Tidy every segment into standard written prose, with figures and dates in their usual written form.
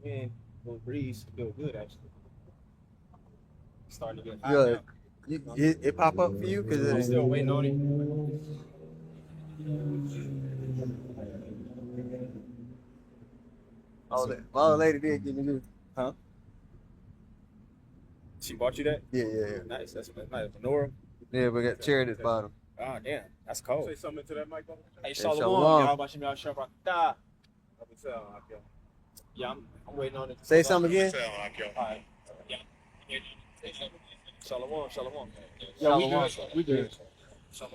wind, little breeze, feel good actually. Starting to get hot Good. now. It pop up for you I'm because still waiting on it. my other lady did give me this. Huh? She bought you that? Yeah. Nice. That's nice. Menorah. Yeah, we got cherry at the bottom. Ah, damn. That's cold. Say something to that mic. Hey, Shalom. Shalom. YAHAWASHI, RAWCHAA. Yeah, I'm waiting on it. Say something again. All right. Yeah. Shalom. Yeah, we good. Shalom.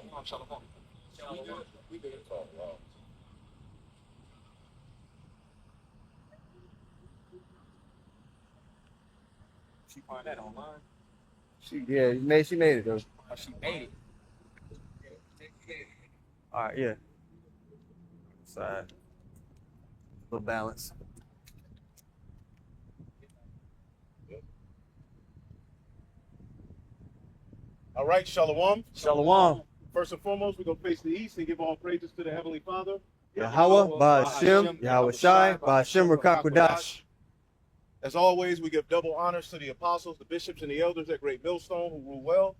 We good. She find that online. She made it though. Oh, she made it. All right, yeah. Side. Little balance. All right, Shalom. Shalom. First and foremost, we're going to face the east and give all praises to the Heavenly Father. YAHAWAH, BAHASHAM, YAHAWASHI, BAHASHAM, QADASH. As always, we give double honors to the apostles, the bishops, and the elders at Great Millstone who rule well.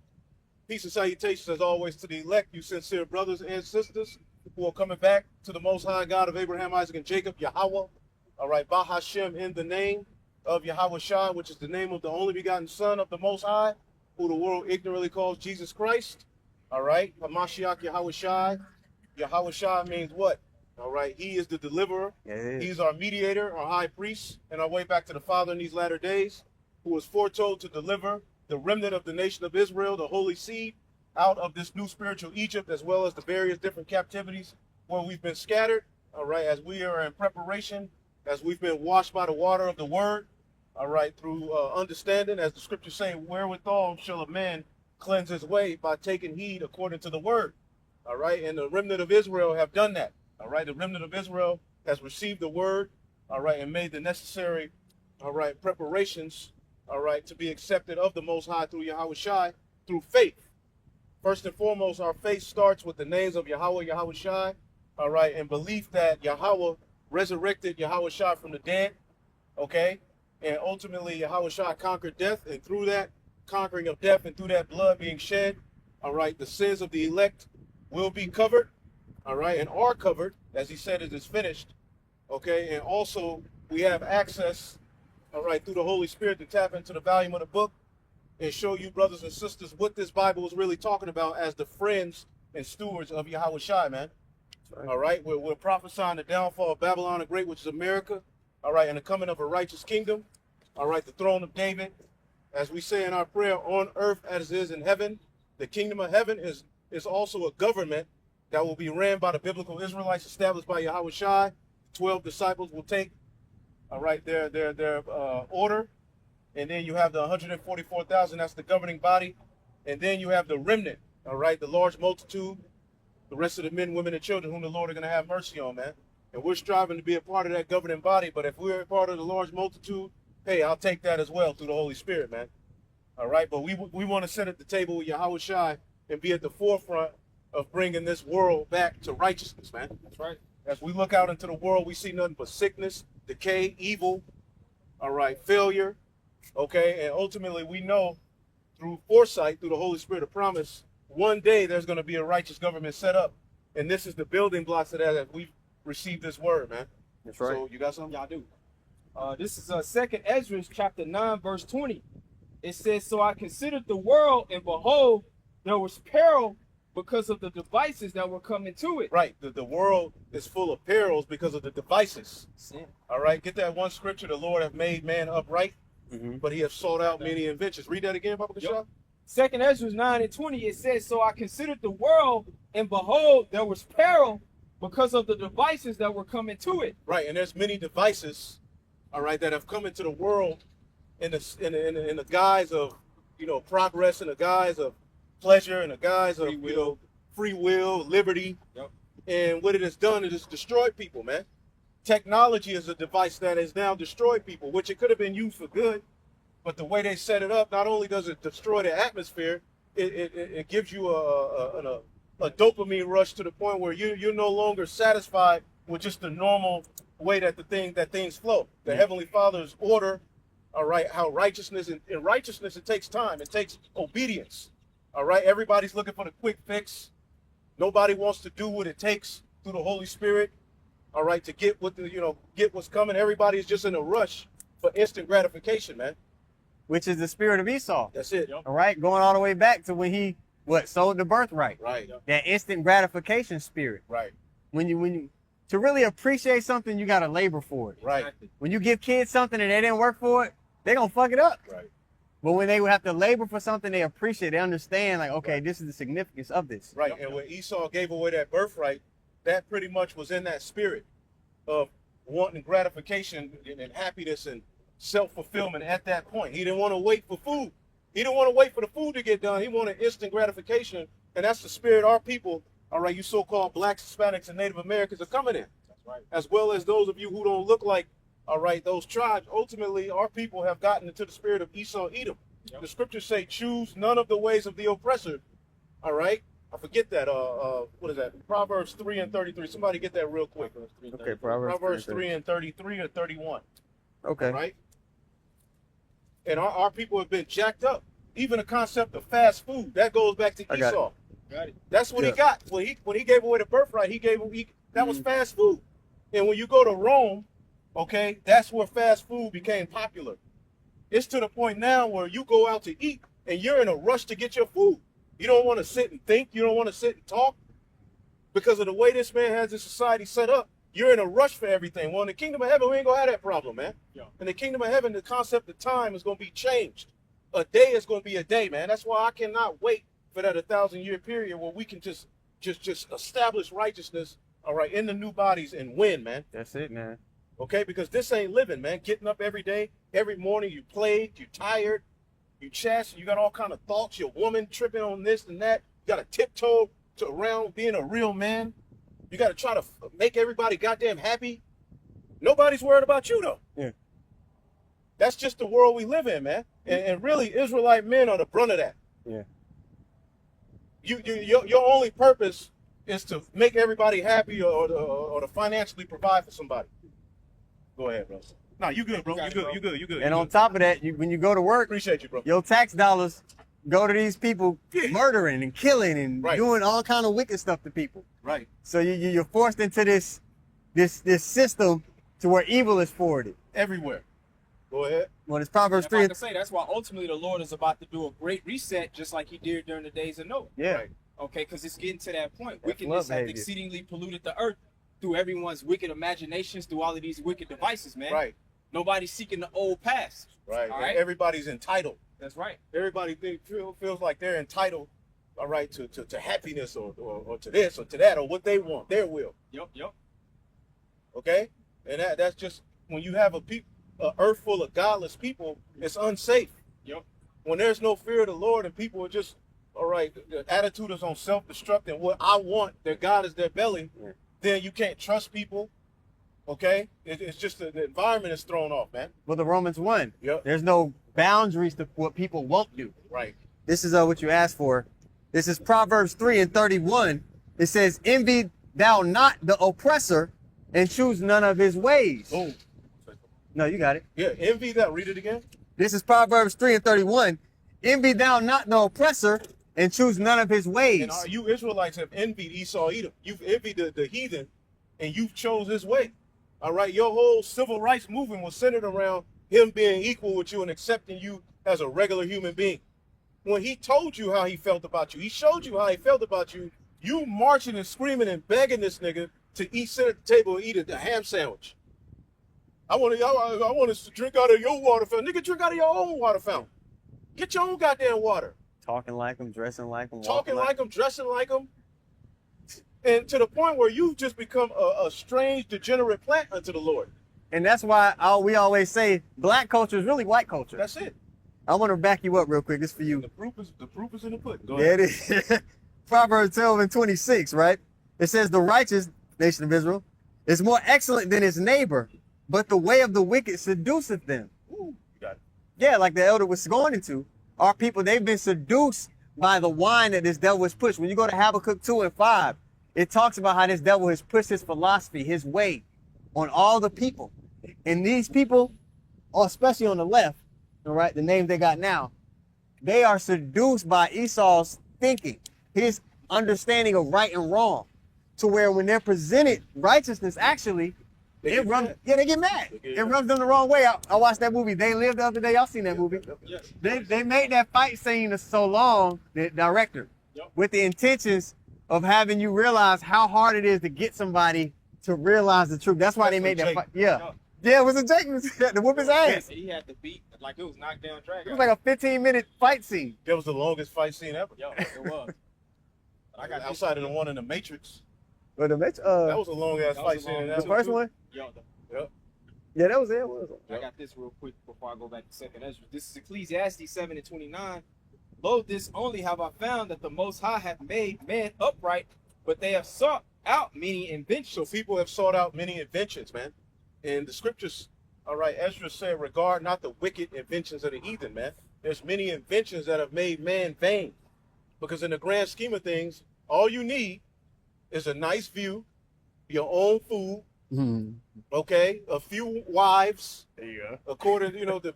Peace and salutations, as always, to the elect, you sincere brothers and sisters who are coming back to the Most High God of Abraham, Isaac, and Jacob, YAHAWAH. All right, BAHASHAM in the name of YAHAWASHI, which is the name of the only begotten Son of the Most High, who the world ignorantly calls Jesus Christ. All right, HaMashiach YAHAWASHI. YAHAWASHI means what? All right, he is the deliverer. Yeah, He's our mediator, our high priest, and our way back to the Father in these latter days, who was foretold to deliver the remnant of the nation of Israel, the holy seed, out of this new spiritual Egypt, as well as the various different captivities where we've been scattered. All right, as we are in preparation, as we've been washed by the water of the word, all right, through understanding, as the scriptures say, wherewithal shall a man cleanse his way by taking heed according to the word. All right, and the remnant of Israel have done that. All right, the remnant of Israel has received the word, all right, and made the necessary, all right, preparations, all right, to be accepted of the Most High through YAHAWASHI, through faith. First and foremost, our faith starts with the names of Yahweh, YAHAWASHI, all right, and belief that Yahweh resurrected YAHAWASHI from the dead, okay, and ultimately YAHAWASHI conquered death, and through that conquering of death and through that blood being shed, all right, the sins of the elect will be covered, all right, and are covered, as he said, it is finished, okay, and also we have access, all right, through the Holy Spirit to tap into the volume of the book and show you, brothers and sisters, what this Bible is really talking about as the friends and stewards of YAHAWASHI, man. All right, we're prophesying the downfall of Babylon the Great, which is America, all right, and the coming of a righteous kingdom, all right, the throne of David, as we say in our prayer, on earth as it is in heaven. The kingdom of heaven is also a government that will be ran by the biblical Israelites, established by YAHAWASHI. 12 disciples will take, all right, their order. And then you have the 144,000, that's the governing body. And then you have the remnant, all right, the large multitude, the rest of the men, women, and children whom the Lord are going to have mercy on, man. And we're striving to be a part of that governing body. But if we're a part of the large multitude, hey, I'll take that as well through the Holy Spirit, man. All right, but we want to sit at the table with YAHAWASHI and be at the forefront of bringing this world back to righteousness, man. That's right. As we look out into the world, we see nothing but sickness, decay, evil, all right, failure, okay? And ultimately, we know through foresight, through the Holy Spirit of promise, one day there's going to be a righteous government set up. And this is the building blocks of that as we've received this word, man. That's right. So you got something? Y'all do. This is 2nd Ezra chapter 9, verse 20. It says, so I considered the world, and behold, there was peril because of the devices that were coming to it. Right. The world is full of perils because of the devices. Sin. All right. Get that one scripture. The Lord hath made man upright, Mm-hmm. but he hath sought out many inventions. Read that again, Papa Kashaw. 2nd Ezra 9 and 20, it says, so I considered the world, and behold, there was peril because of the devices that were coming to it. Right. And there's many devices, all right, that have come into the world in the guise of, you know, progress, in the guise of pleasure, in the guise of, you know, free will, liberty. Yep. And what it has done, it has destroyed people, man. Technology is a device that has now destroyed people, which it could have been used for good, but the way they set it up, not only does it destroy the atmosphere, it gives you a dopamine rush to the point where you're no longer satisfied with just the normal way that things flow. The Heavenly Father's order, all right, how righteousness, and in righteousness, it takes time. It takes obedience. All right, everybody's looking for the quick fix. Nobody wants to do what it takes through the Holy Spirit, all right, to get what get what's coming. Everybody's just in a rush for instant gratification, man. Which is the spirit of Esau. That's it. All right, going all the way back to when he sold the birthright. Right. That instant gratification spirit. Right. When you to really appreciate something, you gotta labor for it. Right. When you give kids something and they didn't work for it, they're gonna fuck it up. Right. But when they have to labor for something, they appreciate it. They understand, like, okay, this is the significance of this. Right. And when Esau gave away that birthright, that pretty much was in that spirit of wanting gratification and happiness and self-fulfillment at that point. He didn't want to wait for food. He didn't want to wait for the food to get done. He wanted instant gratification. And that's the spirit our people, all right, you so-called blacks, Hispanics, and Native Americans are coming in. That's right. As well as those of you who don't look like, all right, those tribes. Ultimately, our people have gotten into the spirit of Esau, Edom. Yep. The scriptures say, choose none of the ways of the oppressor. All right. I forget that. What is that? Proverbs 3 and 33. Somebody get that real quick. Okay, Proverbs 3 and 33 or 31. Okay. Right? And our people have been jacked up. Even the concept of fast food, that goes back to Esau. Got it. That's what he got. When he gave away the birthright, that was fast food. And when you go to Rome, okay, that's where fast food became popular. It's to the point now where you go out to eat and you're in a rush to get your food. You don't want to sit and think. You don't want to sit and talk. Because of the way this man has his society set up, you're in a rush for everything. Well, in the kingdom of heaven, we ain't going to have that problem, man. Yeah. In the kingdom of heaven, the concept of time is going to be changed. A day is going to be a day, man. That's why I cannot wait for that 1,000-year period where we can just establish righteousness, all right, in the new bodies and win, man. That's it, man. Okay, because this ain't living, man. Getting up every day, every morning, you plagued, you tired, you chastised, you got all kind of thoughts. Your woman tripping on this and that. You got to tiptoe around being a real man. You got to try to make everybody goddamn happy. Nobody's worried about you, though. Yeah. That's just the world we live in, man. And really, Israelite men are the brunt of that. Yeah. Your only purpose is to make everybody happy or to financially provide for somebody. Go ahead, bro. No, you good, bro. You good. And on top of that, when you go to work, appreciate you, bro. Your tax dollars go to these people murdering and killing and doing all kind of wicked stuff to people. Right. So you're forced into this system to where evil is forwarded everywhere. Go ahead. Well, it's Proverbs 3. I can say that's why ultimately the Lord is about to do a great reset, just like He did during the days of Noah. Yeah. Right. Okay, because it's getting to that point. Wickedness has exceedingly polluted the earth through everyone's wicked imaginations, through all of these wicked devices, man. Right. Nobody's seeking the old past. Right. All right. Everybody's entitled. That's right. Everybody feels like they're entitled, all right, to happiness or to this or to that or what they want, their will. Yep. Okay? And that's just when you have an earth full of godless people, it's unsafe. Yep. When there's no fear of the Lord and people are just, all right, the attitude is on self-destruct and what I want, their God is their belly, then you can't trust people. Okay? It's just the environment is thrown off, man. Well, the Romans 1. Yep. There's no boundaries to what people won't do. Right. This is what you asked for. This is Proverbs 3 and 31. It says, envy thou not the oppressor and choose none of his ways. Boom. No, you got it. Yeah, envy that. Read it again. This is Proverbs 3 and 31. Envy thou not the oppressor and choose none of his ways. And you Israelites have envied Esau, Edom. You've envied the heathen and you've chose his way. All right, your whole civil rights movement was centered around him being equal with you and accepting you as a regular human being. When he told you how he felt about you, he showed you how he felt about you, you marching and screaming and begging this nigga to sit at the table and eat a ham sandwich. I want us to drink out of your water fountain. Nigga, drink out of your own water fountain. Get your own goddamn water. Talking like him, dressing like him. Talking like him, dressing like him. And to the point where you've just become a strange, degenerate plant unto the Lord. And that's why we always say black culture is really white culture. That's it. I want to back you up real quick. This for you. The proof is in the pudding. Go ahead. It is. Proverbs 12 and 26, right? It says, the righteous, nation of Israel, is more excellent than his neighbor, but the way of the wicked seduceth them. Ooh, you got it. Yeah, like the elder was going into. Our people, they've been seduced by the wine that this devil has pushed. When you go to Habakkuk 2 and 5, it talks about how this devil has pushed his philosophy, his way. on all the people. And these people, especially on the left, all right, the names they got now, they are seduced by Esau's thinking, his understanding of right and wrong, to where when they're presented righteousness, actually, They it get runs. mad. Yeah, they get mad. They get It mad. rubs them the wrong way. I watched that movie. They Live the other day. Y'all seen that movie? Yes. They made that fight scene so long, the director, Yep. with the intentions of having you realize how hard it is to get somebody to realize the truth. That's why they That's made that Jake. fight. Yeah. Yep. Yeah, it was a Jake to whoop his ass. He had to beat like it was knockdown drag. It was like a 15-minute fight scene. That was the longest fight scene ever. Yo, it was. I got Outside of the one in the Matrix. But the match, That was a long ass That fight was a scene. long- in the that first one. one. Yo, Yeah, that was it. Was I got this real quick before I go back to second Ezra. This is Ecclesiastes 7:29. Lo, this only have I found that the Most High hath made man upright, but they have sought out many So inventions. people have sought out many inventions, man. And the scriptures, all right, Ezra said, regard not the wicked inventions of the heathen, man. There's many inventions that have made man vain. Because in the grand scheme of things, all you need is a nice view, your own food, okay, a few wives, There you go. according,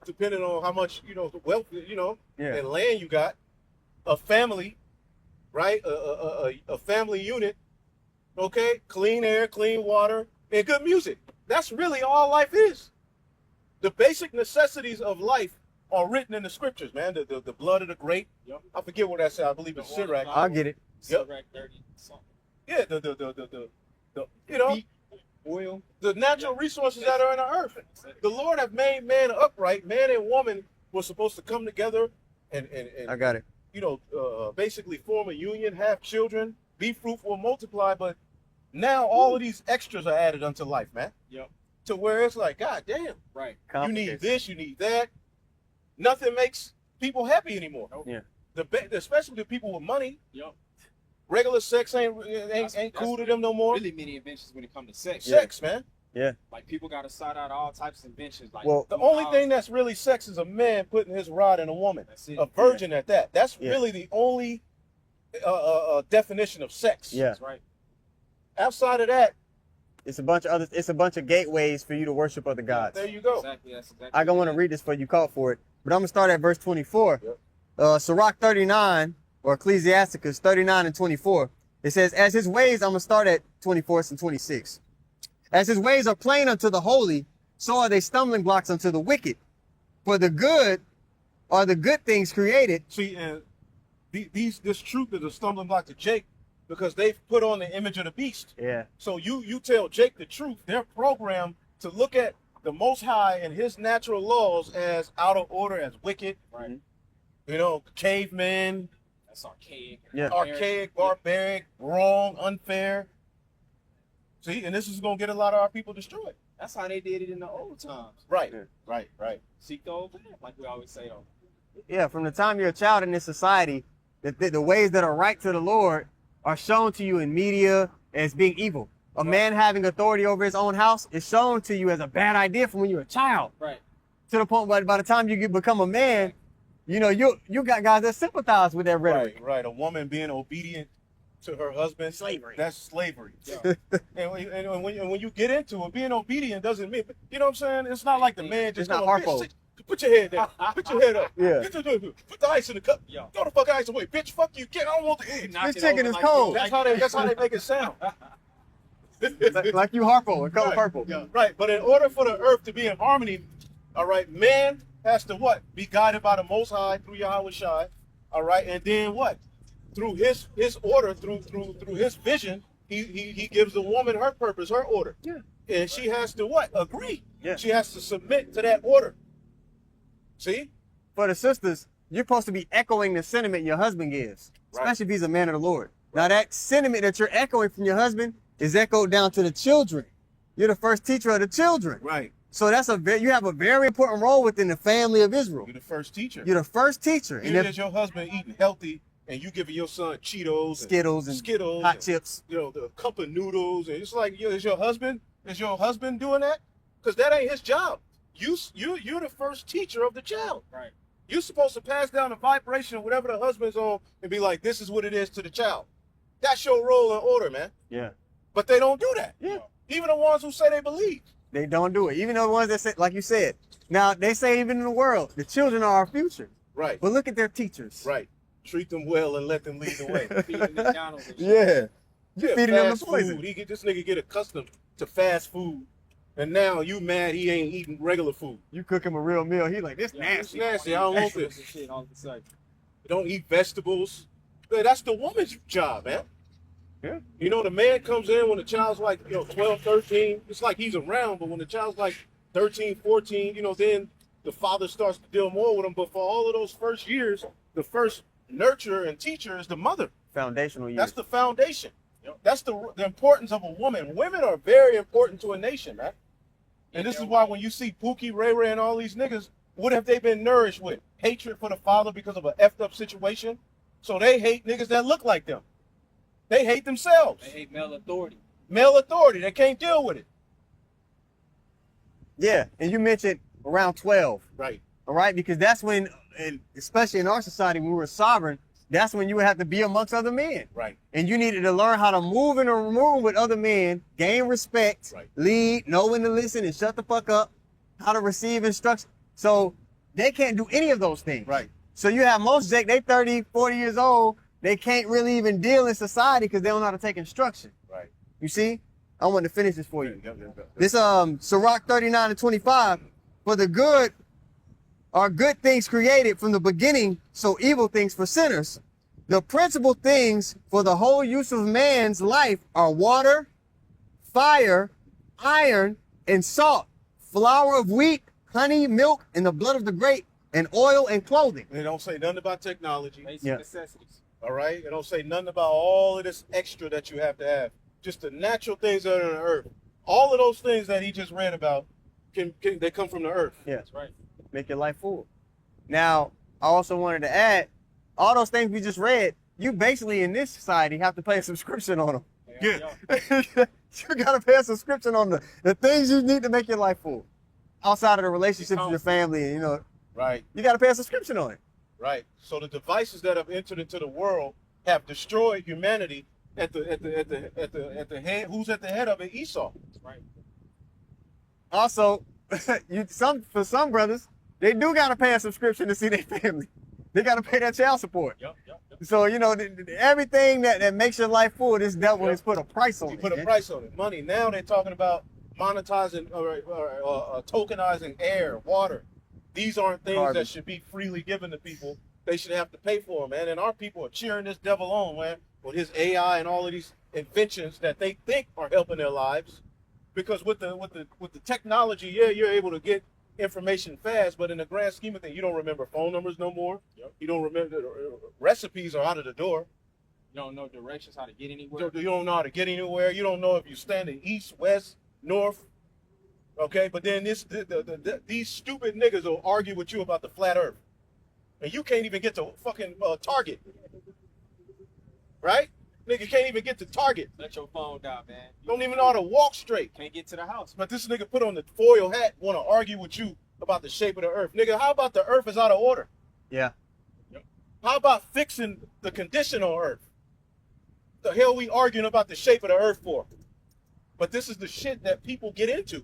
depending on how much, wealth, Yeah. and land you got, a family, right? A family unit, okay, clean air, clean water, and good music. That's really all life is. The basic necessities of life are written in the scriptures, man. The blood of the grape. Yep. I forget what that said. I believe it's Sirach. I'll get it. Yep. Sirach 30 something. Yeah, the Beat, oil. the natural resources that are in the earth. The Lord have made man upright. Man and woman were supposed to come together and I got it. basically form a union, have children, be fruitful, multiply. But now all of these extras are added unto life, man. Yep. To where it's like, God damn, Right. you need this, you need that. Nothing makes people happy anymore. Yeah. Especially the people with money. Yep. Regular sex ain't That's cool to them no more. Really many inventions when it comes to sex. Sex, man. Like people got to sort out all types of inventions. Like Well, The only thing that's really sex is a man putting his rod in a woman. That's it. A virgin at that. That's Yeah. really the only definition of sex. Yeah. That's right. Outside of that, It's a bunch of gateways for you to worship other gods. there you go. Exactly. That's exactly. I don't want to read this for you, caught for it, but I'm gonna start at verse 24. Yep. Sirach 39 or Ecclesiasticus 39 and 24. It says, as his ways, I'm gonna start at 24 and 26. As his ways are plain unto the holy, so are they stumbling blocks unto the wicked. For the good are the good things created. See, and this truth is a stumbling block to Jake because they've put on the image of the beast. Yeah. So you tell Jake the truth. They're programmed to look at the Most High and his natural laws as out of order, as wicked, Right. Cavemen, That's archaic. Yeah. archaic, barbaric, wrong, unfair. See, and this is going to get a lot of our people destroyed. That's how they did it in the old times. Right, Yeah. right. Seek the old land, like we always say. Though. Yeah, from the time you're a child in this society, the ways that are right to the Lord are shown to you in media as being evil. A man having authority over his own house is shown to you as a bad idea from when you're a child. Right. To the point where by the time you become a man, you got guys that sympathize with that rhetoric. Right. A woman being obedient to her husband. Slavery. That's slavery. Yeah. and when you get into it, being obedient doesn't mean, you know what I'm saying? It's not like the man just It's not going, harpo. "Bitch, put your head down. Put your head up. Yeah. Put the ice in the cup. Yeah. Throw the fuck ice away. Bitch, fuck you. Kid, I don't want the Knock This it chicken over is like cold. That's how they make it sound. like you Harpo and color Right. purple. Yeah. Right. But in order for the earth to be in harmony, all right, man has to what? Be guided by the Most High through YAHAWASHI. All right, and then what? Through his order, through his vision, he gives the woman her purpose, her order. Yeah. And she has to what? Agree. Yeah. She has to submit to that order. See? For the sisters, you're supposed to be echoing the sentiment your husband gives, Right. especially if he's a man of the Lord. Now that sentiment that you're echoing from your husband is echoed down to the children. You're the first teacher of the children. Right. So you have a very important role within the family of Israel. You're the first teacher. You're the first teacher. And Even if as your husband eating healthy and you giving your son Cheetos, Skittles and Skittles, hot and, chips. the cup of noodles, and it's like, is your husband doing that? Because that ain't his job. You're the first teacher of the child. Right. You're supposed to pass down the vibration of whatever the husband's on and be like, this is what it is to the child. That's your role and order, man. Yeah. But they don't do that. Yeah. Even the ones who say they believe. They don't do it. Even the ones that say, like you said. Now, they say even in the world, the children are our future. Right. But look at their teachers. Right. Treat them well and let them lead the way. Feeding McDonald's and shit. Yeah. Yeah, feeding them fast the poison. food. This nigga get accustomed to fast food. And now you mad he ain't eating regular food. You cook him a real meal, he like, this Yeah, nasty. It's nasty. I don't want vegetables this. and shit all of a sudden. Don't eat vegetables. Yeah, that's the woman's job, man. Yeah. You know, the man comes in when the child's like, 12, 13. It's like he's around, but when the child's like 13, 14, then the father starts to deal more with them. But for all of those first years, the first nurturer and teacher is the mother. Foundational years. That's the foundation. That's the importance of a woman. Women are very important to a nation, man. And this is why when you see Pookie, Ray Ray, and all these niggas, what have they been nourished with? Hatred for the father because of an effed up situation. So they hate niggas that look like them. They hate themselves. They hate male authority. Male authority. They can't deal with it. Yeah, and you mentioned around 12. Right. All right, because that's when, and especially in our society, when we were sovereign, that's when you would have to be amongst other men. Right. And you needed to learn how to move in a room with other men, gain respect, Right. lead, know when to listen and shut the fuck up, how to receive instruction. So they can't do any of those things. Right. So you have most Jake, they 30, 40 years old, they can't really even deal in society because they don't know how to take instruction. Right. You see? I want to finish this for you. Yeah. This Sirach 39 and 25, for the good are good things created from the beginning, so evil things for sinners. The principal things for the whole use of man's life are water, fire, iron, and salt, flour of wheat, honey, milk, and the blood of the grape, and oil and clothing. They don't say nothing about technology. Basic Yeah. necessities. All right. They don't say nothing about all of this extra that you have to have. Just the natural things that are on the earth. All of those things that he just read about they come from the earth. Yeah. That's right. Make your life full. Now, I also wanted to add, all those things we just read, you basically in this society have to pay a subscription on them. Yeah. You gotta pay a subscription on the things you need to make your life full. Outside of the relationships with your family, and Right. you gotta pay a subscription on it. Right. So the devices that have entered into the world have destroyed humanity at the head. Who's at the head of it? Esau. That's right. Also, for some brothers, they do gotta pay a subscription to see their family. They gotta pay that child support. Yep. So everything that makes your life full, this devil Yep. has put a price on He it. put a man. price on it. Money. Now they're talking about monetizing or tokenizing air, water. These aren't things Carbon. that should be freely given to people. They should have to pay for them, man. And our people are cheering this devil on, man, with his AI and all of these inventions that they think are helping their lives. Because with the technology, yeah, you're able to get information fast, but in the grand scheme of things, you don't remember phone numbers no more. Yep. You don't remember recipes are out of the door. You don't know directions, how to get anywhere. You don't know how to get anywhere. You don't know if you're standing east, west, north. Okay, but then these stupid niggas will argue with you about the flat earth. And you can't even get to fucking Target. Right? Nigga can't even get to Target. Let your phone die, man. You Don't even know how to walk straight. can't get to the house. But this nigga put on the foil hat, want to argue with you about the shape of the earth. Nigga, how about the earth is out of order? Yeah. How about fixing the condition on earth? The hell we arguing about the shape of the earth for? But this is the shit that people get into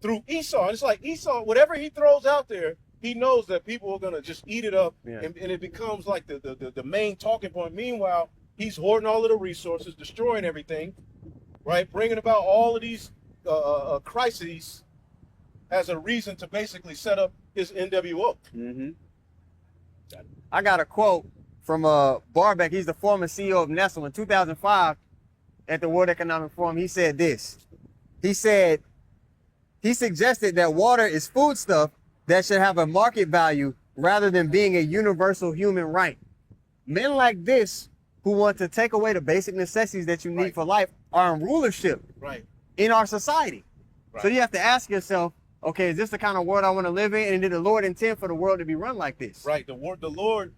through Esau. And it's like Esau, whatever he throws out there, he knows that people are going to just eat it up. Yeah. And it becomes like the main talking point. Meanwhile, he's hoarding all of the resources, destroying everything, right? Bringing about all of these crises as a reason to basically set up his NWO. Mm-hmm. I got a quote from Barbeck. He's the former CEO of Nestle. In 2005, at the World Economic Forum, he said this. He suggested that water is foodstuff that should have a market value rather than being a universal human right. Men like this, who want to take away the basic necessities that you need Right. for life, are in rulership Right. in our society. So Right. you have to ask yourself, okay, is this the kind of world I want to live in? And did the Lord intend for the world to be run like this? Right. The Lord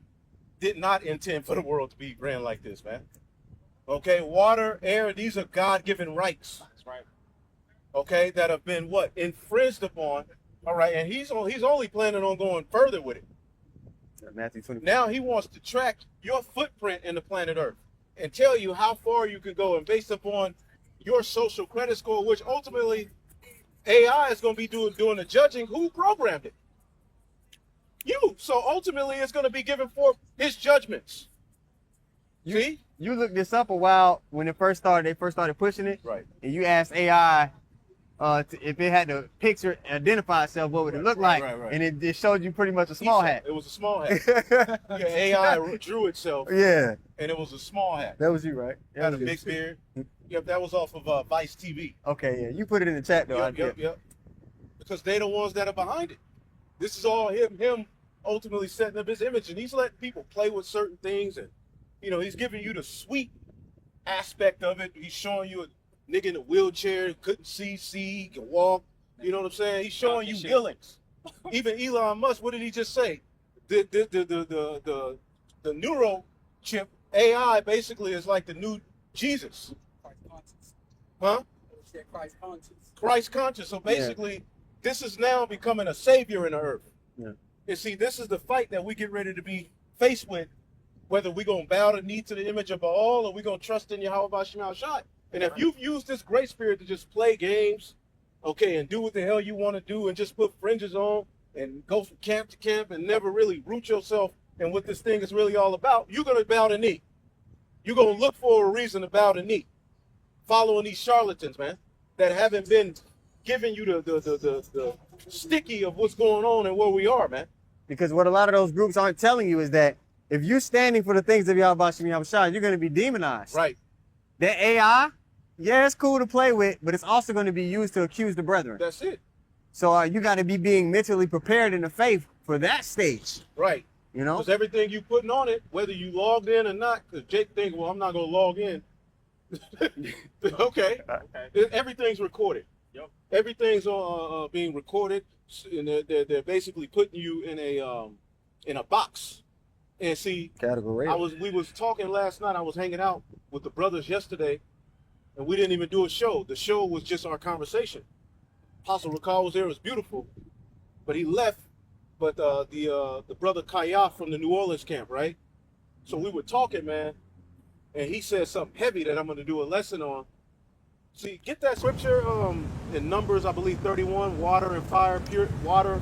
did not intend for the world to be ran like this, man. Okay, water, air, these are God-given rights. That's right. Okay, that have been what? Infringed upon. All right, and he's only planning on going further with it. Matthew 20. Now he wants to track your footprint in the planet Earth and tell you how far you can go, and based upon your social credit score, which ultimately AI is going to be doing the judging. Who programmed it? You. So ultimately, it's going to be giving forth his judgments. See? You looked this up a while when it first started. They first started pushing it, Right. And you asked AI if it had to picture, identify itself, what would it look like? Right. And it showed you pretty much a small hat. It was a small hat. Yeah, AI drew itself. Yeah, And it was a small hat. that was you, right? Had a big beard. Yep, that was off of Vice TV. Okay, yeah, you put it in the chat though. Yep. Because they're the ones that are behind it. This is all him ultimately setting up his image, and he's letting people play with certain things, and he's giving you the sweet aspect of it. He's showing you a nigga in a wheelchair who couldn't see, can walk. You know what I'm saying? He's showing you healings. Even Elon Musk, what did he just say? The neuro chip AI basically is like the new Jesus. Huh? Christ conscious. So basically, this is now becoming a savior in the earth. Yeah. And see, this is the fight that we get ready to be faced with, whether we're going to bow the knee to the image of Baal or we're going to trust in YAHAWASHI. And if you've used this grace spirit to just play games, okay, and do what the hell you want to do and just put fringes on and go from camp to camp and never really root yourself in what this thing is really all about, you're going to bow the knee. You're going to look for a reason to bow the knee, following these charlatans, man, that haven't been giving you the sticky of what's going on and where we are, man. Because what a lot of those groups aren't telling you is that if you're standing for the things of YAHAWASHI, you're going to be demonized. Right. That AI, yeah, it's cool to play with, but it's also going to be used to accuse the brethren. That's it. So you got to be being mentally prepared in the faith for that stage. Right. You know? Because everything you putting on it, whether you logged in or not, because Jake thinks, well, I'm not going to log in. Okay. Everything's recorded. Yep. Everything's being recorded, and they're basically putting you in a box. And see, Category. we was talking last night. I was hanging out with the brothers yesterday, and we didn't even do a show. The show was just our conversation. Apostle Rakal was there. It was beautiful, but he left. But the brother Kaya from the New Orleans camp, right? So we were talking, man, and he said something heavy that I'm going to do a lesson on. See, get that scripture in Numbers, I believe 31, water and fire, water,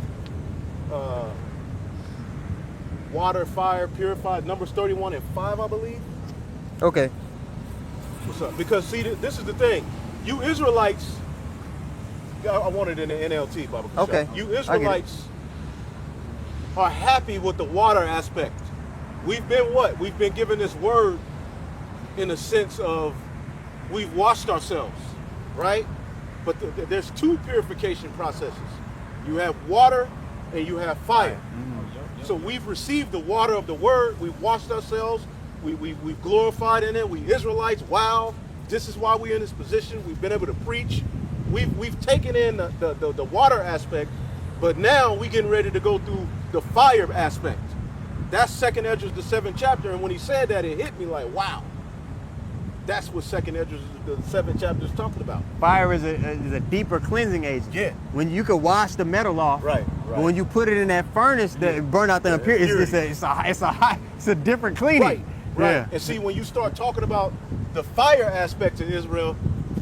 fire, purified. Numbers 31 and 5, I believe. Okay. What's up? Because see, this is the thing. You Israelites, I want it in the NLT, Baba. Okay. You Israelites are happy with the water aspect. We've been what? We've been given this word in the sense of we've washed ourselves, right? But there's two purification processes. You have water and you have fire. Mm-hmm. So we've received the water of the word. We've washed ourselves. We've glorified in it. We Israelites, wow, this is why we're in this position. We've been able to preach. We've taken in the water aspect, but now we're getting ready to go through the fire aspect. That's 2nd Esdras, the 7th chapter. And when he said that, it hit me like, wow. That's what 2nd Esdras, the 7th chapter, is talking about. Fire is a deeper cleansing agent. Yeah. When you can wash the metal off. Right. But when you put it in that furnace that burn out the impurities, it's a different cleaning. Right. Yeah. And see, when you start talking about the fire aspect of Israel,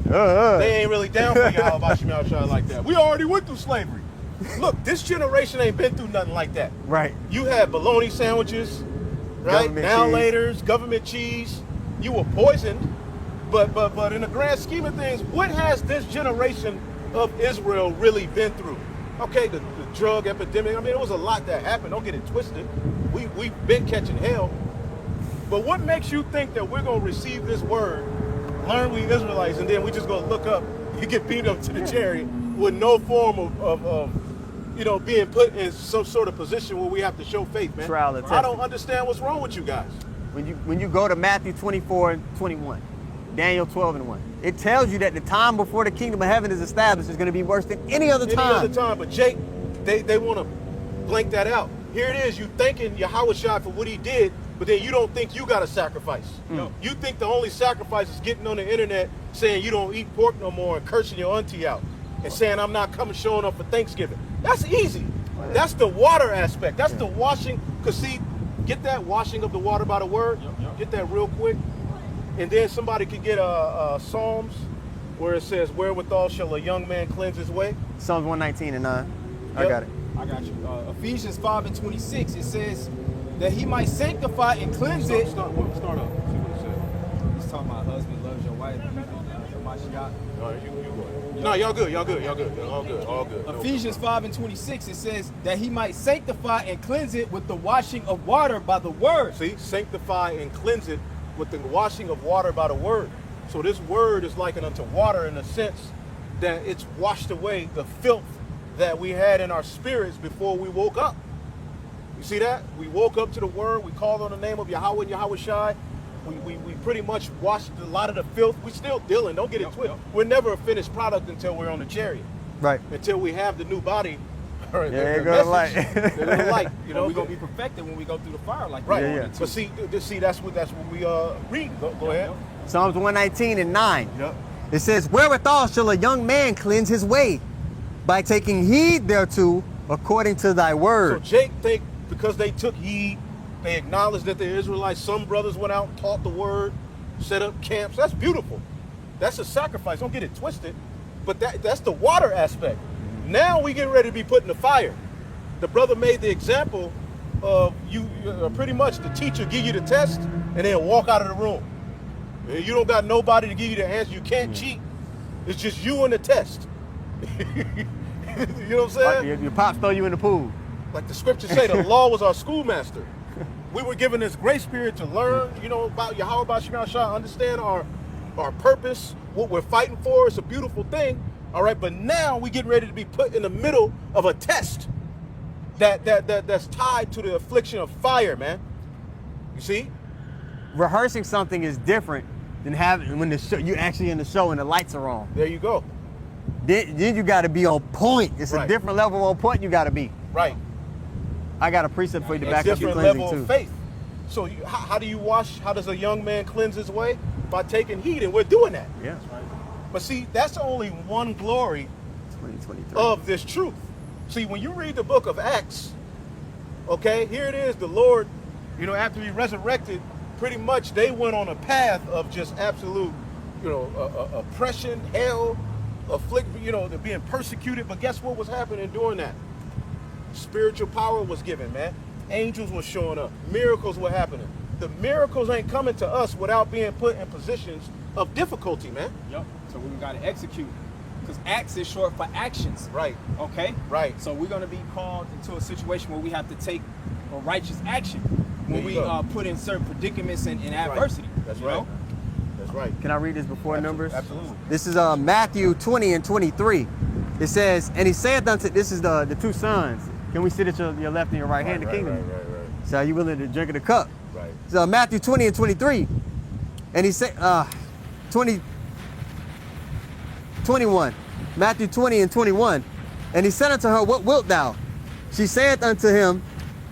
they ain't really down for YAHAWASHI like that. We already went through slavery. Look, this generation ain't been through nothing like that. Right. You had bologna sandwiches, right? Now-laters, government cheese. You were poisoned, but in the grand scheme of things, what has this generation of Israel really been through? Okay, the drug epidemic. I mean, it was a lot that happened. Don't get it twisted. We've been catching hell. But what makes you think that we're going to receive this word, learn we Israelites, and then we just going to look up, you get beat up to the chariot with no form of being put in some sort of position where we have to show faith, man. Trial and testing. I don't understand what's wrong with you guys. When you go to Matthew 24 and 21, Daniel 12 and 1, it tells you that the time before the kingdom of heaven is established is going to be worse than any other time. But Jake, they want to blank that out. Here it is, you thanking YAHAWASHI for what he did, but then you don't think you got a sacrifice. No. You think the only sacrifice is getting on the internet saying you don't eat pork no more and cursing your auntie out and saying I'm not coming showing up for Thanksgiving. That's easy. That's the water aspect. That's the washing. Because see, get that washing of the water by the word. Get that real quick. And then somebody could get Psalms where it says, wherewithal shall a young man cleanse his way? Psalms 119 and 9. I Yep. got it. I got you. Ephesians 5 and 26, it says that he might sanctify and cleanse it. Start up. See what it says. He's talking about husband loves your wife. YAHAWAH. All right, you go ahead. No, y'all good. All good. Ephesians 5 and 26, it says that he might sanctify and cleanse it with the washing of water by the word. See, sanctify and cleanse it with the washing of water by the word. So this word is likened unto water in the sense that it's washed away the filth that we had in our spirits before we woke up. You see that? We woke up to the word. We called on the name of Yahweh and YAHAWASHI. We pretty much washed a lot of the filth. We still dealing. Don't get it twisted. We're never a finished product until we're on the chariot. Right. Until we have the new body. Or Yeah, the go message, light. they're gonna light. You know, We're going to be perfected when we go through the fire like right. we Yeah, wanted to. But see, that's what we read. Go ahead. Psalms 119 and 9. Yep. It says, wherewithal shall a young man cleanse his way? By taking heed thereto according to thy So word. Jake think because they took heed, they acknowledged that the Israelites, some brothers went out and taught the word, set up camps. That's beautiful. That's a sacrifice. Don't get it twisted. But that's the water aspect. Now we get ready to be put in the fire. The brother made the example of you pretty much the teacher give you the test and then walk out of the room. You don't got nobody to give you the answer. You can't cheat. It's just you and the test. You know what I'm saying? Your pops throw you in the pool. Like the scriptures say, the law was our schoolmaster. We were given this great spirit to learn, about Yahweh, about Shema, understand our purpose, what we're fighting for. It's a beautiful thing. All right, but now we get ready to be put in the middle of a test that's tied to the affliction of fire, man. You see? Rehearsing something is different than having when you actually in the show and the lights are on. There you go. Then you got to be on point. It's Right. a different level on point you got to be. Right. I got a precept for you to A back up your different cleansing level too. of faith. So how do you wash? How does a young man cleanse his way? By taking heed, and we're doing that. Yeah. But see, that's only one glory 2023. of this truth. See, when you read the book of Acts, okay, here it is, the Lord, after he resurrected, pretty much they went on a path of just absolute, oppression, hell, they're being persecuted. But guess what was happening during that? Spiritual power was given, man. Angels were showing up. Miracles were happening. The miracles ain't coming to us without being put in positions of difficulty, man. Yep. So we got to execute. Because acts is short for actions. Right. Okay? Right. So we're going to be called into a situation where we have to take a righteous action when There we you go. put in certain predicaments and adversity. That's you right. know? That's right. Can I read this before numbers? Absolutely. This is Matthew 20 and 23. It says, and he saith unto, this is the two sons. Can we sit at your left and your right hand in the kingdom? Right. So are you willing to drink of the cup? Right. So Matthew 20 and 23. And he said, 21. Matthew 20 and 21. And he said unto her, what wilt thou? She saith unto him,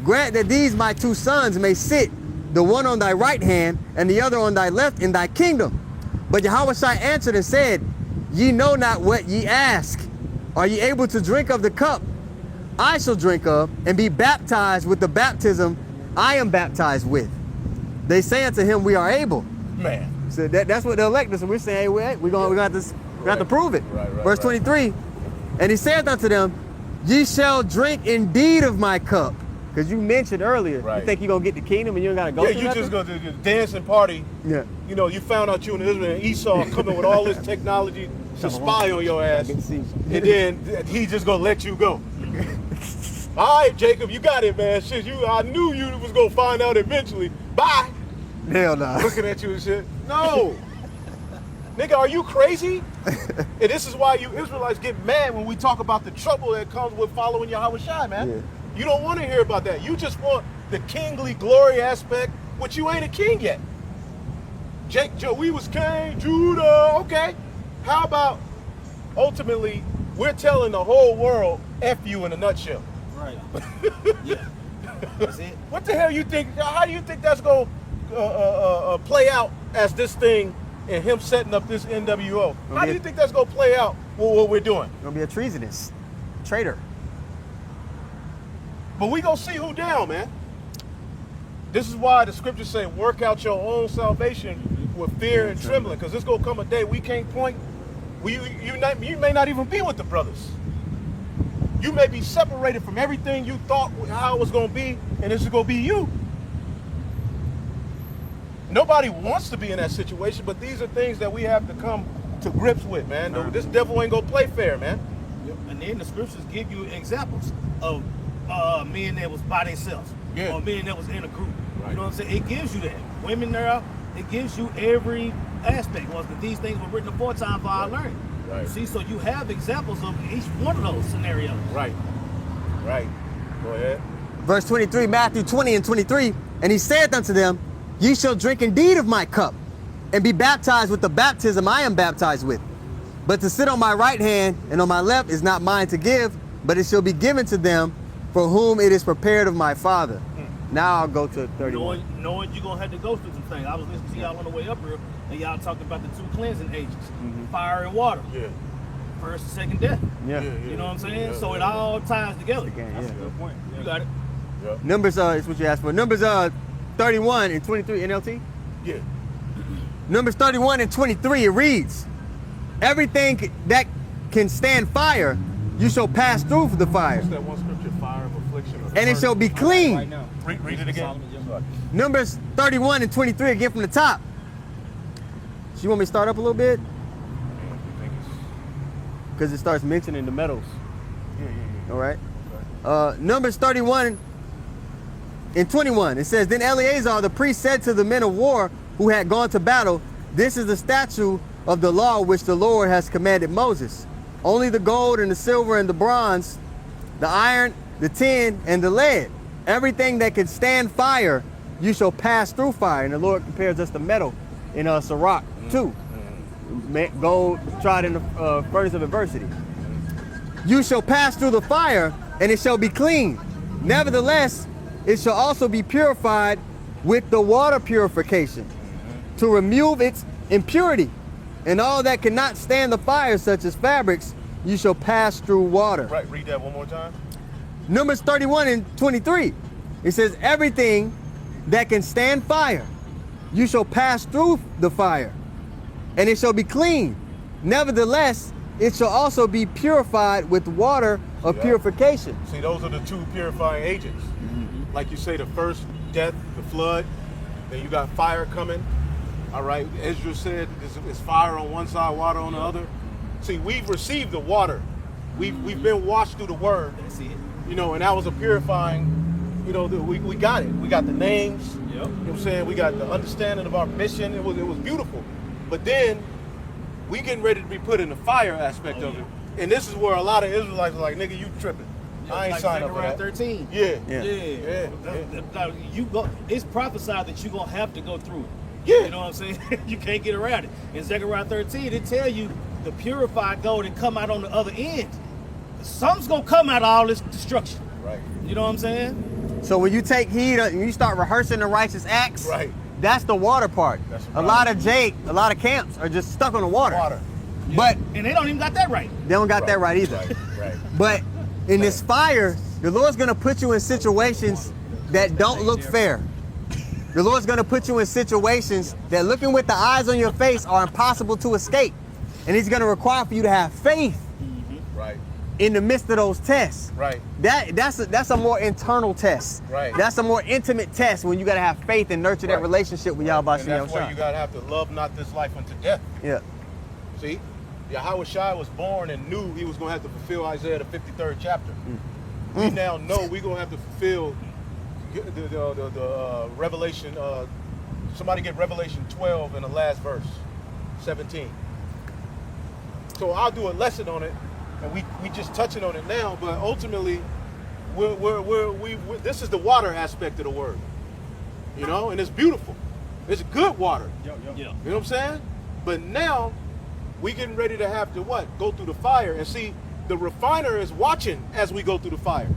grant that these my two sons may sit, the one on thy right hand and the other on thy left in thy kingdom. But Yahawashi answered and said, ye know not what ye ask. Are ye able to drink of the cup I shall drink of, and be baptized with the baptism I am baptized with? They say unto him, we are able. Man. So that's what the elect us, and we're saying, hey, we're going to have to prove it. Right, Verse 23, and he saith unto them, ye shall drink indeed of my cup. Because you mentioned earlier, Right. you think you're going to get the kingdom and you don't got to go Yeah, through you nothing? just go to the dancing party. Yeah. You found out you in Israel and Esau coming with all this technology to spy on your ass. Good to see you. And then he just gonna let you go. All right, Jacob, you got it, man. Shit, I knew you was gonna find out eventually. Bye. Hell no. Looking at you and shit. No. Nigga, are you crazy? And this is why you Israelites get mad when we talk about the trouble that comes with following YAHAWASHI, man. Yeah. You don't want to hear about that. You just want the kingly glory aspect, which you ain't a king yet. We was king, Judah, okay. How about ultimately we're telling the whole world F you in a nutshell? Right. Yeah. That's it. What the hell you think? How do you think that's going to play out as this thing and him setting up this NWO? How do you think that's going to play out with what we're doing? Going to be a treasonous traitor. But we going to see who down, man. This is why the scriptures say, work out your own salvation with fear and trembling. Because there's going to come a day we can't point You may not even be with the brothers. You may be separated from everything you thought how it was going to be, and this is going to be you. Nobody wants to be in that situation, but these are things that we have to come to grips with, man. This devil ain't going to play fair, man. And then the scriptures give you examples of men that was by themselves, or men that was in a group. Right. You know what I'm saying? It gives you that. Women there, it gives you every aspect. Well, these things were written aforetime for our learning. Right. See, so you have examples of each one of those scenarios. Right. Right. Go ahead. Verse 23, Matthew 20 and 23. And he saith unto them, ye shall drink indeed of my cup, and be baptized with the baptism I am baptized with. But to sit on my right hand and on my left is not mine to give, but it shall be given to them for whom it is prepared of my Father. Now I'll go to 31. Knowing you're going to have to go through some things. I was listening to y'all on the way up here, and y'all talked about the two cleansing agents, fire and water. Yeah. First and second death. Yeah. You know what I'm saying? So it all ties together. That's a good point. You got it. Yeah. Numbers, is what you asked for. Numbers 31 and 23, NLT? Yeah. Numbers 31 and 23, it reads, everything that can stand fire, you shall pass through the fire. What's that one scripture? Fire of affliction. And it shall be clean. Right now. Read it again. Numbers 31 and 23 again from the top. So you want me to start up a little bit? Because it starts mentioning the metals. Yeah. All right. Numbers 31 and 21. It says, then Eleazar the priest said to the men of war who had gone to battle, this is the statute of the law which the Lord has commanded Moses. Only the gold and the silver and the bronze, the iron, the tin, and the lead. Everything that can stand fire, you shall pass through fire. And the Lord compares us to metal in Sirach 2. Gold tried in the furnace of adversity. You shall pass through the fire, and it shall be clean. Nevertheless, it shall also be purified with the water purification, to remove its impurity. And all that cannot stand the fire, such as fabrics, you shall pass through water. Right, read that one more time. Numbers 31 and 23. It says, everything that can stand fire, you shall pass through the fire, and it shall be clean. Nevertheless, it shall also be purified with water of purification. See, those are the two purifying agents. Like you say, the first death, the flood, then you got fire coming. All right, Ezra said it's fire on one side, water on the other. See, we've received the water. We've been washed through the word. That's it. You know, and that was a purifying, you know, we got it. We got the names. Yep. You know what I'm saying? We got the understanding of our mission. It was beautiful. But then we getting ready to be put in the fire aspect of it. And this is where a lot of Israelites are like, nigga, you tripping. I ain't like signed up for Zechariah that. 13. Yeah. You go. It's prophesied that you're gonna have to go through it. Yeah. You know what I'm saying? You can't get around it. In Zechariah 13, it tell you the purified gold and come out on the other end. Something's gonna come out of all this destruction. Right. You know what I'm saying? So when you take heed, when you start rehearsing the righteous acts, Right. that's the water part. That's a lot of camps are just stuck on the water. But And they don't even got that right. they don't got that right either. Right. But in this fire, the Lord's gonna put you in situations that don't look fair. The Lord's gonna put you in situations that, looking with the eyes on your face, are impossible to escape. And He's gonna require for you to have faith Right. in the midst of those tests. Right. That's a more internal test. Right. That's a more intimate test when you gotta have faith and nurture that Right. relationship with Yahweh. And that's why you gotta have to love not this life unto death. Yeah. See, YAHAWASHI was born and knew he was gonna have to fulfill Isaiah the 53rd chapter. We now know we're gonna have to fulfill the Revelation. Somebody get Revelation 12 in the last verse, 17. So I'll do a lesson on it, and we just touching on it now. But ultimately, this is the water aspect of the word, you know, and it's beautiful. It's good water. Yeah. You know what I'm saying? But now we getting ready to have to what? Go through the fire. And see, the refiner is watching as we go through the fire.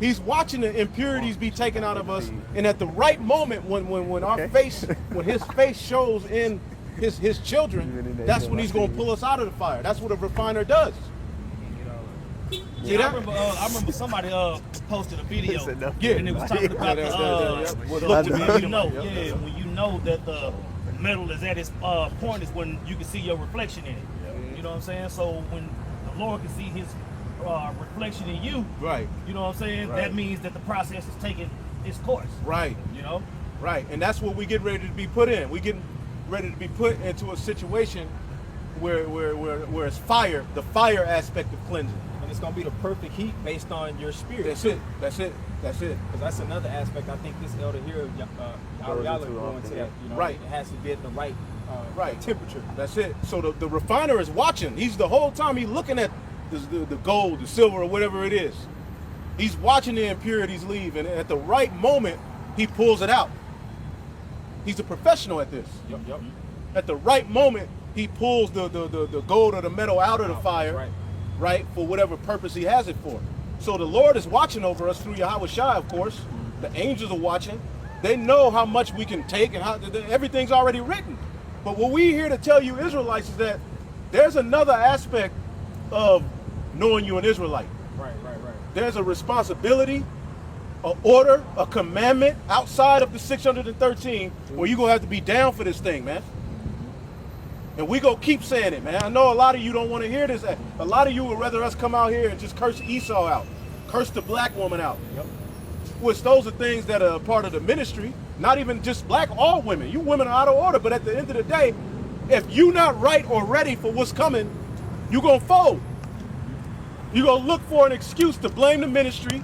He's watching the impurities be taken out of us. And at the right moment, when our face, when his face shows in his children, that's when he's going to pull us out of the fire. That's what a refiner does. See Yeah, that? I remember somebody posted a video, Yeah. and it was talking about when you know that the metal is at its point is when you can see your reflection in it. You know what I'm saying? So when the Lord can see his reflection in you, Right. you know what I'm saying? Right. That means that the process is taking its course. Right. You know? Right. And that's what we get ready to be put in. We getting ready to be put into a situation where it's fire, the fire aspect of cleansing. And it's gonna be the perfect heat based on your spirit. That's too. it. That's it. That's it. Because that's another aspect. I think this elder here, y'all into go often, into yeah. that. You know, Right. It has to be at the right, Right. temperature. That's it. So the refiner is watching. He's the whole time he's looking at the gold, the silver, or whatever it is. He's watching the impurities leave, and at the right moment, he pulls it out. He's a professional at this. Yep. At the right moment, he pulls the gold or the metal out of the fire, right, for whatever purpose he has it for. So the Lord is watching over us through YAHAWASHI, of course. The angels are watching. They know how much we can take and how everything's already written. But what we here to tell you Israelites is that there's another aspect of knowing you an Israelite. Right. There's a responsibility, an order, a commandment outside of the 613 where you're going to have to be down for this thing, man. And we going to keep saying it, man. I know a lot of you don't want to hear this. A lot of you would rather us come out here and just curse Esau out, curse the black woman out. Yep. Which those are things that are part of the ministry, not even just black, all women. You women are out of order, but at the end of the day, if you're not right or ready for what's coming, you're going to fold. You're going to look for an excuse to blame the ministry,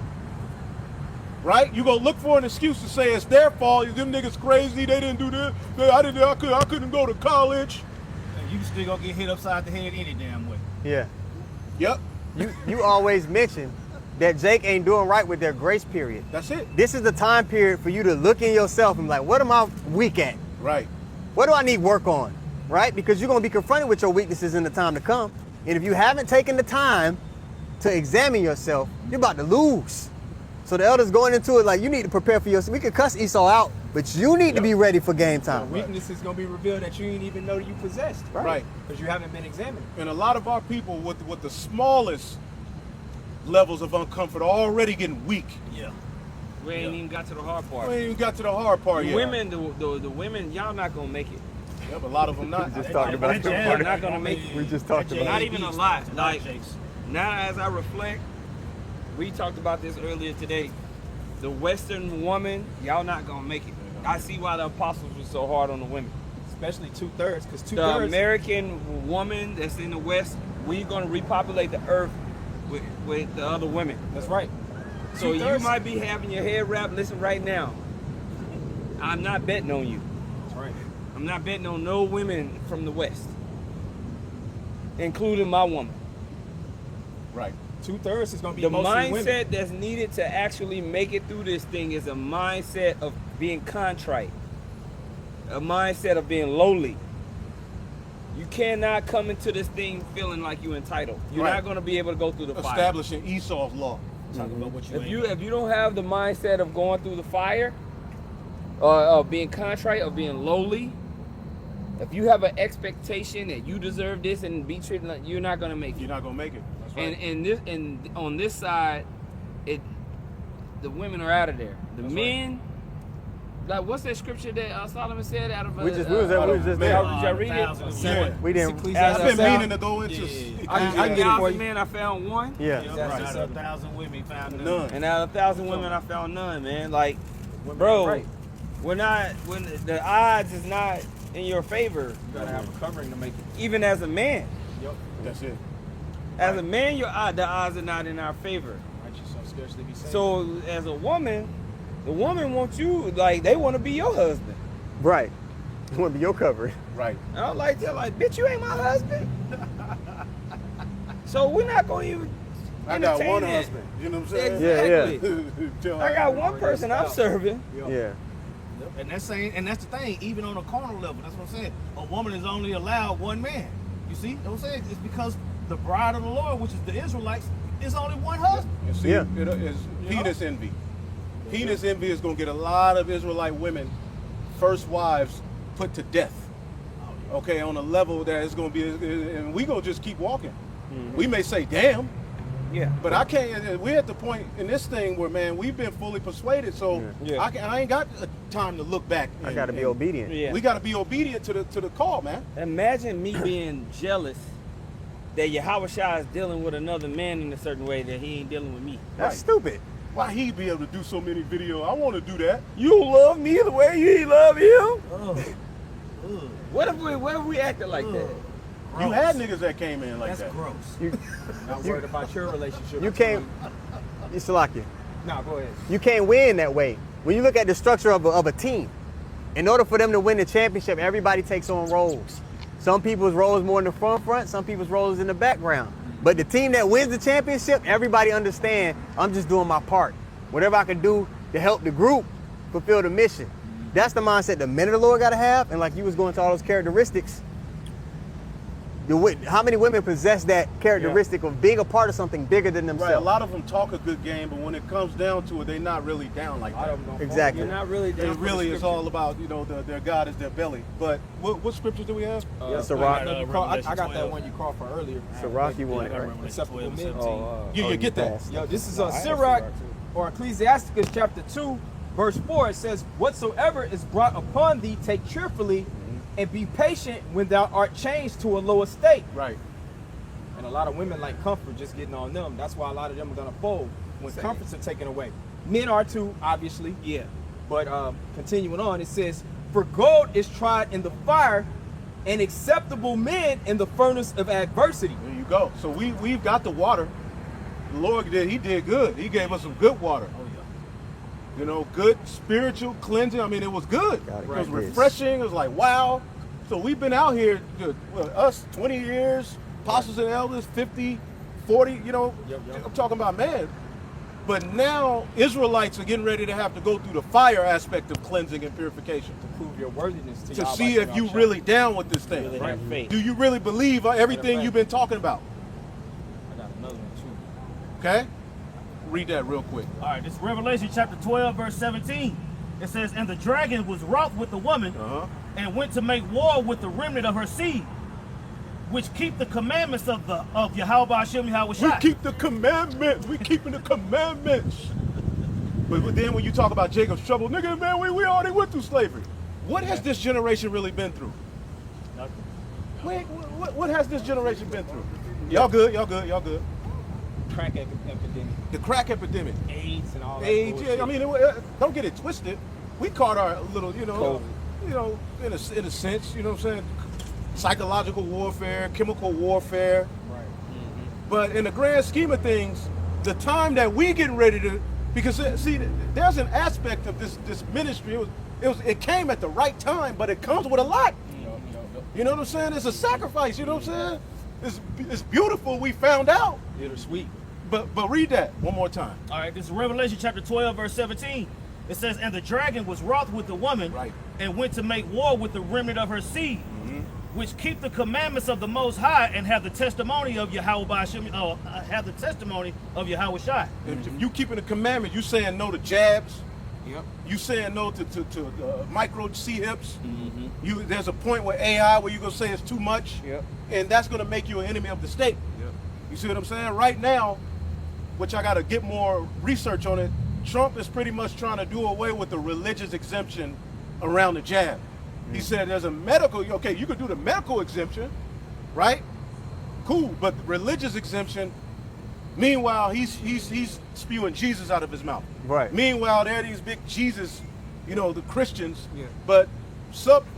right? You're going to look for an excuse to say it's their fault. Them niggas crazy. They didn't do this. I couldn't go to college. You still gonna get hit upside the head any damn way. Yeah. Yep, You always mention that Jake ain't doing right with their grace period. that's it. This is the time period for you to look in yourself and be like, what am I weak at? Right, What do I need work on? Right? Because you're going to be confronted with your weaknesses in the time to come. And if you haven't taken the time to examine yourself, you're about to lose. So the elders going into it like, you need to prepare for yourself. We could cuss Esau out, but you need to be ready for game The time. weakness is gonna be revealed that you didn't even know you possessed. right. Because you haven't been examined. And a lot of our people with the smallest levels of uncomfort are already getting weak. Yeah. We ain't even got to the hard part. We ain't even got to the hard part The yet. women, the women, y'all not gonna make it. Yeah, but a lot of them not. just talked about it. Y'all not gonna make it. We just talked about Not it. even a lot. Like now, as I reflect, we talked about this earlier today. The Western woman, y'all not gonna make it. I see why the apostles were so hard on the women. Especially 2/3, because The 2/3. American woman that's in the West, we're gonna repopulate the earth with the other women. That's right. So you 2/3. might be having your head wrapped. Listen right now. I'm not betting on you. That's right. I'm not betting on no women from the West, including my woman. Right. 2/3 is gonna be The mostly mindset women. that's needed to actually make it through this thing is a mindset of being contrite, a mindset of being lowly. You cannot come into this thing feeling like you're entitled. You're Right. not going to be able to go through the fire. Establishing Esau's law. Talk about what you If you don't have the mindset of going through the fire, or being contrite, or being lowly, if you have an expectation that you deserve this and be treated like, you're not going to make it. You're not gonna make it. That's right. And on this side, the women are out of there. The That's men, like what's that scripture that Solomon said out of? We was just there. Did y'all read it? Yeah. We didn't. I've been meaning to go into. I get it for you. Men, I found one, Yeah. Right. Out of 1,000 women, found none. None. and out of 1,000 women, I found none. Man, like, Women bro, are right. when the odds is not in your favor, You gotta have a covering to make it. even as a man. Yep. That's it. As a man, the odds are not in our favor. Righteous shall scarcely be saved. So as a woman, the woman wants you, like, they want to be your husband. Right. You want to be your covering. Right. And I'm like, they're like, bitch, you ain't my husband. So we're not going to even I got entertain one that. husband. You know what I'm saying? Exactly. Tell I her. got one person I'm serving. Yeah. And that's the thing, even on a carnal level, that's what I'm saying. A woman is only allowed one man. You see what I'm saying? It's because the bride of the Lord, which is the Israelites, is only one husband. And see, Yeah. it is penis envy. Penis envy is going to get a lot of Israelite women, first wives, put to death. Okay, on a level that is going to be, and we going to just keep walking. We may say, damn, Yeah. but I can't, we're at the point in this thing where, man, we've been fully persuaded, so Yeah. I ain't got time to look back. I got to be obedient. Yeah. We got to be obedient to the call, man. Imagine me being jealous that YAHAWASHI is dealing with another man in a certain way that he ain't dealing with me. That's stupid. Why he be able to do so many videos? I want to do that. You don't love me the way you love him. Ugh. What if we acted like that? You had niggas that came in like That's that. gross. Not worried about your relationship. You can't. Salakia. Nah, go ahead. You can't win that way. When you look at the structure of a team, in order for them to win the championship, everybody takes on roles. Some people's roles more in the front, some people's roles in the background. But the team that wins the championship, everybody understand, I'm just doing my part. Whatever I can do to help the group fulfill the mission. That's the mindset the men of the Lord got to have. And like you was going to all those characteristics, how many women possess that characteristic of being a part of something bigger than themselves? Right, a lot of them talk a good game, but when it comes down to it, they're not really down like that. Exactly. You're not really. It really is all about, you know, their God is their belly. But what scriptures do we have? Yes, Sirach. I got that one you called for earlier. Sirach, you want it. Acceptable men. You get that. Yo, this is Sirach or Ecclesiasticus chapter 2, verse 4. It says, whatsoever is brought upon thee, take cheerfully, and be patient when thou art changed to a lower state. Right. And a lot of women like comfort just getting on them. That's why a lot of them are gonna fold when comforts are taken away. Men are too, obviously. Yeah. But continuing on, it says, for gold is tried in the fire, and acceptable men in the furnace of adversity. There you go. So we've got the water. The Lord he did good. He gave us some good water. Oh, yeah. You know, good spiritual cleansing. I mean, it was good. Got it. It was Right. refreshing. It was like, wow. So we've been out here, us 20 years, apostles and elders, 50, 40, you know, I'm talking about, man. But now Israelites are getting ready to have to go through the fire aspect of cleansing and purification To prove your worthiness to see if you really down with this thing. Really have faith. Do you really believe everything you've been talking about? I got another one too. Okay? Read that real quick. All right, this is Revelation chapter 12, verse 17. It says, and the dragon was wroth with the woman and went to make war with the remnant of her seed, which keep the commandments of YAHAWASHI YAHAWASHI. We keep the commandments. We keeping the commandments. But then when you talk about Jacob's trouble, nigga, man, we already went through slavery. What has this generation really been through? Nothing. Wait, what has this generation been through? Y'all good, y'all good, y'all good. Crack epidemic, The crack epidemic. AIDS and all that. AIDS, bullshit. yeah, I mean, don't get it twisted. We caught our little, you know, in a sense, you know what I'm saying? Psychological warfare, chemical warfare. Right. But in the grand scheme of things, the time that we getting ready to, because see, there's an aspect of this ministry. It came at the right time, but it comes with a lot. You know what I'm saying? It's a sacrifice. You know what I'm saying? It's beautiful. We found out. Bittersweet. But read that one more time. All right, this is Revelation chapter 12, verse 17. It says, and the dragon was wroth with the woman and went to make war with the remnant of her seed, which keep the commandments of the Most High and have the testimony of YAHAWASHI, have the testimony of YAHAWASHI. If you keeping the commandment, you saying no to jabs. Yep. You saying no to micro C-hips. There's a point where AI where you're going to say it's too much. Yep. And that's going to make you an enemy of the state. Yep. You see what I'm saying? Right now, which I got to get more research on it, Trump is pretty much trying to do away with the religious exemption around the jab. He said there's a medical, okay, you could do the medical exemption, right? Cool, but the religious exemption, meanwhile, he's spewing Jesus out of his mouth. Right. Meanwhile, there are these big Jesus, you know, the Christians, Yeah. but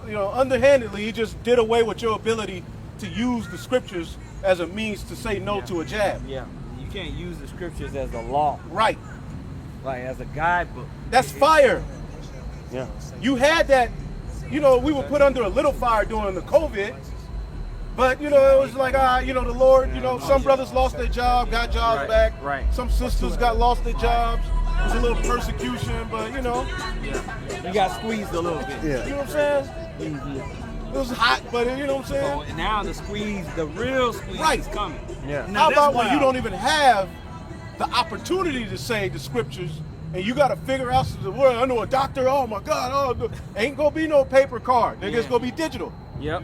underhandedly, he just did away with your ability to use the scriptures as a means to say no to a jab. Yeah. You can't use the scriptures as a law, Right. like as a guidebook. That's fire. Yeah. You had that, you know, we were put under a little fire during the COVID, but, you know, it was like, the Lord, you know, some brothers lost their job, got jobs back. Right. Some sisters lost their jobs. It was a little persecution, but, you know, You got squeezed a little bit. Yeah. you know what I'm saying? It was hot, but, you know what I'm saying? So now the squeeze, the real squeeze is coming. Yeah. Now, How that's about when you wild. don't even have the opportunity to say the scriptures, and you got to figure out, well, I know a doctor, oh my God, ain't gonna be no paper card, nigga, it's gonna be digital. Yep.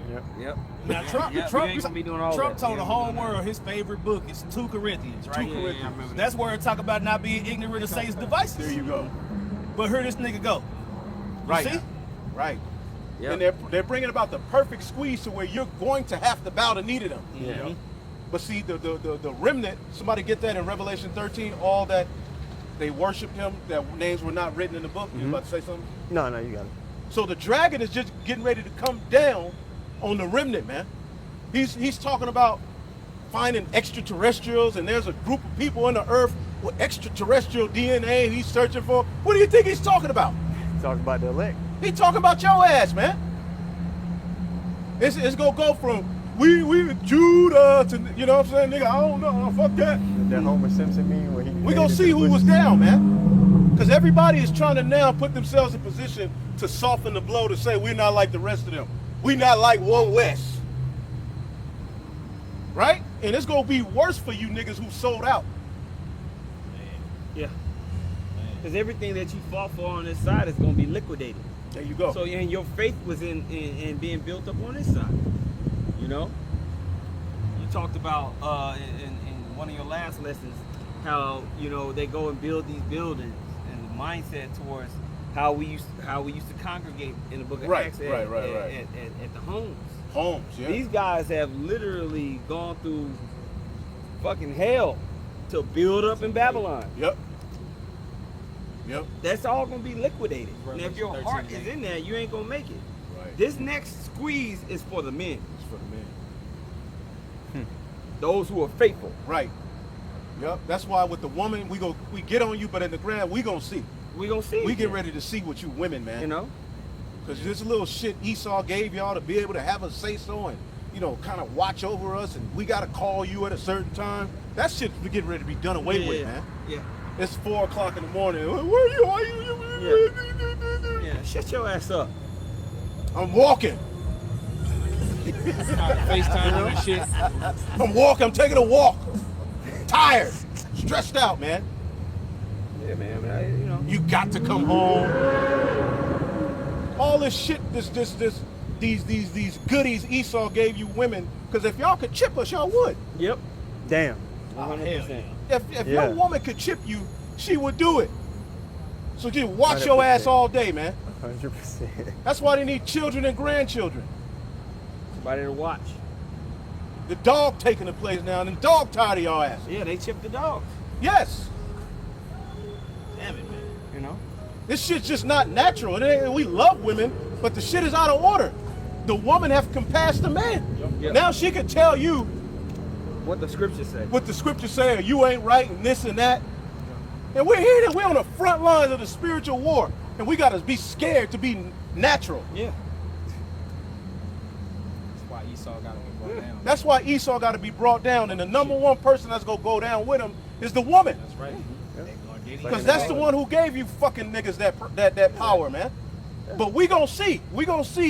Now, Trump, Yeah, we ain't gonna be doing all Trump that. told the whole world his favorite book is 2 Corinthians, right? 2 Corinthians. I remember That's where it talk about not being ignorant of Satan's devices. There you go. But here this nigga go. You Right. see? Right. Yep. And they're bringing about the perfect squeeze to where you're going to have to bow the knee to them. Yeah. But see, the remnant, somebody get that in Revelation 13, all that they worshiped him, that names were not written in the book. You about to say something? No, you got it. So the dragon is just getting ready to come down on the remnant, man. He's talking about finding extraterrestrials, and there's a group of people on the earth with extraterrestrial DNA he's searching for. What do you think he's talking about? Talk about the elect. He talking about your ass, man. It's gonna go from we Judah to, you know what I'm saying, nigga, I don't know, fuck that. That Homer Simpson meme where he We gonna see who was down, man. Because everybody is trying to now put themselves in position to soften the blow, to say we're not like the rest of them. We not like One West. Right? And it's gonna be worse for you niggas who sold out. Yeah. Because everything that you fought for on this side is going to be liquidated. There you go. So and your faith was in being built up on this side. You know? You talked about in one of your last lessons how, you know, they go and build these buildings and the mindset towards how we used to congregate in the book of Acts at the homes. Homes, yeah. These guys have literally gone through fucking hell to build up in Babylon. Yep. That's all gonna be liquidated. And if your 13, heart is in there, you ain't gonna make it. Right. This next squeeze is for the men. It's for the men. Those who are faithful. Right. Yep. That's why with the woman, we get on you, but in the ground, we gonna see. We gonna see. We get ready to see what you women, man. You know? Because this little shit Esau gave y'all to be able to have a say-so and, you know, kind of watch over us, and we got to call you at a certain time. That shit's getting ready to be done away with, man. Yeah. It's 4 o'clock in the morning. Where you are? Yeah. Shut your ass up. I'm walking. FaceTime and shit. I'm walking. I'm taking a walk. Tired. Stressed out, man. Yeah, man. You know. You got to come home. All this shit, these goodies Esau gave you women, because if y'all could chip us, y'all would. Yep. Damn. 100%. If your woman could chip you, she would do it. So just watch your ass all day, man. 100%. That's why they need children and grandchildren. Somebody to watch. The dog taking the place now, and the dog tired of y'all ass. Yeah, they chip the dogs. Yes. Damn it, man. You know? This shit's just not natural. And we love women, but the shit is out of order. The woman have compassed the man. Yep. Now she can tell you What the scriptures say. what the scriptures say, or you ain't right, and this and that. And we're here, we're on the front lines of the spiritual war, and we gotta be scared to be natural. Yeah. That's why Esau got to be brought down. That's why Esau got to be brought down, and the number one person that's gonna go down with him is the woman, That's right. because that's the one who gave you fucking niggas that power, man. But we gonna see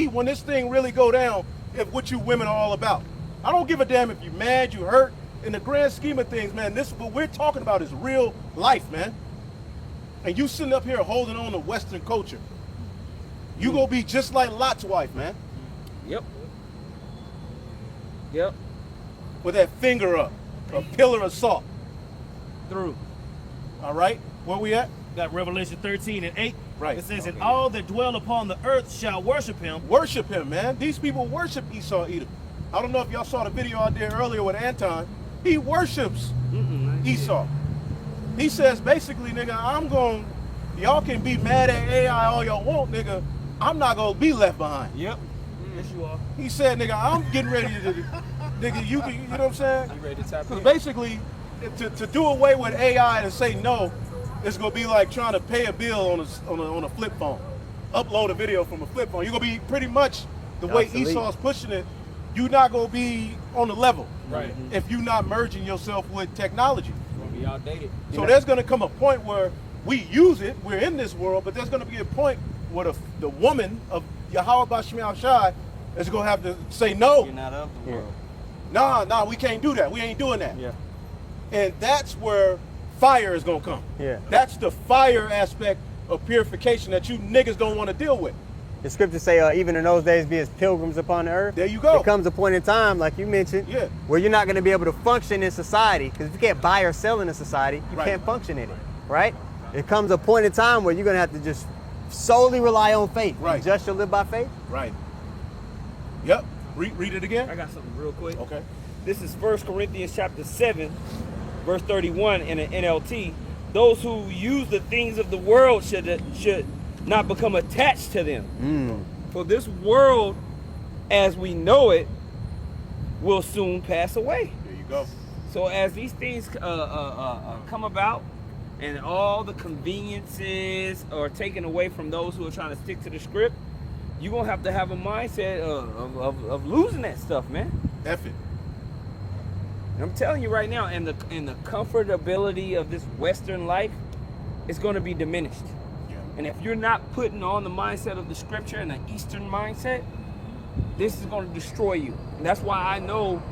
when this thing really go down if what you women are all about. I don't give a damn if you mad, you hurt. In the grand scheme of things, man, this what we're talking about is real life, man. And you sitting up here holding on to Western culture. You gonna be just like Lot's wife, man, Yep. Yep. with that finger up, a pillar of salt. Through. All right, where we at? Got Revelation 13:8. Right. It says, and all that dwell upon the earth shall worship him. Worship him, man. These people worship Esau Edom. I don't know if y'all saw the video I did earlier with Anton. He worships Esau. He says basically, nigga, y'all can be mad at AI all y'all want, nigga. I'm not gonna be left behind. Yep. Yes, you are. He said, nigga, I'm getting ready to, nigga, you know what I'm saying? You ready to tap Because in? basically, to do away with AI and say no, it's gonna be like trying to pay a bill on a flip phone. Upload a video from a flip phone. You're gonna be pretty much the way Obsolete. Esau's pushing it. You're not gonna be on the level Right. if you're not merging yourself with technology. It's going to be outdated. So there's gonna come a point where we use it. We're in this world, but there's gonna be a point where the woman of YAHAWASHI is gonna have to say no. You're not of the world. Nah, we can't do that. We ain't doing that. Yeah. And that's where fire is gonna come. Yeah. That's the fire aspect of purification that you niggas don't want to deal with. The scriptures say, even in those days, be as pilgrims upon the earth. There you go. There comes a point in time, like you mentioned, Yeah. where you're not going to be able to function in society. Because if you can't buy or sell in a society, you Right. can't function in it, right? It comes a point in time where you're going to have to just solely rely on faith. Right. The just shall live by faith. Right. Yep. Read it again. I got something real quick. Okay. This is 1 Corinthians chapter 7, verse 31 in an NLT. Those who use the things of the world should not become attached to them. For this world, as we know it, will soon pass away. There you go. So as these things come about, and all the conveniences are taken away from those who are trying to stick to the script, you're going to have a mindset of losing that stuff, man. F it. And I'm telling you right now, and the comfortability of this Western life is going to be diminished. Yeah. And if you're not putting on the mindset of the scripture and the Eastern mindset, this is going to destroy you. And that's why I know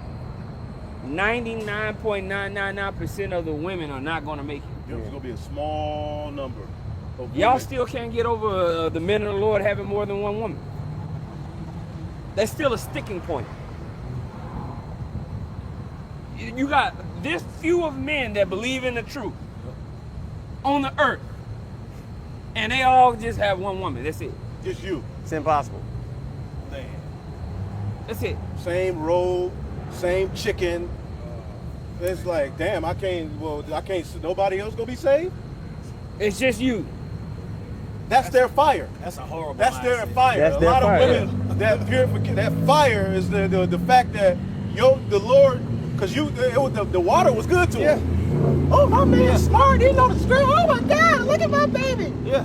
99.999% of the women are not going to make it. There's going to be a small number of Y'all women. still can't get over the men of the Lord having more than one woman. That's still a sticking point. You got this few of men that believe in the truth on the earth, and they all just have one woman. That's it. Just you. It's impossible. Man. That's it. Same road, same chicken. It's like, damn, nobody else gonna be saved? It's just you. That's their fire. That's a horrible That's their mindset. fire. That's A their lot fire, of women, that fire is the fact that the Lord, because the water was good to him. Oh, my man's smart. He know the script. Oh my God, look at my baby. Yeah.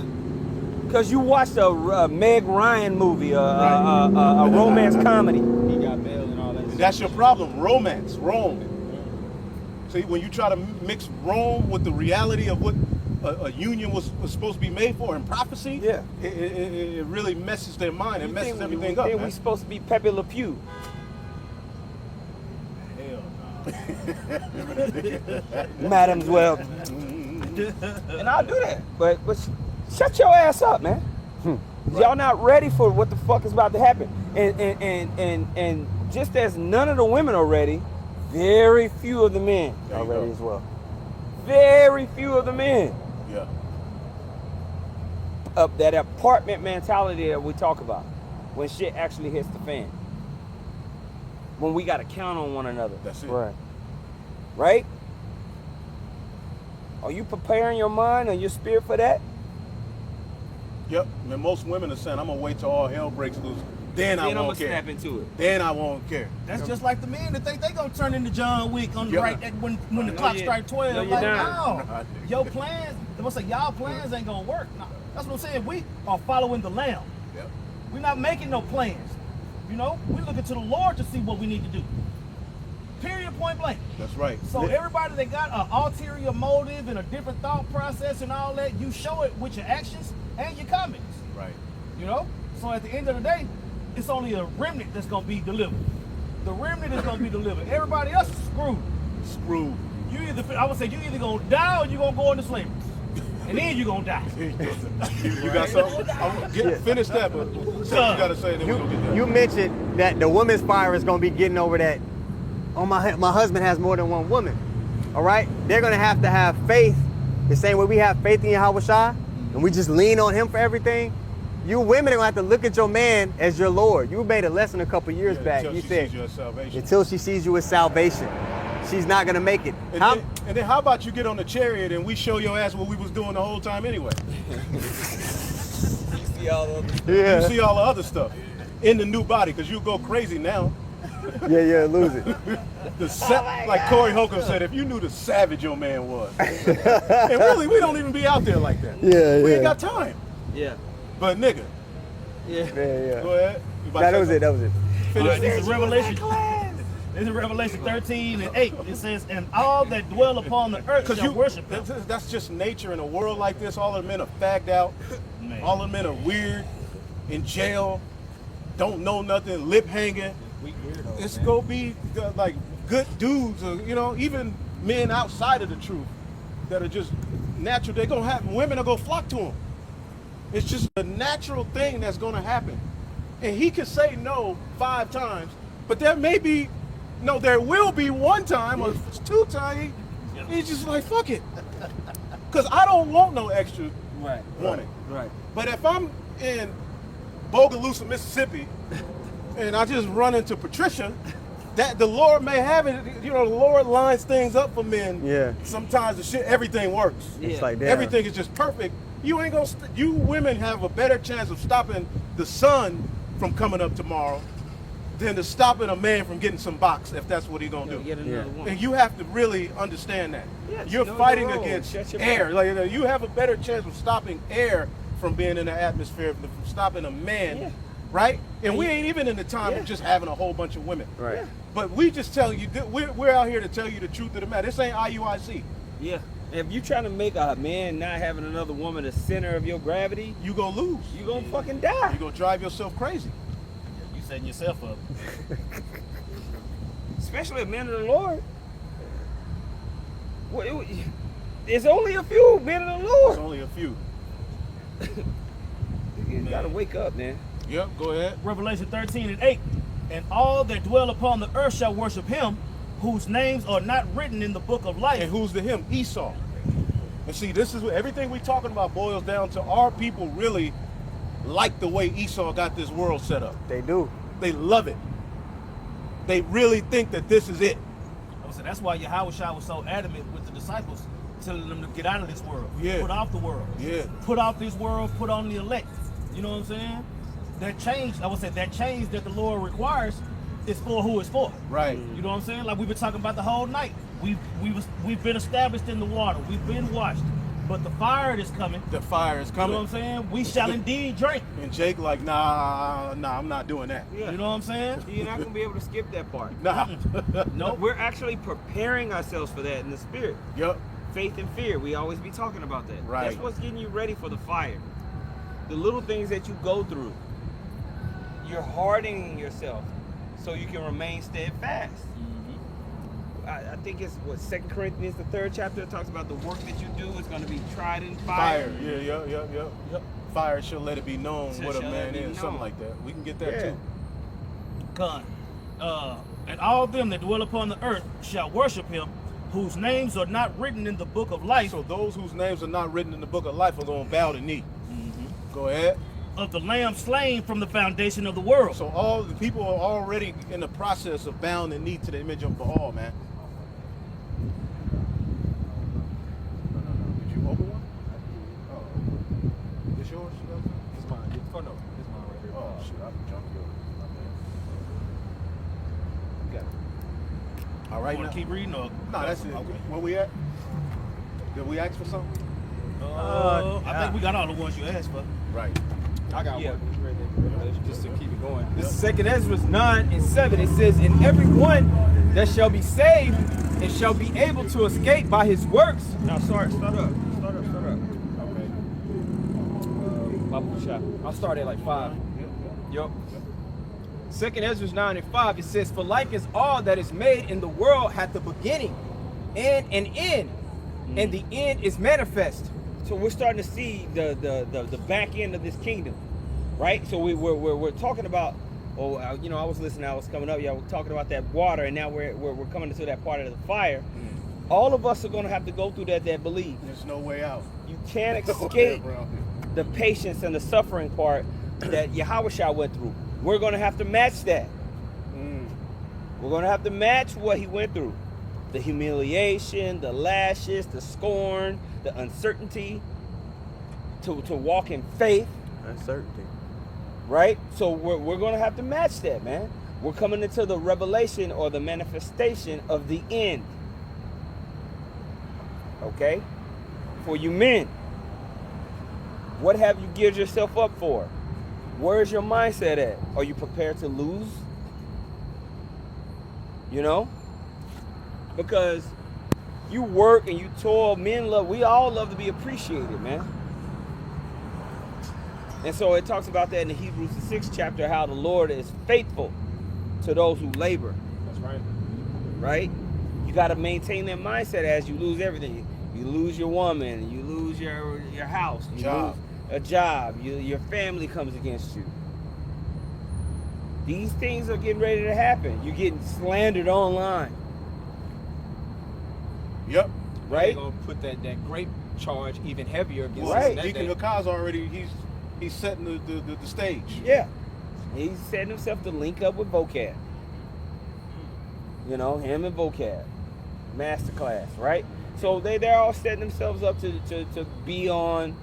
Because you watched a Meg Ryan movie, a romance comedy. He got bail and all that. And that's your problem. Romance, Rome. See, when you try to mix Rome with the reality of what a union was supposed to be made for in prophecy, Yeah. it really messes their mind. It You messes think everything up. we Man. supposed to be Pepe Le Pew. Hell Madam's well. And I'll do that. But shut your ass up, man. Y'all not ready for what the fuck is about to happen. And just as none of the women are ready, very few of the men There are you ready go. as well. Very few of the men. Yeah. Of that apartment mentality that we talk about when shit actually hits the fan. When we got to count on one another. That's it. Right. Right? Are you preparing your mind and your spirit for that? Yep. And most women are saying, I'm gonna wait till all hell breaks loose. Then I Then I'm won't gonna care. snap into it. Then I won't care. That's just like the men that think they gonna turn into John Wick on the Yeah. right when the No, clock you- strike 12. no, you like, not. no, your plans. They must say y'all plans ain't gonna work. No, that's what I'm saying. We are following the Lamb. Yep. We're not making no plans. You know, we're looking to the Lord to see what we need to do. Period. Point blank. That's right. So everybody that got an ulterior motive and a different thought process and all that, you show it with your actions and your comments. Right. You know? So at the end of the day, it's only a remnant that's gonna be delivered. The remnant is gonna be delivered. Everybody else is screwed. Screwed. I would say you either gonna die or you gonna go into slavery. And then you gonna die. You got something? Finish that, but something you gotta say, then we're gonna get that. You mentioned that the women's fire is going to be getting over that. Oh, my husband has more than one woman. All right? They're going to have faith the same way we have faith in YAHAWASHI, and we just lean on him for everything. You women are going to have to look at your man as your Lord. You made a lesson a couple years back. Until You she said, sees you as salvation. until she sees you as salvation, she's not going to make it. And then how about you get on the chariot and we show your ass what we was doing the whole time anyway? You see all of them. Yeah. You see all the other stuff in the new body, because you go crazy now. Yeah, lose it. Like Corey Holcomb said, if you knew the savage your man was. And really, we don't even be out there like that. Yeah, We yeah. ain't got time. Yeah. But nigga, Yeah. Yeah. go ahead. You about That to was say it. That was it. something? All right, Finish. this is Revelation. This is Revelation 13:8. It says, "And all that dwell upon the earth Because shall worship him." that's just nature in a world like this. All of the men are fagged out. Man. All of the men are weird, in jail, don't know nothing, lip hanging. It's gonna be like good dudes, or, you know, even men outside of the truth that are just natural. They're gonna have women are gonna flock to them. It's just a natural thing that's gonna happen. And he could say no 5 times, but there will be one time or 2 times. He's just like, fuck it. Because I don't want no extra Right. woman. Right. But if I'm in Bogalusa, Mississippi, and I just run into Patricia, that the Lord may have it. You know, the Lord lines things up for men. Yeah. Sometimes the shit, everything works. It's Yeah. like that. Everything is just perfect. You ain't gonna. You women have a better chance of stopping the sun from coming up tomorrow than to stopping a man from getting some box if that's what he's gonna do. Get another Yeah. woman. And you have to really understand that. Yeah, You're know fighting your role. against Shut your air. mouth. Like, you have a better chance of stopping air from being in the atmosphere than from stopping a man, Yeah. right? And we ain't even in the time Yeah. of just having a whole bunch of women. Right. Yeah. But we just telling you, we're out here to tell you the truth of the matter. This ain't IUIC. Yeah. If you trying to make a man not having another woman the center of your gravity, You gonna lose. you gonna fucking die. You gonna drive yourself crazy. You setting yourself up. Especially a man of the Lord. There's only a few men of the There's Lord. only a few. You gotta wake up, man. Yep, go ahead. Revelation 13:8. And all that dwell upon the earth shall worship him, whose names are not written in the book of life. And who's the him? Esau. And see, this is what everything we talking about boils down to. Our people really like the way Esau got this world set up. They do. They love it. They really think that this is it. So that's why YAHAWASHI was so adamant with the disciples, telling them to get out of this world. Yeah. Put off the world. Yeah. Put off this world, put on the elect. You know what I'm saying? That change, I would say that change that the Lord requires is for who it's for. Right. You know what I'm saying? Like we've been talking about the whole night. We've been established in the water. We've been washed. But the fire is coming. The fire is You coming. know what I'm saying? We shall indeed drink. And Jake like, nah, I'm not doing that. Yeah. You know what I'm saying? You're not gonna be able to skip that part. Nah. No, we're actually preparing ourselves for that in the spirit. Yep. Faith and fear. We always be talking about that. Right. That's what's getting you ready for the fire. The little things that you go through. You're hardening yourself so you can remain steadfast. I think it's what 2 Corinthians the 3rd chapter talks about the work that you do is going to be tried in fire. Fire. Yeah, yep. Fire shall let it be known Shall what a let man it be is. Something known. like that. We can get that Yeah. too. Con. And all them that dwell upon the earth shall worship him, whose names are not written in the book of life So those whose names are not written in the book of life are going to bow the knee. Go ahead. of the Lamb slain from the foundation of the world. So all the people are already in the process of bowing the knee to the image of Baal, man. Did you open one? Oh. This yours? It's mine. Oh no, it's mine right here. Oh shit, I jumped yours. You got it. All right, You now. want to keep reading or? No, that's it. Okay. Where we at? Did we ask for something? I think we got all the ones you asked for. Right. I got Yeah, one. we read that Revelation Just to keep it going. Yep. This is 2 Ezra 9:7. It says, "And everyone that shall be saved and shall be able to escape by his works." Now start up. Start up. Okay. Bible shop. I'll start at like 5. Yup. 2 Ezra 9:5. It says, "For like as all that is made in the world hath a beginning and an end, and the end is manifest." So we're starting to see the back end of this kingdom, right? So we're talking about, I was listening, I was coming up, we're talking about that water, and now we're coming to that part of the fire. All of us are going to have to go through that believe. There's no way out. You can't No way escape around it. the patience and the suffering part that YAHAWASHI went through. We're going to have to match that. We're going to have to match what he went through. The humiliation, the lashes, the scorn, the uncertainty, to walk in faith, Uncertainty. right? So we're going to have to match that, man. We're coming into the revelation or the manifestation of the end. Okay? For you men, what have you geared yourself up for? Where's your mindset at? Are you prepared to lose? You know? Because you work and you toil, we all love to be appreciated, man. And so it talks about that in the Hebrews the 6th chapter, how the Lord is faithful to those who labor, That's right. right? You got to maintain that mindset as you lose everything. You lose your woman, you lose your house, you Job. lose a job, your family comes against you. These things are getting ready to happen. You're getting slandered online. Yep. Right? They're gonna put that grape charge even heavier against Right. us in that Deacon day. Hakaz already, he's setting the stage. Yeah. He's setting himself to link up with vocab. You know, him and Vocab, masterclass, right? So they're all setting themselves up to be on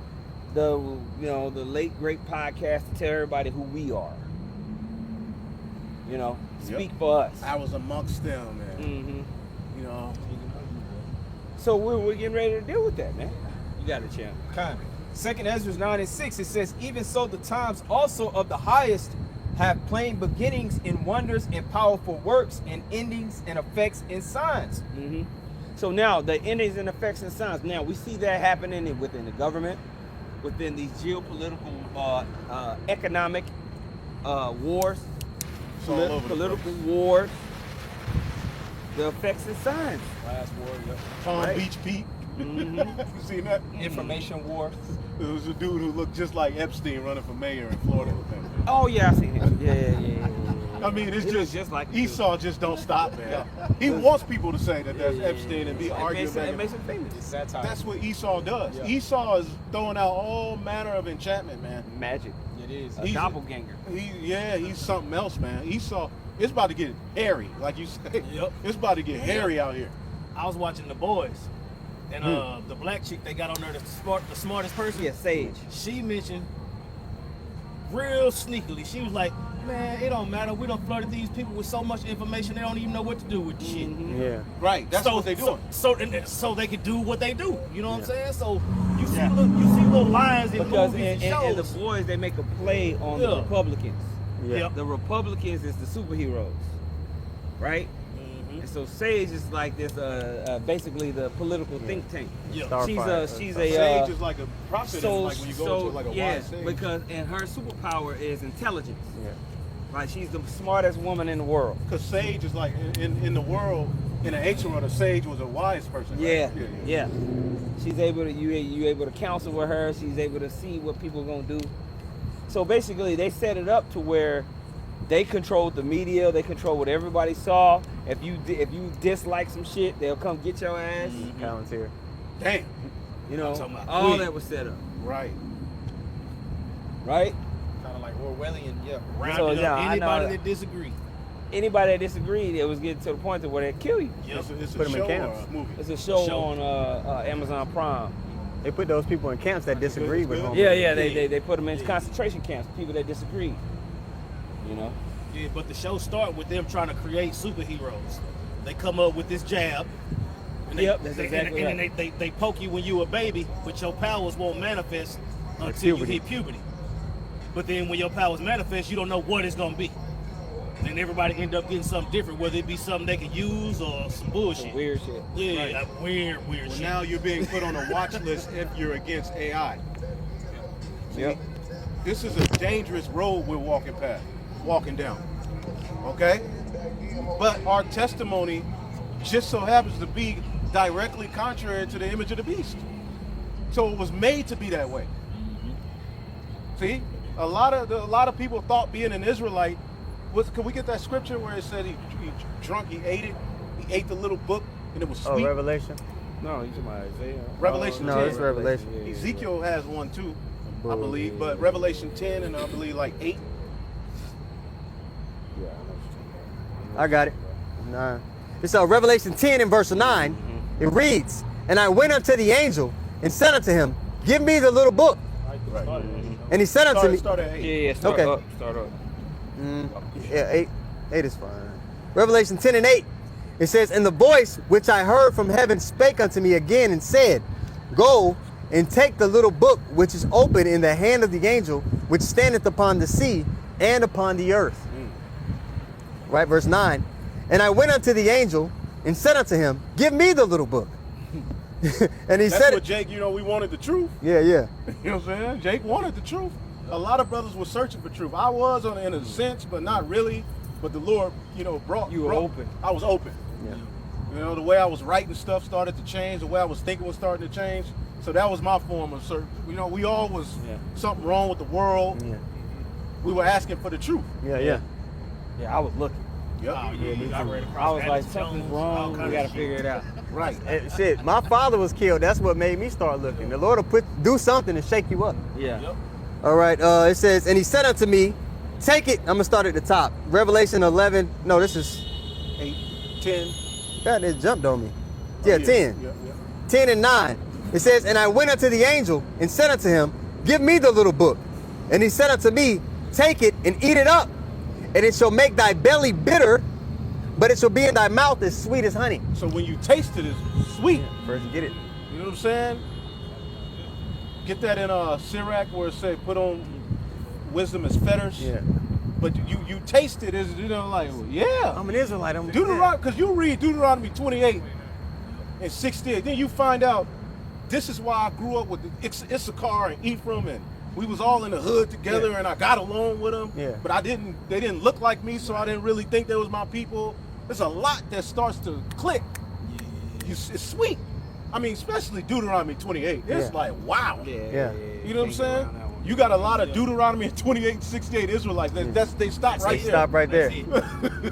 the the late great podcast to tell everybody who we are. You know, speak for us. I was amongst them, man. Mm-hmm. You know. So we're getting ready to deal with that, man. You got it, champ. Kind. 2nd Ezra 9:6, it says, even so the times also of the highest have plain beginnings in wonders and powerful works and endings and effects and signs. Mm-hmm. So now the endings and effects and signs. Now we see that happening within the government, within these geopolitical, economic wars, It's all over the political place. wars. The effects and signs. Last war, yep. Palm Right. Beach Pete. Mm-hmm. You seen that? Information war. It was a dude who looked just like Epstein running for mayor in Florida with him. Oh yeah, I seen him. Yeah. I mean, it's He looks just, just like him, Esau just don't stop, man. He wants people to say that that's Epstein and be arguing back It and makes him famous. It's satire. That's what Esau does. Yeah. Esau is throwing out all manner of enchantment, man. Magic. It is. A He's- doppelganger. He's something else, man. Esau, it's about to get hairy, like you say. Yep. It's about to get hairy out here. I was watching The Boys, and the black chick they got on there, the smartest person. Yeah, Sage. She mentioned real sneakily. She was like, "Man, it don't matter. We done flooded these people with so much information they don't even know what to do with the shit." Yeah. Right, that's what they doing. So they can do what they do. You know what I'm saying? So you see little lines in Because movies and in the shows. boys, they make a play on the Yeah. Republicans. Yeah. The Republicans is the superheroes, right? Mhm. And so Sage is like this, basically the political think tank. Yeah. Starfire. She's A a sage is like a prophet, so like when you go into like a yeah, wise sage. because and her superpower is intelligence. Yeah. Like she's the smartest woman in the world. Because sage is like in the world, in the ancient world, a sage was a wise person. Right? Yeah. She's able to you able to counsel with her. She's able to see what people are gonna do. So basically, they set it up to where they controlled the media. They control what everybody saw. If you dislike some shit, they'll come get your ass. Palantir. Damn. You know, talking about all Queen. that was set up, Right. right? Kind of like Orwellian, yeah. Rounded yeah, up I know anybody that. that disagree. Anybody that disagreed, it was getting to the point to where they'd kill you. Yep. It's Put a 'em in show or camps. a movie. It's a show Show. on Amazon Prime. They put those people in camps that disagree with good. them. Yeah, they put them in concentration camps. People that disagree. You know. Yeah, but the show start with them trying to create superheroes. They come up with this jab. And Yep, that's exactly and right. then they poke you when you a baby, but your powers won't manifest until puberty. you hit puberty. But then when your powers manifest, you don't know what it's gonna be. Then everybody end up getting something different, whether it be something they can use or some bullshit. Some weird shit. Yeah, Right. like weird Well, shit. now you're being put on a watch list if you're against AI. Yep. This is a dangerous road we're walking down. Okay? But our testimony just so happens to be directly contrary to the image of the beast. So it was made to be that way. See? A lot of people thought being an Israelite was, can we get that scripture where it said he drunk, he ate it, he ate the little book and it was Oh, sweet? Revelation? No, you talking about Isaiah? Revelation No, 10. it's Revelation. Yeah. Ezekiel has one too, I believe, but Revelation 10 and I believe like 8. Yeah, I know what you're talking about. I got it. 9. It's Revelation 10 and verse 9. It reads, "And I went unto the angel and said unto him, Give me the little book. Right. And he said unto me, Start at 8. Yeah, start Okay. up, start up. Yeah, 8. 8 is fine. Revelation 10 and 8. It says, "And the voice which I heard from heaven spake unto me again and said, Go and take the little book which is open in the hand of the angel which standeth upon the sea and upon the earth." Right, verse 9. "And I went unto the angel and said unto him, Give me the little book." And he That's said, what Jake, we wanted the truth. Yeah. You know what I'm saying? Jake wanted the truth. A lot of brothers were searching for truth. I was in a sense, but not really. But the Lord, brought. You were open. I was open. Yeah. The way I was writing stuff started to change. The way I was thinking was starting to change. So that was my form of search. We all was something wrong with the world. Yeah. We were asking for the truth. Yeah. Yeah, I was looking. Yep. Oh, yeah, I read across I was like, Anderson something's Jones, wrong. all We kinds gotta of shit. figure it out. Right. Shit, my father was killed. That's what made me start looking. The Lord will do something to shake you up. Yeah. Yep. All right. It says, "And he said unto me, Take it." I'm gonna start at the top. Revelation 11. No, this is 8, 10. That just jumped on me. Yeah, 10. Yeah. 10 and 9. It says, and I went unto the angel and said unto him, give me the little book. And he said unto me, take it and eat it up, and it shall make thy belly bitter, but it shall be in thy mouth as sweet as honey. So when you taste it, it's sweet. First you get it. You know what I'm saying? Get that in Sirach where it say put on wisdom as fetters. Yeah. But you taste it as, you know, like, well, yeah. I'm an Israelite. Deuteronomy, because you read Deuteronomy 28 and 68, then you find out this is why I grew up with Issachar and Ephraim, and we was all in the hood together, and I got along with them. Yeah. But they didn't look like me, so I didn't really think they was my people. There's a lot that starts to click. It's sweet. I mean, especially Deuteronomy 28. It's like, wow. Yeah. You know what I'm saying? You got a lot of Deuteronomy 28 and 68 Israelites. They stop right there. Stop right there.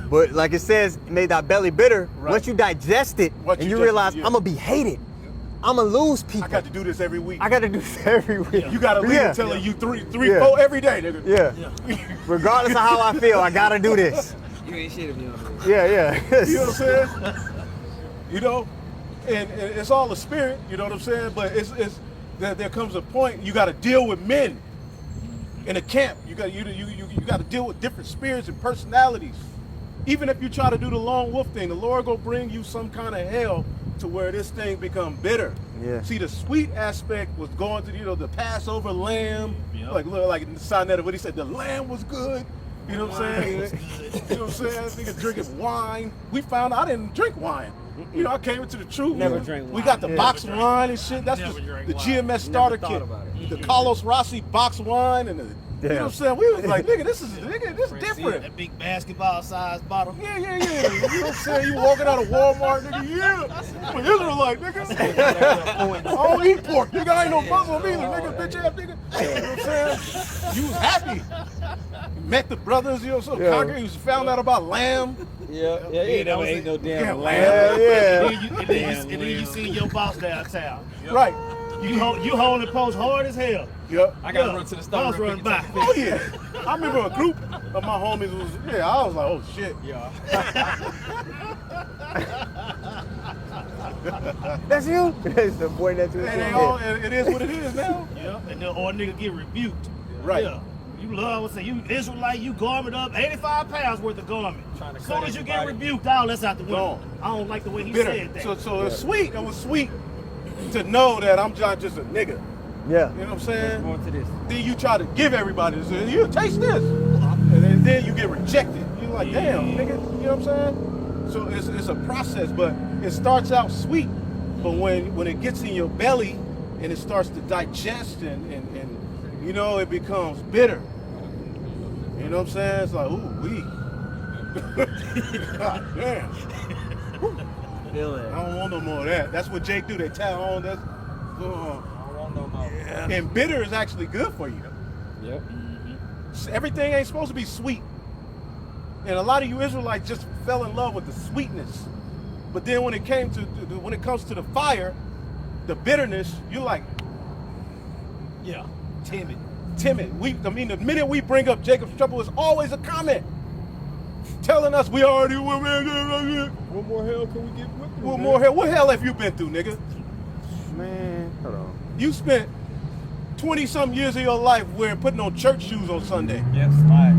But like it says, made thy belly bitter. Right. Once you digest it, Once and you you realize, digest it, I'm going to be hated. I'm going to lose people. I got to do this every week. I got to do this every week. You got to leave Yeah. telling you three, Yeah. 4 every day, nigga. Yeah. Regardless of how I feel, I got to do this. You ain't shit if you don't do it. Yeah. You know what I'm saying? You know, and it's all the spirit. You know what I'm saying? But there comes a point you got to deal with men in a camp. You got to deal with different spirits and personalities. Even if you try to do the lone wolf thing, the Lord gonna bring you some kind of hell to where this thing become bitter. Yeah. See, the sweet aspect was going to the Passover lamb, like in the Sinetta, what he said, the lamb was good. You know what I'm saying? You know what I'm saying? Niggas drinking wine. We found I didn't drink wine. You know, I came into the truth. Never drank We wine. got the Yeah. box wine and shit. That's the GMS starter thought kit. about it. The Carlos Rossi box wine and the, you know what I'm saying? We was like, nigga, this is different. That big basketball size bottle. Yeah. You know what I'm saying? You walking out of Walmart, nigga, yeah. I'm an Israelite, nigga. I don't eat pork, nigga. I ain't no Muslim either, nigga. Bitch ass nigga. You know what I'm saying? You was happy. Met the brothers, you know, so congregate. You found out about lamb. Yeah. That was ain't no damn lamb. Yeah. And then you see your boss downtown. Right. You holding post hard as hell. Yep. I gotta run to the store. Boss running by. Oh yeah. I remember a group of my homies was, I was like, oh shit. Yeah. That's you? That's the boy that you And it is what it is now. Yeah. And then or nigga get rebuked. Right. Yeah. You love what's say you Israelite, you garment up, 85 pounds worth of garment. Trying to As cut soon as you get everybody. rebuked, all that's out the window. Gone. I don't like the way he Bitter. said that. So it's sweet. It was sweet to know that I'm not just a nigga. Yeah. You know what I'm saying? Going to this. Then you try to give everybody this. You taste this. And then you get rejected. You're like, damn, nigga. You know what I'm saying? So it's a process, but it starts out sweet. But when it gets in your belly and it starts to digest and you know, it becomes bitter. You know what I'm saying? It's like, ooh, wee. God damn. Feel it. I don't want no more of that. That's what Jake do. They tell on. That's. I don't want no more. And bitter is actually good for you. Yep. Everything ain't supposed to be sweet. And a lot of you Israelites just fell in love with the sweetness. But then when it comes to the fire, the bitterness, you're like, Yeah. Timid. the minute we bring up Jacob's trouble, it's always a comment telling us we already What more hell can we get with you? what more hell? What hell have you been through, nigga? Man, hold on. You spent 20-some years of your life putting on church shoes on Sunday. Yes. Right.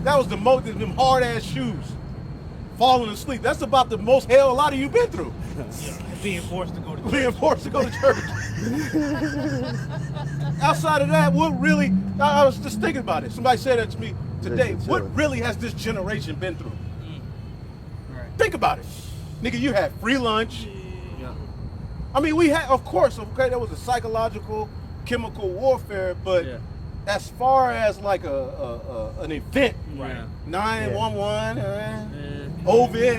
That was them hard ass shoes. Falling asleep. That's about the most hell a lot of you been through. Being forced to go to church. Being forced to go to church. Outside of that, what really, I was just thinking about it. Somebody said that to me today. What really has this generation been through? Right. Think about it. Nigga, you had free lunch. Yeah. I mean, we had, of course, okay, there was a psychological, chemical warfare, but Yeah. as far as like an event, Right. 911, COVID,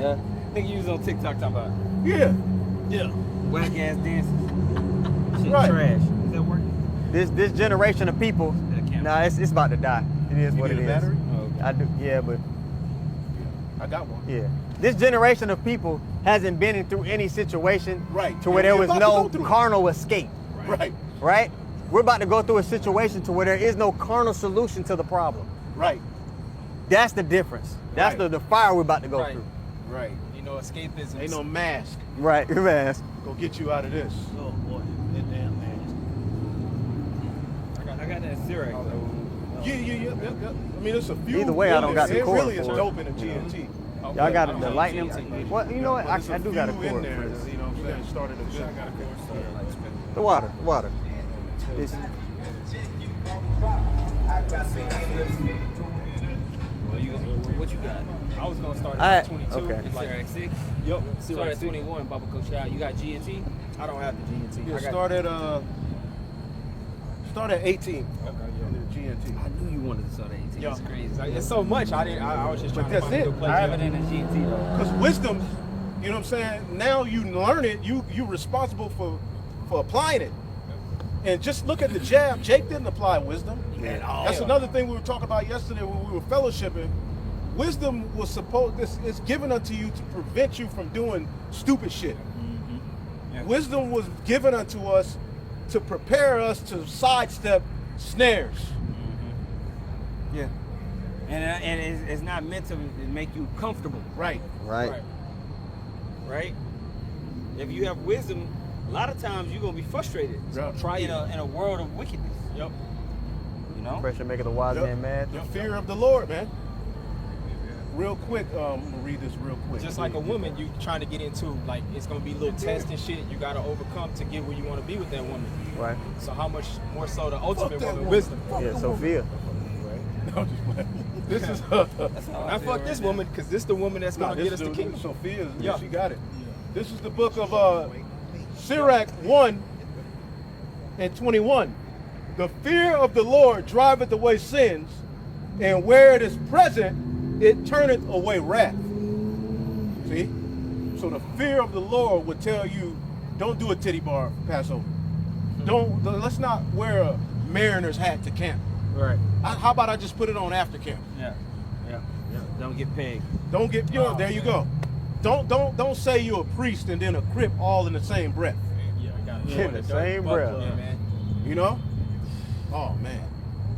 Yeah. I think you was on TikTok talking about yeah, Yeah. whack ass dances. Shit Right. trash. Is that working? This generation of people, That camera. nah, it's about to die. It is You what need it a is. battery? Oh, okay. I do, yeah, but I got one. yeah. This generation of people hasn't been through any situation Right. to where there We're was about to no go through it. carnal escape, Right, right? We're about to go through a situation to where there is no carnal solution to the problem. right. That's the difference. That's Right. the fire we're about to go Right. through. Right. You know, escapism. Ain't no mask Right, man. gonna get you out of this. Oh boy, that damn mask. I got that Syrax. Yeah. I mean, it's a few. Either way, I don't got the It cord really is for it. dope in the GNT. Y'all got the lightning. GNT. What? You know what? I do got a few in cord there. for this. You know what I'm saying? Started a good. The water. This, What you got? I was gonna start I- at 22. okay. Like, Syrax 6. Yup. Start at 21, Baba Coach out. You got GNT? I don't have the GNT. Yeah, I got start at 18. Okay, in the GNT. I knew you wanted to start at 18. yeah. It's crazy. Like, it's so much. I was just But trying to that's find a it. good place. I have it in the GNT though. Because wisdom, you know what I'm saying? Now you learn it, you're responsible for applying it. And just look at the jab. Jake didn't apply wisdom. That's another thing we were talking about yesterday when we were fellowshipping. Wisdom was it's given unto you to prevent you from doing stupid shit. Yeah. Wisdom was given unto us to prepare us to sidestep snares. Yeah. And it's not meant to make you comfortable, Right. right. right? If you have wisdom, a lot of times you're gonna be frustrated. Yeah. Try in it. a world of wickedness. Yep. You know? Pressure making a wise man mad. The fear of the Lord, man. Real quick, I'm gonna read this real quick. Just like a woman, you trying to get into, like, it's gonna be little tests and shit you gotta overcome to get where you want to be with that woman. Right. So how much more so the ultimate that woman, woman. wisdom? Yeah, Sophia. No, I'm just playing. This is I fuck this woman because this the woman that's gonna get us the kingdom. Sophia, Yeah. she got it. This is the book of Sirach 1 and 21. The fear of the Lord driveth away sins, and where it is present, it turneth away wrath. See? So the fear of the Lord would tell you, don't do a titty bar for Passover. Let's not wear a mariner's hat to camp. Right. How about I just put it on after camp? Yeah. Don't get pegged. Don't get, there you go. Don't say you're a priest and then a crip all in the same breath. Yeah, I got it. In the same breath. Yeah, man. You know? Oh man.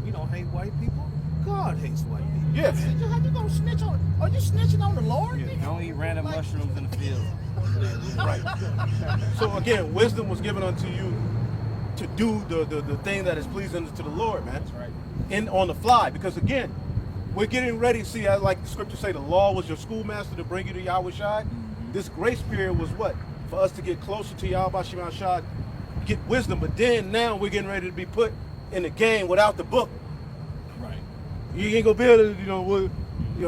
We don't hate white people. God hates white people. Yes. How you gonna snitch on? Are you snitching on the Lord? Yeah. nigga? Don't eat random mushrooms in the field. Right. So again, wisdom was given unto you to do the thing that is pleasing to the Lord, man. That's right. In on the fly, because again, we're getting ready. See, I like the scripture say, the law was your schoolmaster to bring you to YAHAWASHI. This grace period was what? For us to get closer to YAHAWASHI, get wisdom. But then now we're getting ready to be put in the game without the book. Right. You ain't gonna be able to,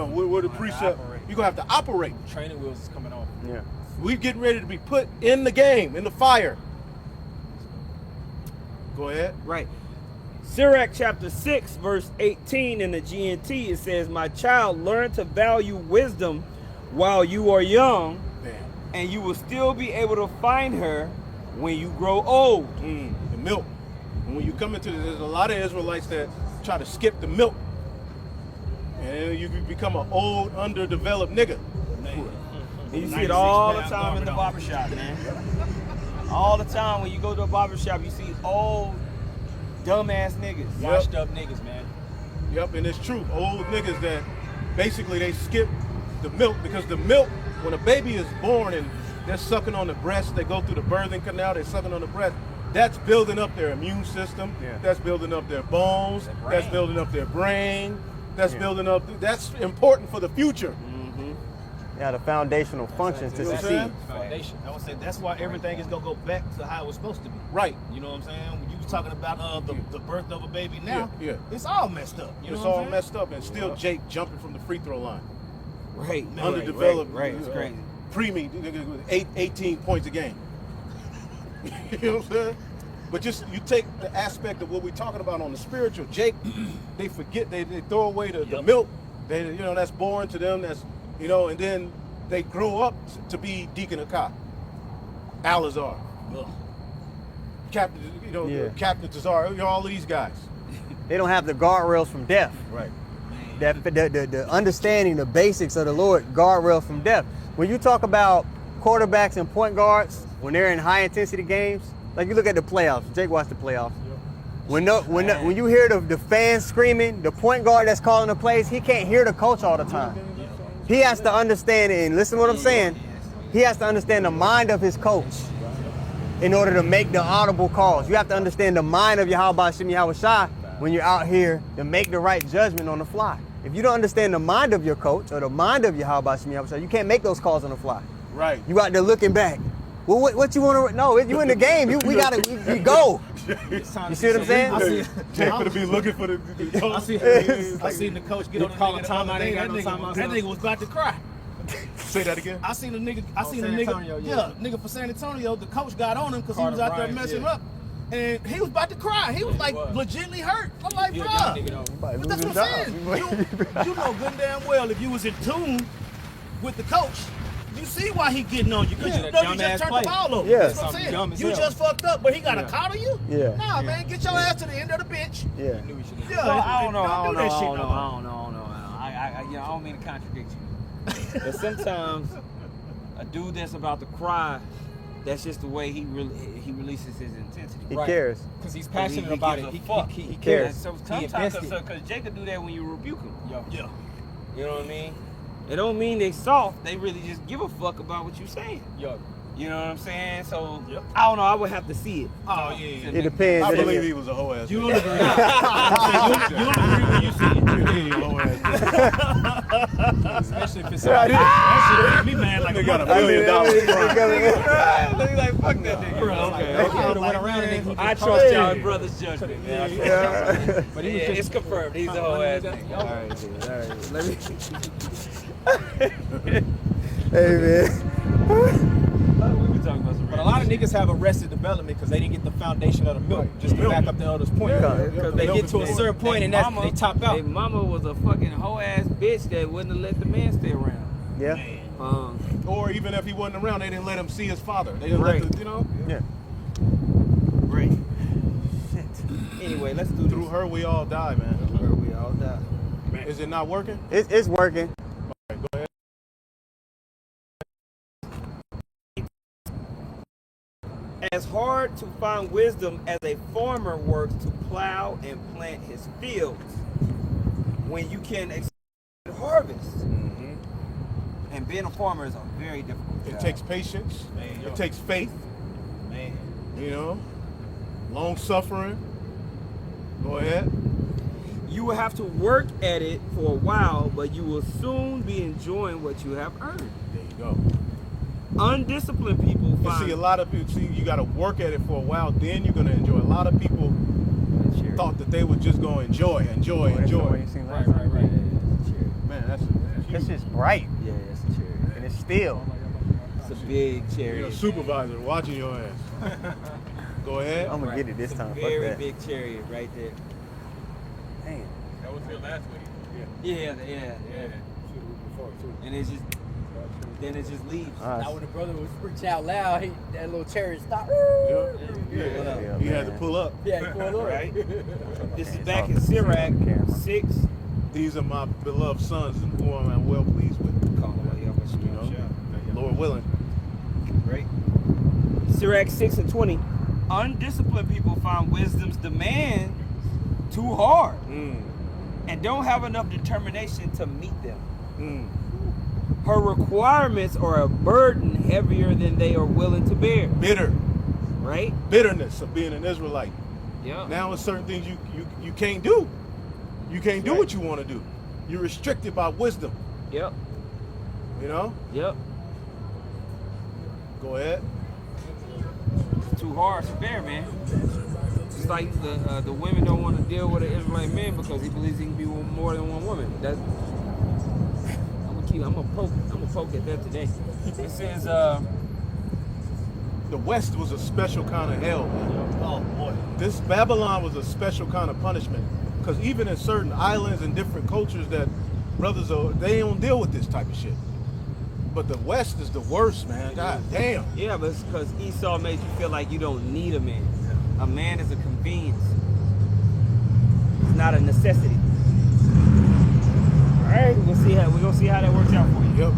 where the precept. You're gonna have to operate. Training wheels is coming off. Yeah. We're getting ready to be put in the game, in the fire. Go ahead. Right. Sirach chapter 6, verse 18 in the GNT, it says, my child, learn to value wisdom while you are young, Man. and you will still be able to find her when you grow old. The milk. And when you come into this, there's a lot of Israelites that try to skip the milk. And you become an old, underdeveloped nigga. And you see it all the time in the barbershop, man. All the time when you go to a barbershop, you see old, dumbass niggas. Washed up niggas, man. Yep, and it's true. Old niggas that basically they skip the milk, because the milk, when a baby is born and they're sucking on the breast, they go through the birthing canal, they're sucking on the breast, that's building up their immune system, that's building up their bones, that's building up their brain, that's building up, that's important for the future. Yeah, the foundational functions to You know what I'm succeed. saying? Foundation. I would say that's why everything is gonna go back to how it was supposed to be. Right. You know what I'm saying? When you was talking about the birth of a baby now, Yeah. it's all messed up. You know It's what I'm all saying? messed up, and still Jake jumping from the free throw line. Right. Underdeveloped. Right. It's crazy. Preemie, 18 points a game. You know what I'm saying? But just you take the aspect of what we're talking about on the spiritual. Jake, they forget, they throw away the milk. They, that's boring to them. That's, and then they grow up to be Deacon Akai, Alazar, Captain, Captain Tazar, all these guys. They don't have the guardrails from death. Right. That the understanding, the basics of the Lord, guardrail from death. When you talk about quarterbacks and point guards, when they're in high intensity games, like you look at the playoffs. Jake watched the playoffs. When when you hear the fans screaming, the point guard that's calling the plays, he can't hear the coach all the time. he has to understand, and listen to what I'm saying, he has to understand the mind of his coach in order to make the audible calls. You have to understand the mind of YAHAWASHI when you're out here to make the right judgment on the fly. If you don't understand the mind of your coach or the mind of YAHAWASHI, you can't make those calls on the fly. Right. You out there looking back. Well, what you want to? No, you in the game. We gotta go. You see what I'm saying? Jake gonna be looking for the I seen the coach get on the nigga the other day. That nigga was about to cry. Say that again. I seen a nigga, Antonio, nigga for San Antonio. The coach got on him because he was out there messing up, and he was about to cry. He was like legitimately hurt. I'm like, bro, but that's what I'm saying. You know good and damn well if you was in tune with the coach, you see why he getting on you because you know you just turned the ball over. Yeah. That's what I'm saying. You just fucked up, but he got to coddle you. Yeah. Nah, man, get your ass to the end of the bench. Yeah. Yeah, Well, I don't know. Don't do that shit no more. I don't mean to contradict you, but sometimes a dude that's about to cry, that's just the way he releases his intensity. He cares. Because he's passionate He about gives it. a fuck. He cares. cares. So He sometimes, invested. because Jake could do that when you rebuke him. Yeah. You know what I mean? It don't mean they soft. They really just give a fuck about what you're saying. Yo. You know what I'm saying? So Yep. I don't know. I would have to see it. Oh yeah. It depends. I believe he was a hoe ass. You don't agree. You don't agree when you see it. He was a hoe ass. Especially if it's That shit made me mad like They a got $1 motherfucker. million. Look like fuck that nigga. Okay. He would've went around and he I just trust y'all brother's judgment, man. I trust y'all. But he was Yeah, just it's confirmed. He's a whole ass nigga. All right, dude. All right. Let me. Hey man. We talking about some But a lot of niggas have arrested development because they didn't get the foundation of the milk. Just to back up the elder's point. Because They get to a certain point and that's they top Their out. mama was a fucking hoe ass bitch that wouldn't have let the man stay around. Yeah. Or even if he wasn't around, they didn't let him see his father. They didn't let the, you know. Yeah. Right. Shit. Anyway, let's do Through this. her, we all die, man. We all die. Is it not working? It's working. All right, go ahead. As hard to find wisdom as a farmer works to plow and plant his fields, when you can expect harvest. And being a farmer is a very difficult job. It takes patience. It takes faith. Man. You know, long suffering. Go ahead. You will have to work at it for a while, but you will soon be enjoying what you have earned. There you go. Undisciplined people You find see, a lot of people, you got to work at it for a while, then you're going to enjoy. A lot of people thought that they would just go enjoy. Right. Man, that's It's just bright Yeah, it's a chariot. and it's still. It's a big you're a chariot. supervisor watching your ass. Go ahead. I'm gonna get it this time. Fuck Very that. big chariot right there. Damn. That was your last week. Yeah. And it's just, then it just leaves. Now when the brother was preaching out loud, that little chariot stopped. Yeah, He had to man. pull up. Yeah, he pulled up. Right? This is back in Sirach 6. These are my beloved sons and who I'm well pleased with. You know, Lord willing. Right? Sirach 6 and 20. Undisciplined people find wisdom's demands too hard and don't have enough determination to meet them. Her requirements are a burden heavier than they are willing to bear. Bitter. Right? Bitterness of being an Israelite. Yeah. Now there's certain things you can't do. You can't do what you want to do. You're restricted by wisdom. Yep. You know? Yep. Go ahead. It's too hard to bear, man. It's like the women don't want to deal with an Israelite man because he believes he can be more than one woman. That's I'm gonna poke at that today. It says The West was a special kind of hell, man. Oh boy. This Babylon was a special kind of punishment. Because even in certain islands and different cultures that brothers are, they don't deal with this type of shit. But the West is the worst, man. God damn. yeah, but it's because Esau makes you feel like you don't need a man. A man is a convenience. It's not a necessity. All right, we're gonna see how that works out for you. Yep.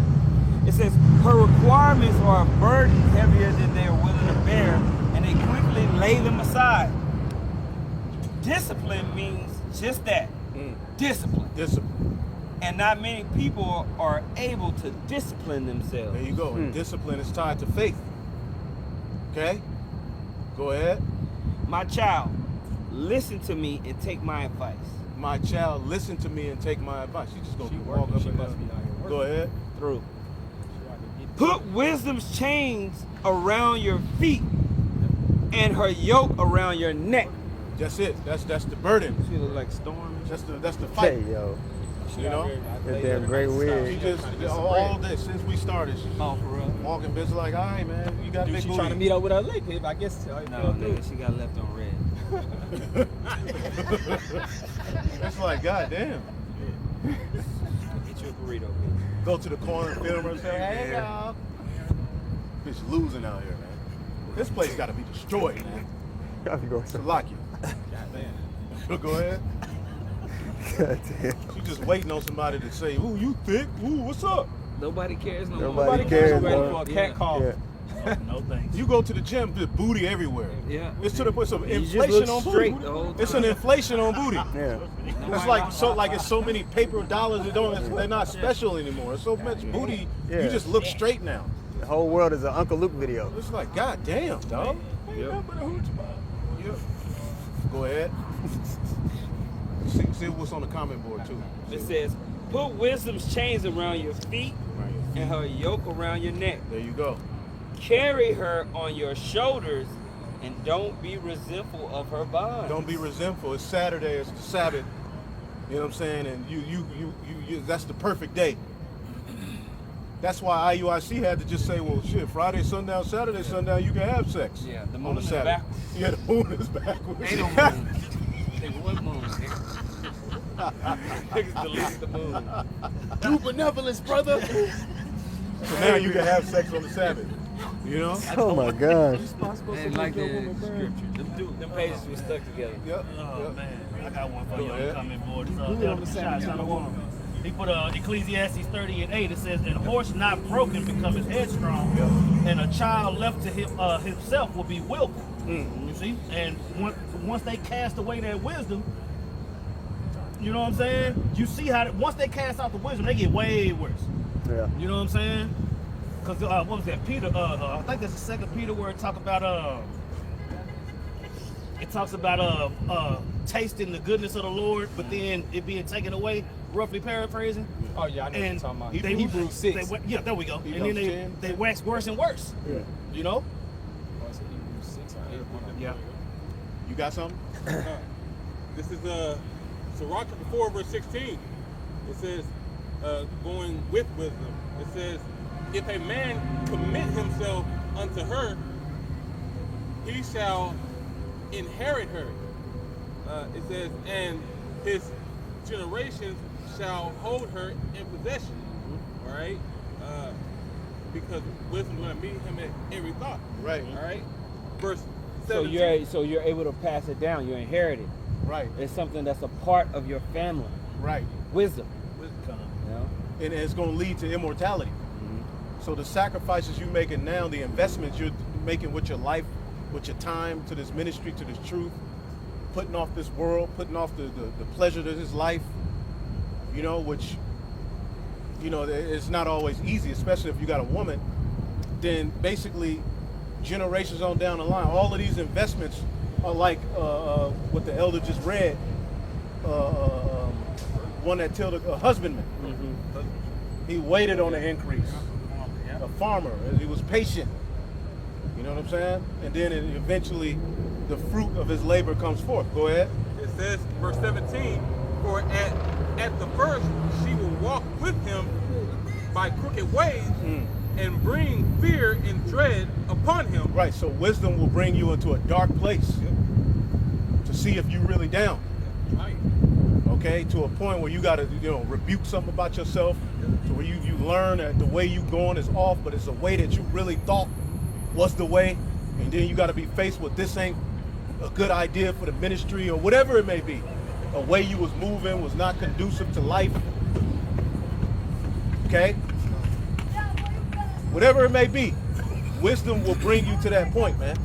It says her requirements are a burden heavier than they are willing to bear, and they quickly lay them aside. Discipline means just that. Discipline. Discipline. And not many people are able to discipline There themselves. you go. And discipline is tied to faith. Okay? Go ahead. My child, listen to me and take my advice. My child, listen to me and take my advice. You just gonna walk up and down. Go ahead. Through. Put wisdom's chains around your feet and her yoke around your neck. That's it. That's the burden. She look like Storm. That's the fight. Hey, yo. You know? That damn great She wig. just all this since we started. She's Oh, for real? walking busy like, all right, man, you got Dude, big she booty. trying to meet up with her lake, I guess. No, nigga, she got left on red. It's like, god damn. Get you a burrito, bitch. Go to the corner and film herself. Hey, y'all. Bitch losing out here, man. This place got to be destroyed, man. To lock you. Go ahead. God damn. She just waiting on somebody to say, ooh, you thick. Ooh, what's up? Nobody cares no more. Nobody cares, Ready bro. for a cat call. Yeah. No thanks. You go to the gym, there's booty everywhere. Yeah. It's to the point of You just inflation look on straight booty. the whole It's time. an inflation on booty. Yeah. It's like it's so many paper dollars that they're not special anymore. It's so much booty, Yeah. you just look straight now. The whole world is an Uncle Luke video. It's like, god damn, dog. Yep. Go ahead. See what's on the comment board too. It says, put wisdom's chains around your feet and her yoke around your neck. There you go. Carry her on your shoulders and don't be resentful of her bonds. Don't be resentful. It's Saturday. It's the Sabbath. You know what I'm saying? And you that's the perfect day. That's why IUIC had to just say, well, shit, Friday, sundown, Saturday, sundown, you can have sex. Yeah, the on moon the is Sabbath. backwards. Yeah, the moon is backwards. Ain't no moon. Nigga, what moon? Niggas delete the moon. Do benevolence, brother. So now you can have sex on the Sabbath. You know? Oh my gosh. And like the scripture. Them pages were stuck together. Yep. Oh yep. man, I got one for Go you on ahead. the comment board. It's, Who on the side? He put Ecclesiastes 30:8. It says, "And a horse not broken becometh headstrong, and a child left to himself will be willful." You see, and once they cast away their wisdom, you know what I'm saying? You see how once they cast out the wisdom, they get way worse. Yeah. You know what I'm saying? Because what was that? Peter. I think that's the second Peter where it talks about tasting the goodness of the Lord, but then it being taken away. Roughly paraphrasing. Oh, yeah, I know what you're talking about. they- Hebrews 6. yeah, there we go. Hebrews And then 10. they wax worse and worse. Yeah. You know? Oh, it's Hebrews 6 or 8, one of them. Yeah. You got something? This is Sirach 4 verse 16. It says, going with wisdom. It says, if a man commit himself unto her, he shall inherit her. It says, and his generations shall hold her in possession. All right, because wisdom is going to meet him at every thought. Right. All right. Verse So 17. you're able to pass it down. You inherit it. Right. It's something that's a part of your family. Right. Wisdom. You know? And it's going to lead to immortality. So the sacrifices you're making now, the investments you're making with your life, with your time to this ministry, to this truth, putting off this world, putting off the pleasure of this life, you know, which, you know, it's not always easy, especially if you got a woman, then basically generations on down the line, all of these investments are like what the elder just read, one that tilled a husbandman. He waited on the increase. A farmer, he was patient. You know what I'm saying? And then eventually the fruit of his labor comes forth. Go ahead. It says, verse 17, for at the first she will walk with him by crooked ways and bring fear and dread upon him. Right, so wisdom will bring you into a dark place to see if you're really down. Right. Okay, to a point where you got to, you know, rebuke something about yourself, to where you learn that the way you going is off, but it's a way that you really thought was the way, and then you got to be faced with this ain't a good idea for the ministry or whatever it may be. A way you was moving was not conducive to life. Okay? Whatever it may be, wisdom will bring you to that point, man.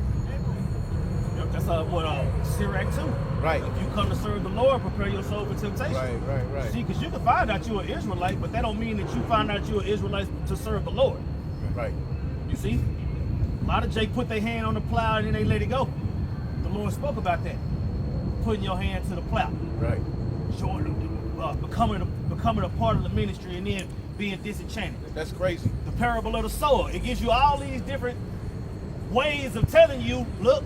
That's what Sirach 2. Right. If you come to serve the Lord, prepare your soul for temptation. Right. See, because you can find out you're an Israelite, but that don't mean that you find out you're an Israelite to serve the Lord. Right. You see? A lot of Jake put their hand on the plow and then they let it go. The Lord spoke about that. Putting your hand to the plow. Right. Showing, becoming a part of the ministry and then being disenchanted. That's crazy. The parable of the sower. It gives you all these different ways of telling you, look,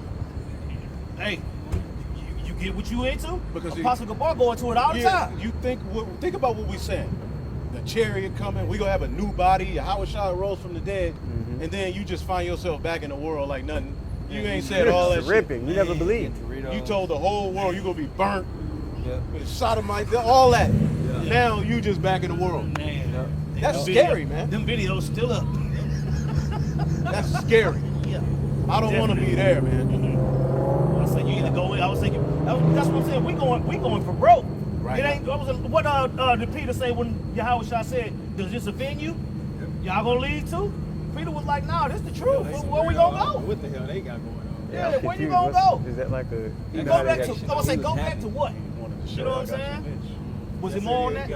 hey, you get what you into? Because Apostle Gabar go into it all the time. You think about what we're saying. The chariot coming, we're gonna have a new body, YAHAWASHI rose from the dead, and then you just find yourself back in the world like nothing. You ain't said all that shit. ripping. You never believed. You told the whole world you're gonna be burnt, Yeah. sodomite, all that. Now you just back in the world. Man, That's them scary, man. Them videos still up. That's scary. Yeah. I don't want to be there, man. I say you either go in. I was thinking that's what I'm saying. We going for broke. Right. It ain't. What did Peter say when Yahawashi said, "Does this offend you? Y'all gonna leave too?" Peter was like, "Nah, this the truth. Where we gonna go? What the hell they got going on? Yeah, I'm where you confused. gonna go? Is that like a? You go back to. I would say go back to what? You know what I'm saying? Was it more on that?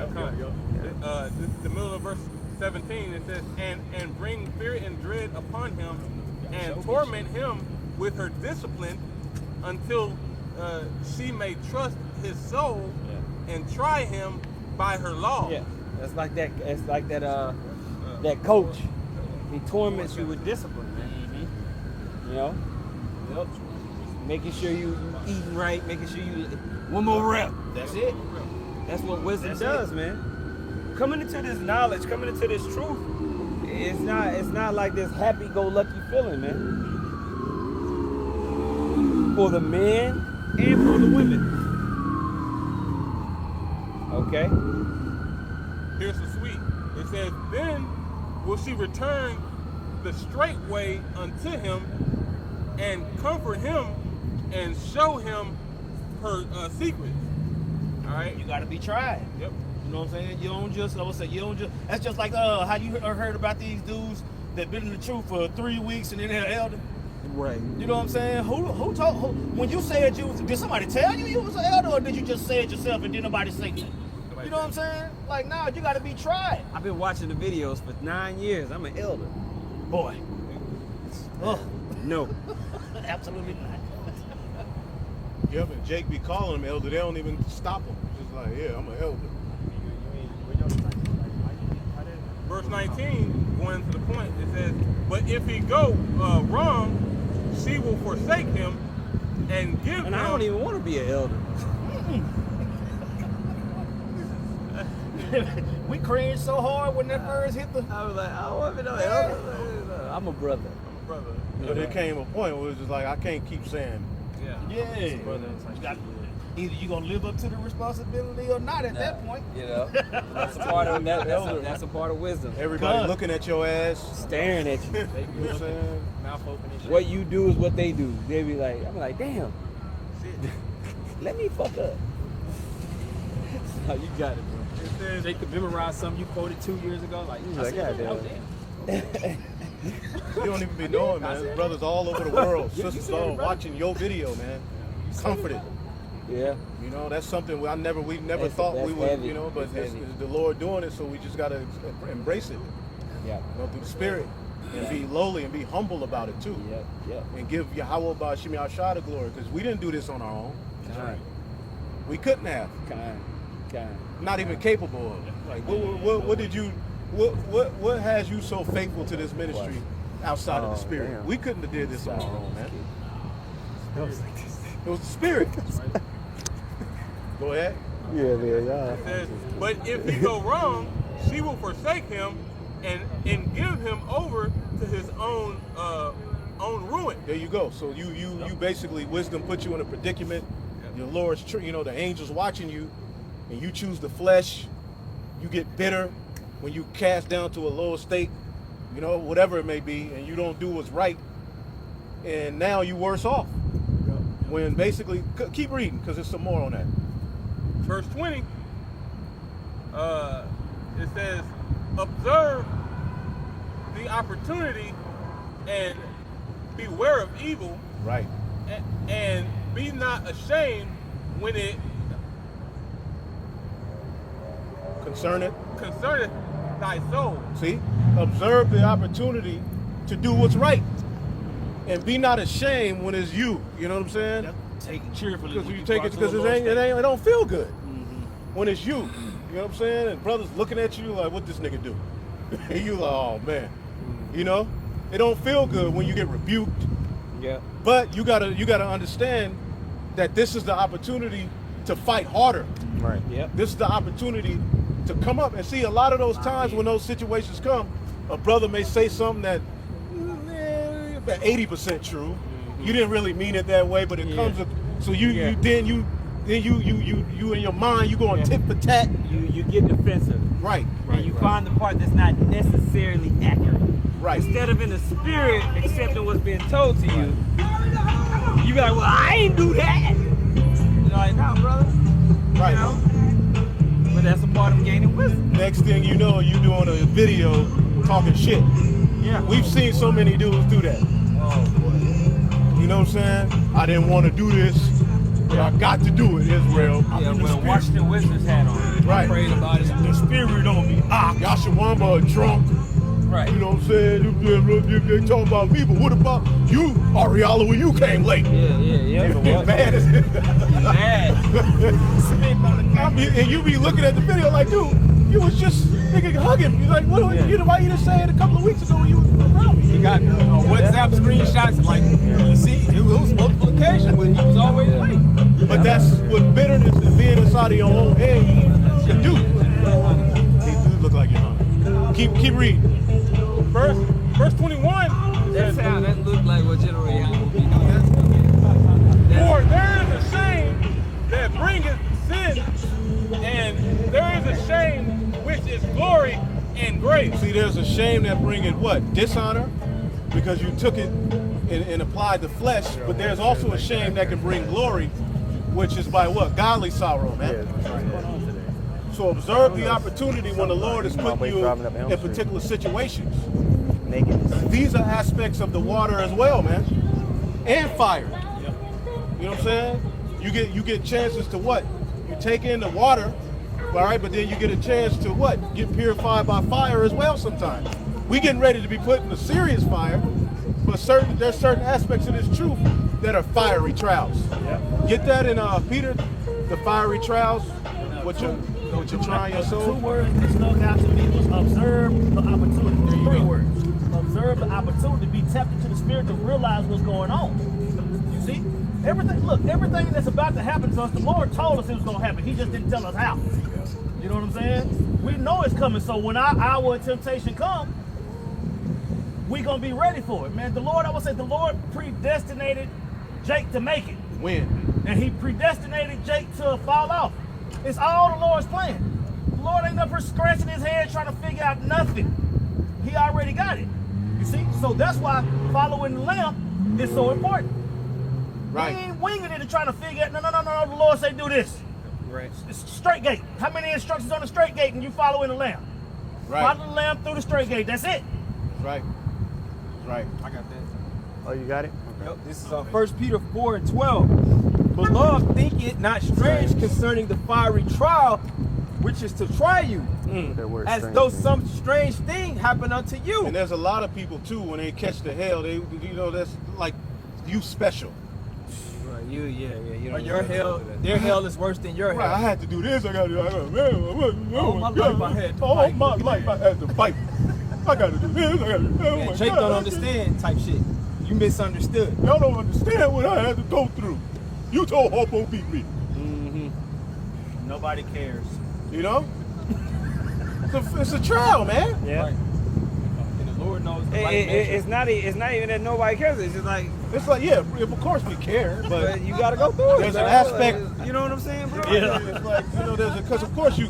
The middle of verse 17, it says, and bring fear and dread upon him, and torment him with her discipline until she may trust his soul and try him by her law. Yeah, that's like that. It's like that. That coach, he torments you with discipline, man. You know, Yep. making sure you eating right, making sure you one more rep. That's it. That's what wisdom That's does, man. Coming into this knowledge, coming into this truth, it's not like this happy-go-lucky feeling, man. For the men and for the women. Okay? Here's the sweet. It says, then will she return the straight way unto him and comfort him and show him her secrets. All right? You gotta be tried. Yep. You know what I'm saying? You don't just. I would say you don't just. That's just like how you heard about these dudes that been in the truth for 3 weeks and then they're elder. Right. You know what I'm saying? Who told? When you said you was, did somebody tell you was an elder, or did you just say it yourself and did nobody say nothing? You know what I'm saying? Like, nah, you got to be tried. I've been watching the videos for 9 years. I'm an elder. Boy. Oh, No. absolutely not. Yep, and Jake be calling him elder. They don't even stop him. Just like, yeah, I'm an elder. Verse 19, going to the point, it says, but if he go wrong, she will forsake him and give him. And I don't even want to be an elder. We cringed so hard when that first hit the. I was like, I don't want to be no elder. I'm a brother. brother. But there came a point where it was just like, I can't keep saying, Yeah. Brother. You got, either you gonna live up to the responsibility or not at that point. You know, that's a part of that's a part of wisdom. everybody God. looking at your ass. Staring at you. You know what I'm saying? Mouth open and shit. What you do is what they do. They be like, I'm like, damn. Let me fuck up. No, you got it, bro. It says, Jake could memorize something you quoted 2 years ago. Like, He's like, said, goddamn. oh, damn. You don't even be knowing, man. Brothers all over the world, sisters all watching your video, man. Comforted. Yeah. You know, that's something we never That's- thought we that's would, heavy. you know, but That's it's heavy. the Lord doing it, so we just gotta embrace it, Yeah. you know, through the spirit, and be lowly and be humble about it too, Yep. Yep. and give YAHAWAH BAHASHAM YAHSHA the glory, because we didn't do this on our own. Kind. We couldn't have, Kind. not even capable of. Like, what did you, what has you so faithful to this ministry outside of the Oh, spirit? damn. We couldn't have did this on our own, man. That was like this. It was the spirit. Go ahead. Yeah, man, y'all. it says, but if he go wrong, she will forsake him and give him over to his own ruin. There you go. So you basically, wisdom put you in a predicament. Your Lord's, you know, the angels watching you, and you choose the flesh. You get bitter when you cast down to a lower state, you know, whatever it may be, and you don't do what's right. And now you worse off. When basically, keep reading because there's some more on that. Verse 20, it says, observe the opportunity and beware of evil, Right. and be not ashamed when it Concerneth. concerneth thy soul. See? Observe the opportunity to do what's right. And be not ashamed when it's you. You know what I'm saying? Take it cheerfully. Because when you take brought it to because the it Lord's it don't feel good. When it's you. You know what I'm saying? And brothers looking at you like, what this nigga do? And you like, oh man. You know? It don't feel good when you get rebuked. Yeah. But you gotta understand that this is the opportunity to fight harder. Right. Yep. This is the opportunity to come up and see a lot of those times when those situations come, a brother may say something that about 80% true. You didn't really mean it that way, but it comes up. So you in your mind you going tit for tat. You get defensive. Right. And you find the part that's not necessarily accurate. Right. Instead of in the spirit accepting what's being told to you, you be like, well, I ain't do that. You're like, nah, brother. Right. You know? But that's a part of gaining wisdom. Next thing you know, you doing a video talking shit. Yeah. We've seen so many dudes do that. Oh, boy. You know what I'm saying? I didn't want to do this, but I got to do it, Israel. Yeah, well, Washington Wizards hat on. Right. Prayed about it. The spirit on me. Yashawamba drunk. Right. You know what I'm saying? They talk about me, but what about you, Ariala, when you came late? Yeah. You bad as Mad. and you be looking at the video like, dude, you was just nigga hugging me. Like, what? Why you didn't say it a couple of weeks ago when you was around me? You got WhatsApp screenshots like, you see, it was multiplication, but he was always late. But that's what bitterness and being inside of your own head can do. He do look like you're hungry. Keep reading. Verse 21. That looked like what General Young be For there is a shame that bringeth sin, and there is a shame which is glory and grace. See, there's a shame that bringeth what? Dishonor, because you took it and applied the flesh. But there's also a shame that can bring glory, which is by what? Godly sorrow, man. So observe the opportunity when the Lord is putting you in particular situations. These are aspects of the water as well, man, and fire. You know what I'm saying? You get chances to what? You take in the water, all right, but then you get a chance to what? Get purified by fire as well sometimes. We getting ready to be put in the serious fire, but there's certain aspects of this truth that are fiery trials. Get that in Peter, the fiery trials, what you're trying your soul. 2 words that stuck out to me was observe the opportunity. 3 words. Observe the opportunity, be tapped into the spirit to realize what's going on. You see? Everything that's about to happen to us, the Lord told us it was going to happen. He just didn't tell us how. You know what I'm saying? We know it's coming, so when our hour of temptation comes, we going to be ready for it, man. The Lord predestinated Jake to make it. When? And he predestinated Jake to fall off. It's all the Lord's plan. The Lord ain't up here scratching his head trying to figure out nothing. He already got it. You see? So that's why following the lamb is so important. Right. We ain't winging it and trying to figure out, no, the Lord say do this. Right. It's straight gate. How many instructions on the straight gate and you following the lamb? Right. Follow the lamb through the straight gate. That's it. Right. Right. I got that. Oh, you got it? Yep, this is 1 Peter 4:12. Beloved, think it not strange concerning the fiery trial, which is to try you, as though some strange thing happened unto you. And there's a lot of people too, when they catch the hell, that's like you special. Right, you know, Your hell, their hell is worse than your Right, I hell. had to do this. I got to do. All my life I had to All fight. my life I had to fight. I got to do this. I got to do. Oh my Jake God. don't understand type shit. You misunderstood. Y'all don't understand what I had to go through. You told Hopo beat me. Nobody cares. You know? It's a trial, man. Yeah. Right. And the Lord knows the right measure. It's not even that nobody cares. It's just like, It's like, yeah, of course we care, but but you gotta go through it. there's an bro. aspect. You know what I'm saying, bro? Yeah. It's like, because of course you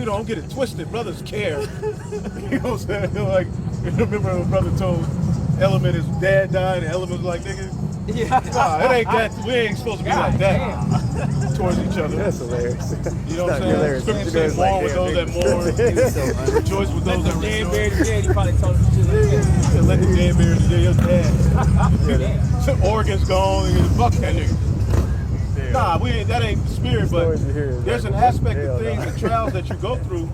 don't get it twisted. Brothers care. You know what I'm saying? Like, remember when brother told Element his dad died, and Element was like, nigga, Yeah. nah, it ain't that. We ain't supposed to be like that towards each other. That's hilarious. You know what I'm saying? Scripture says, mourn with those that mourn, rejoice with those that Dan rejoice. buried his dead, he probably told him shit like that. Yeah, let the dead bury the dead. Your dad. Organs gone. Fuck that nigga. Nah, we ain't. That ain't the spirit. But Stories you hear is there's like, an aspect hell of things, no. the trials that you go through,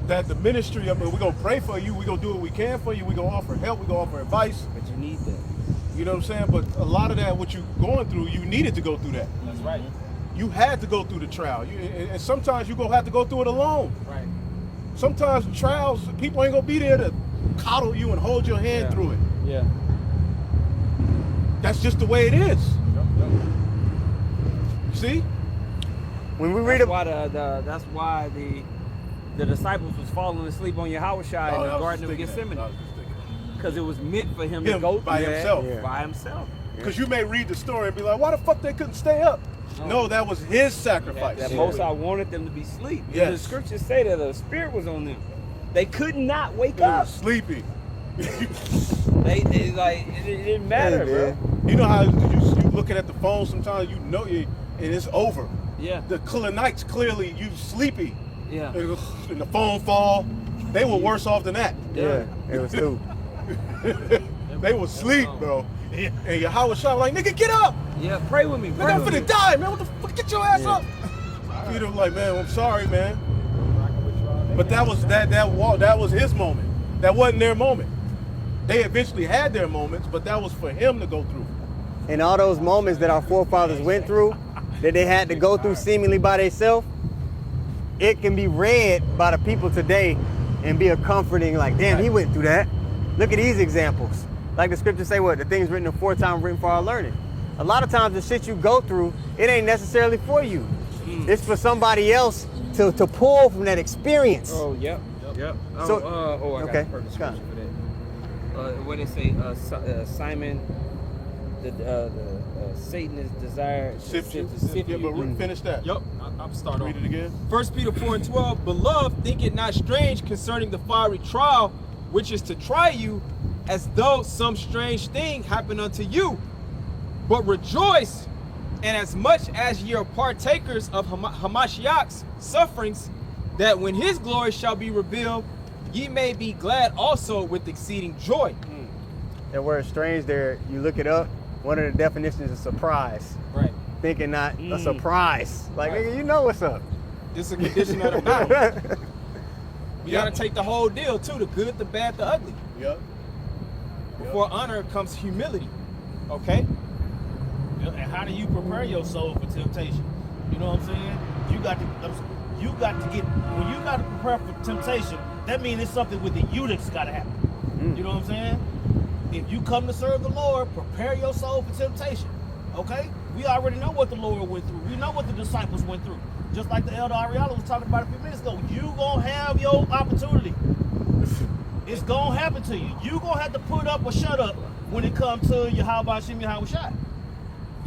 that the ministry of it. We're gonna pray for you. We're gonna do what we can for you. We're gonna offer help. We're gonna offer advice. But you need that. You know what I'm saying? But a lot of that, what you going through, you needed to go through that. That's right. You had to go through the trial. And sometimes you're gonna have to go through it alone. Right. Sometimes trials, people ain't gonna be there to coddle you and hold your hand through it. Yeah. That's just the way it is. See? When we read That's about why that's why the disciples was falling asleep on YAHAWASHI in the Garden of Gethsemane. Because it was meant for him to go through by that himself. Yeah. by himself. Because you may read the story and be like, why the fuck they couldn't stay up? No, that was his sacrifice. That Most I wanted them to be asleep. Yes. The scriptures say that the spirit was on them. They could not wake They up. was sleepy. They like it didn't matter, bro. You know how you looking at the phone sometimes, you know and it's over. Yeah. The cooler nights, clearly you sleepy. Yeah. And the phone fall. They were worse off than that. yeah, it was too. They was asleep, bro. And YAHAWASHI like, nigga, get up! Yeah, pray with me. Nigga, Pray I'm with me. finna die, man. What the fuck? Get your ass up! Peter was like, man, I'm sorry, man. But that was his moment. That wasn't their moment. They eventually had their moments, but that was for him to go through. And all those moments that our forefathers went through, that they had to go through seemingly by themselves, it can be read by the people today and be a comforting, like, damn, he went through that. Look at these examples. Like the scriptures say, what? The things written aforetime written for our learning. A lot of times the shit you go through, it ain't necessarily for you. It's for somebody else to pull from that experience. Oh, yep. Oh, So- I got okay, the perfect got scripture it. for that. What they say, Simon, Satan is desired to Sift you. sift Yeah, you. but finish that. Yup. I'm starting. Read it again. 1 Peter 4:12, Beloved, think it not strange concerning the fiery trial, which is to try you, as though some strange thing happened unto you. But rejoice, and as much as ye are partakers of Hamashiach's sufferings, that when his glory shall be revealed, ye may be glad also with exceeding joy. That word strange there, you look it up, one of the definitions is surprise. Right. Thinking not a surprise. Like, Right. nigga, you know what's up. This is a condition of the matter. You gotta take the whole deal too, the good, the bad, the ugly. Yep. Before honor comes humility. Okay? And how do you prepare your soul for temptation? You know what I'm saying? You got to get, when you got to prepare for temptation, that means it's something within you that's got to happen. You know what I'm saying? If you come to serve the Lord, prepare your soul for temptation. Okay? We already know what the Lord went through. We know what the disciples went through. Just like the Elder Ariella was talking about a few minutes ago. You gonna have your opportunity. It's gonna happen to you. You gonna have to put up or shut up when it comes to YAHAWASHI, YAHAWASHI.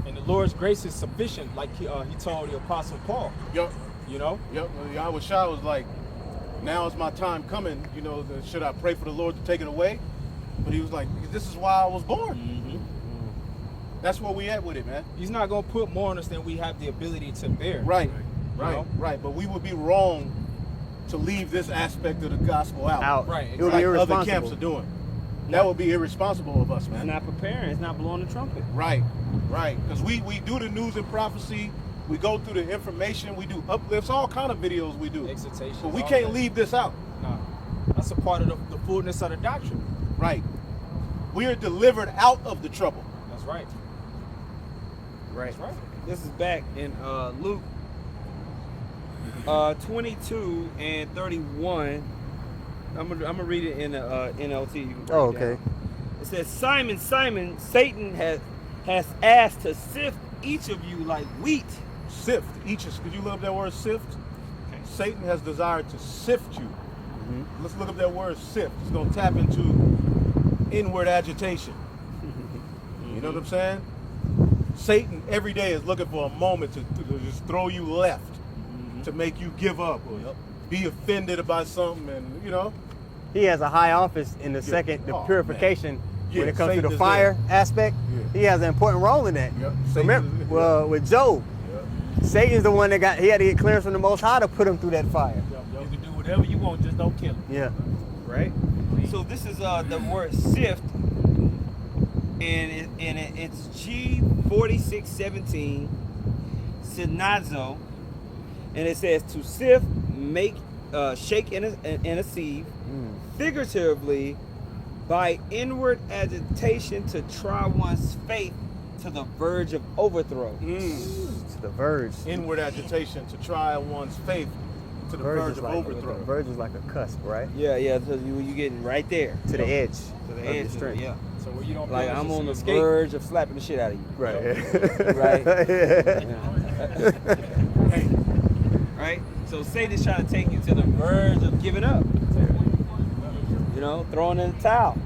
And the Lord's grace is sufficient, like he told the Apostle Paul. Yep. You know? Yep. YAHAWASHI was like, now is my time coming. You know, should I pray for the Lord to take it away? But he was like, this is why I was born. That's where we at with it, man. He's not gonna put more on us than we have the ability to bear. Right. You Right. know? Right. But we would be wrong to leave this aspect of the gospel out. Right, It would Like be other irresponsible. camps are doing. That would be irresponsible of us, It's man. not preparing. It's not blowing the trumpet. Right, right. Because we do the news and prophecy. We go through the information. We do uplifts, all kind of videos we do. Exhortation. But we can't leave this out. Nah. That's a part of the fullness of the doctrine. Right. We are delivered out of the trouble. That's right. Right. That's right. This is back in Luke 22 and 31. I'm gonna read it in the NLT. You can break Oh, it okay. down. It says, Simon, Simon, Satan has asked to sift each of you like wheat. Sift. Could you look up that word sift? Okay. Satan has desired to sift you. Let's look up that word sift. It's going to tap into inward agitation. You know what I'm saying? Satan every day is looking for a moment to just throw you left, to make you give up or be offended about something, and you know. He has a high office in the second, the Oh, purification. man. When Yeah, it comes Satan to the is fire there. aspect, Yeah. he has an important role in that. Yep. Satan Remember, is- well, with Job, Satan's the one that he had to get clearance from the Most High to put him through that fire. You can do whatever you want, just don't kill him. Yeah. Right? So this is the word sift, and it's G4617, sinazo, and it says to sift, make, shake in a sieve, figuratively, by inward agitation to try one's faith to the verge of overthrow. To the verge. Inward agitation to try one's faith to the verge of overthrow. The verge is like a cusp, right? Yeah, so you getting right there. To the edge. To the of edge, your strength. yeah. So where you don't Like feel I'm on the escape. verge of slapping the shit out of you. Right. Right. Yeah. Right? So Satan's trying to take you to the verge of giving up. You know, throwing in the towel.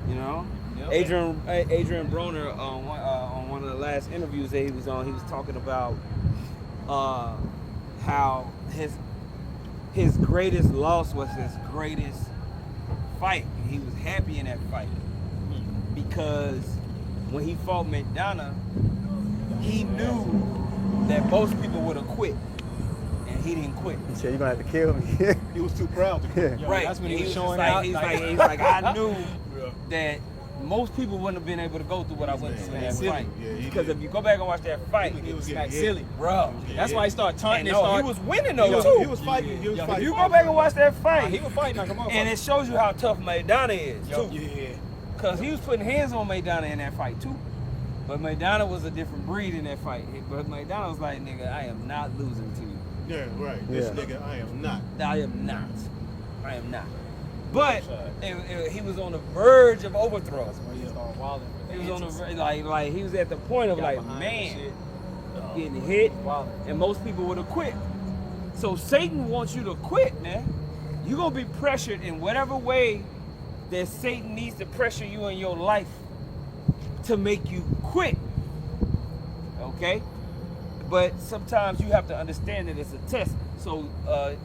You know? Yep. Adrian Broner on one of the last interviews that he was on, he was talking about how his greatest loss was his greatest fight. He was happy in that fight because when he fought McDonough, he knew that most people would have quit, and he didn't quit. He said, "You're gonna have to kill me." He was too proud to quit. Yeah, Right. That's when he was just showing like, out. He's like, like, I knew that most people wouldn't have been able to go through what I went through in that silly. fight. Yeah, he Because did. if you go back and watch that fight, He was smack getting silly. hit. bro. That's why he started taunting. And no, he was winning though He was, too. he was fighting. He was Yeah, If fighting. you go back and watch that fight, he was fighting like a motherfucker. and it shows you how tough McDonough is too. Yeah. Because he was putting hands on McDonough in that fight too. But McDonough was a different breed in that fight. But McDonough was like, nigga, I am not losing to you. Yeah, right. This Yeah. nigga, I am not. I am not. I am not. But he was on the verge of overthrow. When he started wilding. He was on the like he was at the point of like, man, getting hit, and most people would have quit. So Satan wants you to quit, man. You're gonna be pressured in whatever way that Satan needs to pressure you in your life to make you quit. Okay? But sometimes you have to understand that it's a test. So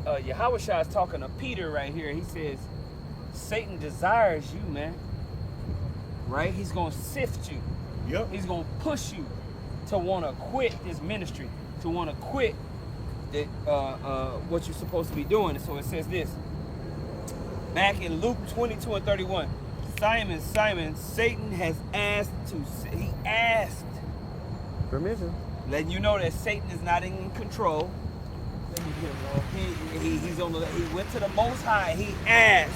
YAHAWASHI is talking to Peter right here. He says, Satan desires you, man. Right? He's gonna sift you. Yep. He's gonna push you to want to quit this ministry, to want to quit what you're supposed to be doing. So it says this, back in Luke 22:31, Simon, Satan has asked he asked, Permission. letting you know that Satan is not in control. He went to the Most High. He asked,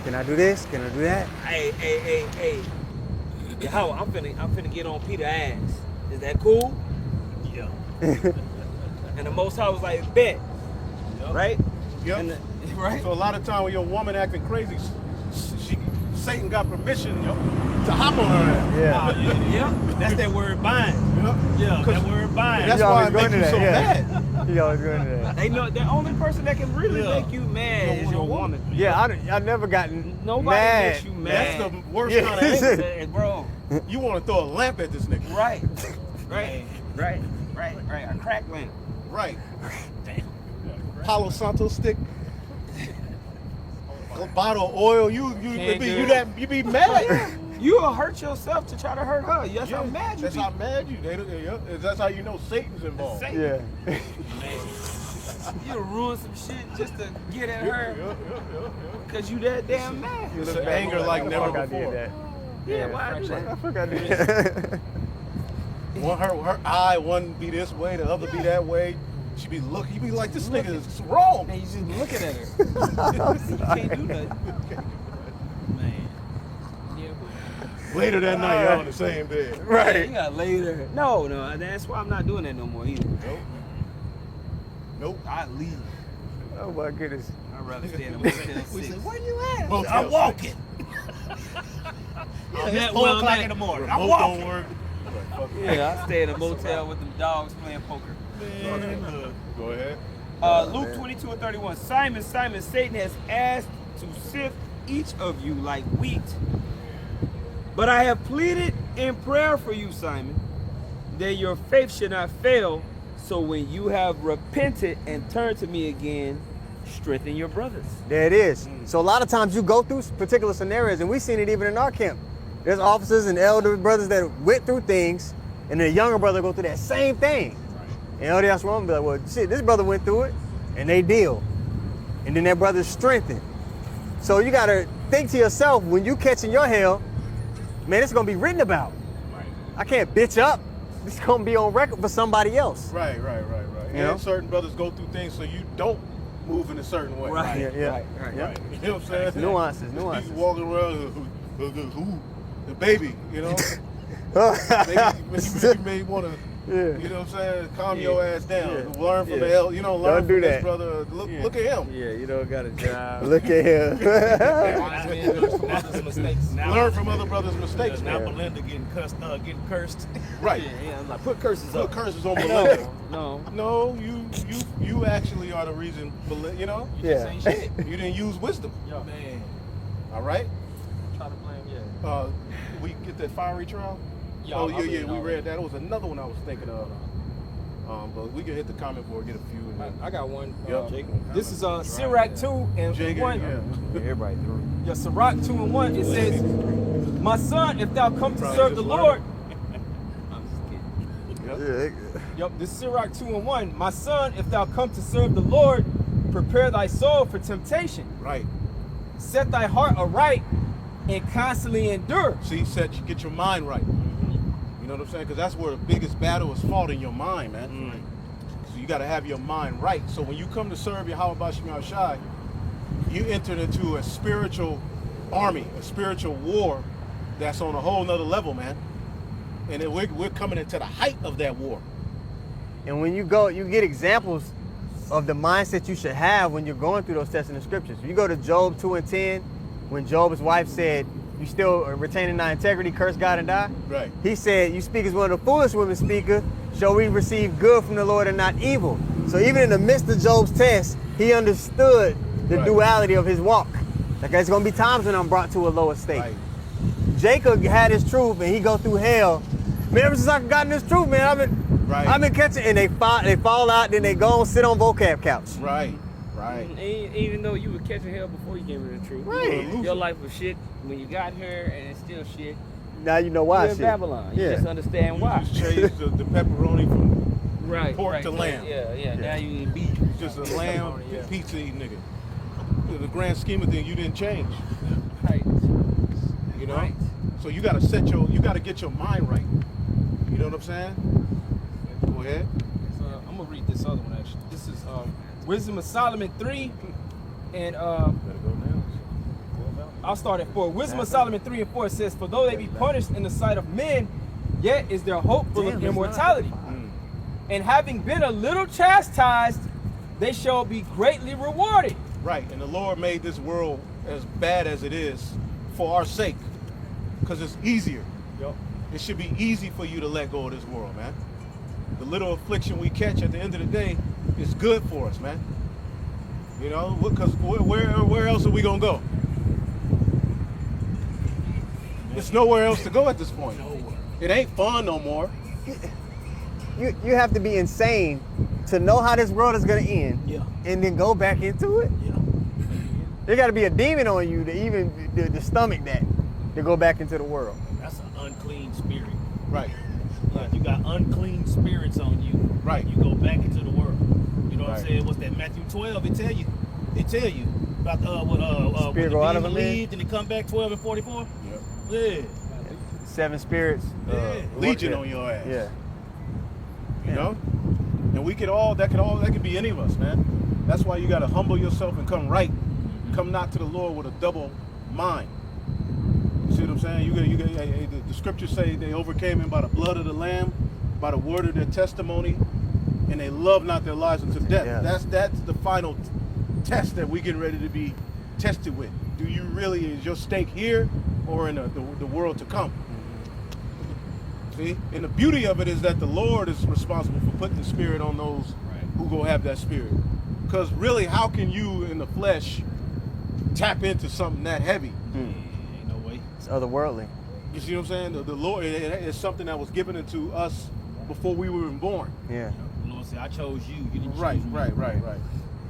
Can I do this? Can I do that? hey, Yahweh, I'm finna get on Peter's ass. Is that cool? Yeah. And the Most High was like, bet. Right? Yep. And right? So a lot of time when your woman acting crazy, Satan got permission to hop on her ass. Yeah. Yeah. That's that word bind. Yep. Yeah, that word bind. That's He why always it going makes to you that, so yeah. mad. He always going to that. They know the only person that can really Yeah. make you mad is your woman. Yeah, I never gotten Nobody mad. makes you mad. That's the worst Yeah. kind of anger. Hey, bro. You want to throw a lamp at this nigga. Right. Right. A crack lamp. Right. Palo Santo stick. A bottle of oil. You be mad. You'll hurt yourself to try to hurt her. That's how mad you That's be. how mad you. That's how you know Satan's involved. Satan. Yeah. You'll ruin some shit just to get at her because you that damn mad. It's an anger like never I did before. that. Yeah, why do I that? forgot to do that. Her eye, one be this way, the other be that way. She be looking. You be like, this nigga is wrong. And you just looking at her. You can't do nothing. Man. Later that night, y'all in the same bed. You Right. got later. No, that's why I'm not doing that no more either. Nope. I leave. Oh my goodness. I'd rather stay in a Motel 6. Where you at? Motel I'm six. walking. I'm It's at 4 where I'm o'clock at. in the morning. I'm Remote don't walking. work. Yeah, I stay in a motel with them dogs playing poker. Go ahead. Luke 22:31. Simon, Satan has asked to sift each of you like wheat. But I have pleaded in prayer for you, Simon, that your faith should not fail. So when you have repented and turned to me again, strengthen your brothers. There it is. So a lot of times you go through particular scenarios, and we've seen it even in our camp. There's officers and elder brothers that went through things, and then a younger brother go through that same thing. And LDS one be like, well, shit, this brother went through it, and they deal. And then that brother's strengthened. So you gotta think to yourself, when you catching your hell, man, it's gonna be written about. I can't bitch up it's gonna be on record for somebody else. Right. You know? And certain brothers go through things so you don't move in a certain way. Right. Yeah, yeah. Right. Right. You know what I'm saying? Nuances. You walking around, the baby, you know? Maybe you may want to, you know what I'm saying? Calm your ass down. Yeah. Learn from the L, you know, learn Don't do from this that. brother. Look at him. Yeah, you don't got a job. Look at him. Learn from other brothers' mistakes, Now man. Belinda getting cursed. Right. Yeah, I'm like, put curses Put up. curses on Belinda. No. No, you actually are the reason, you know? Yeah. Ain't shit. You didn't use wisdom. Yo, man. All right? Try to blame, yeah. We get that fiery trial? Yeah, Oh, I yeah, read we all read that. that. It was another one I was thinking of. But we can hit the comment board, get a few. And then I got one. Yep. This is Sirach 2 and Jake, 1. yeah. Everybody through. Yeah, Sirach 2 and 1. It says, "My son, if thou come to Probably serve the just Lord." I'm just kidding. Yep, this is Sirach 2 and 1. "My son, if thou come to serve the Lord, prepare thy soul for temptation. Right. Set thy heart aright and constantly endure." See, get your mind right. You know what I'm saying? Because that's where the biggest battle is fought, in your mind, man. So you got to have your mind right. So when you come to serve YAHAWASHI, you enter into a spiritual army, a spiritual war that's on a whole nother level, man. And then we're coming into the height of that war. And when you go, you get examples of the mindset you should have when you're going through those tests in the scriptures. You go to Job 2 and 10, when Job's wife said, "You still are retaining thy integrity, curse God and die." Right. He said, "You speak as one of the foolish women speaketh, shall we receive good from the Lord and not evil?" So even in the midst of Job's test, he understood the Right. duality of his walk. Like, there's gonna be times when I'm brought to a lower state. Right. Jacob had his truth and he go through hell. Man, ever since I've gotten this truth, man, I've been catching, and they fall out, then they go and sit on vocab couch. Right. Even though you were catching hell before you came to the truth. Right. Your life was shit when you got here, and it's still shit. Now you know why. You're in shit. Babylon. You Yeah. just understand You why. just changed the pepperoni from Right. pork right. to lamb. Yeah. Now you eat beef. just a lamb pizza eating nigga. In the grand scheme of things, you didn't change. Right. You know? Right. So you gotta get your mind right. You know what I'm saying? Go ahead. I'm gonna read this other one actually. This is Wisdom of Solomon 3 and Better go now. I'll start at 4. Wisdom of Solomon 3 and 4 says, "For though they be punished in the sight of men, yet is their hope full of immortality. And having been a little chastised, they shall be greatly rewarded." Right, and the Lord made this world as bad as it is for our sake, because it's easier. Yep. It should be easy for you to let go of this world, man. The little affliction we catch at the end of the day is good for us, man. You know, because where else are we gonna go? There's nowhere else to go at this point. It ain't fun no more. You have to be insane to know how this world is gonna end, and then go back into it. There got to be a demon on you to even to stomach that, to go back into the world. That's an unclean spirit. Right. You got unclean spirits on you. Right. You go back into the world. You know what Right. I'm saying? What's that? Matthew 12. It tell you about when Spirit the go out of demon a man? leaves and they come back 12 and 44. Yep. Yeah. 7 spirits. Legion yeah. on your ass. Yeah. You know? And that could be any of us, man. That's why you gotta humble yourself and come right. Come not to the Lord with a double mind. You see what I'm saying? The scriptures say they overcame him by the blood of the Lamb, by the word of their testimony, and they love not their lives unto death. Yeah. That's the final test that we get ready to be tested with. Do you really, is your stake here or in the world to come? See? And the beauty of it is that the Lord is responsible for putting the spirit on those who go have that spirit. Because really, how can you in the flesh tap into something that heavy? Ain't no way. It's otherworldly. You see what I'm saying? The Lord, it's something that was given into us before we were even born. Yeah. The Lord said, I chose you. You didn't Right, choose me. right.